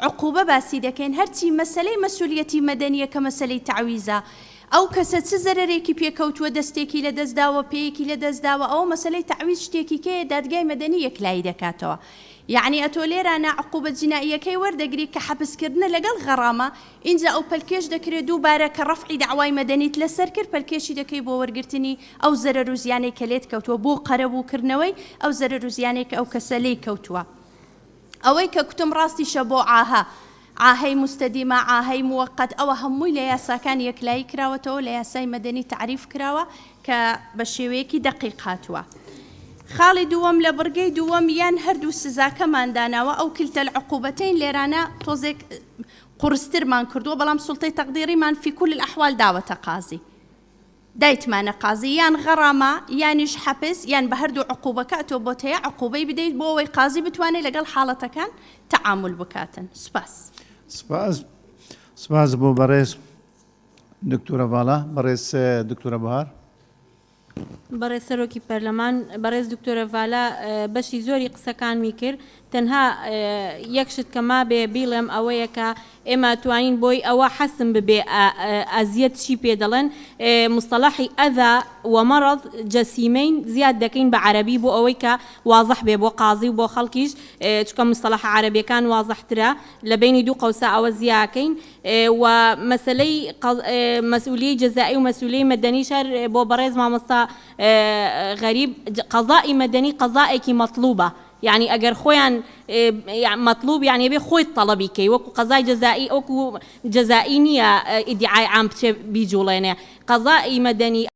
عقوبە باسی دەکەین هەرچی مەسەلەی مەسئولیەتی مەدەنیە کە مەسەلەی تعویزە ئەو کەسە چ زەرەرێکی پێکەوتووە دەستێکی لە دەستداوە پێیەکی لە دەستداوە ئەوە مەسەلەی تعویز شتێکی کەیە دادگای مەدەنی یەکلایی دەکاتەوە. یعنی ئەتۆ لێرانە عقوبە جیناییەکەی وەردەگری کە حەبسکردنە لەگەڵ غەڕامە اینجا ئەو پەلکێش دەکرێت دووبارە کە ڕەفعی داوای مەدەنیت لەسەر کرد پەلکێشی دەکەی بۆ وەرگرتنی ئەو زەرەر و زیانەی کە لێت کەوتووە بۆ قەرەبووکردنەوەی ئەو زەرەر و زیانەی کە ئەو کەسە لێی کەوتووە. ئەوەی کە کوتم ڕاستیشە بۆ ئاهەی مستەدیمە ئاهەی موەقەت ئەوە هەمووی لە یاساکان یەکلایی کراوەتەوە لە یاسای مەدەنی تعریف کراوە کە بە شێوەیەکی دەقیق هاتووە. خاڵی دووەم لە بڕگەی دووەم یان هەردوو سزاکەمان داناوە ئەو کلتە العقوبەتەین لێرانە تۆزێک قورسترمان کردووە بەڵام سوڵتەی تەقدیریمان فی کل الأحوال داوەتە قازی. دایتمانە قازی یان غەڕامە یانیش حەبس یان بە هەردوو عقوبەکە ئەتۆ بۆ تەیە عقوبەی بدەیت بۆ ئەوەی قازی بتوانێت لەگەڵ حاڵەتەکان تەعامل بکاتن. سپاس بۆ بەڕێز دکتۆرە ڤاڵا. بەڕێز دکتۆرە بەهار. بەڕێز سەرۆکی پەرلەمان بەڕێز دکتۆرە ڤاڵا بەشی زۆری قسەکانمی کرد تەنها یەکشت کە ما بێ بیڵێم ئەوەیە کە ئێمە توانین بۆی ئەوە حەسم ببێ ئەزیەت چی پێ دەڵێن مستەڵەحی ئەذا ومەڕەض جەسیمەین زیاد دەکەین بە عەرەبی بۆ ئەوەی کە وازەح بێ بۆ قازی و بۆ خەڵکیش چکە مستەڵەح عەرەبیەکان وازەحترە لە بینی دوو قەوسە ئەوە زیاکەین و مەسەلەی مەسئولیەی جەزایی و مەسئولیەی مەدەنی شەر بۆ بەڕێز مامۆستا غەریب قەزای مەدەنی قەزایەکی مەطلوبە يعني ئەگەر خۆیان مطلوب يعني بێ خۆی تەڵەبی کەی وەکو قەزای جەزایی ئەوکو جەزایی نییە ئیدعای عام بچێ بیجوڵێنێ قەزای مەدەنی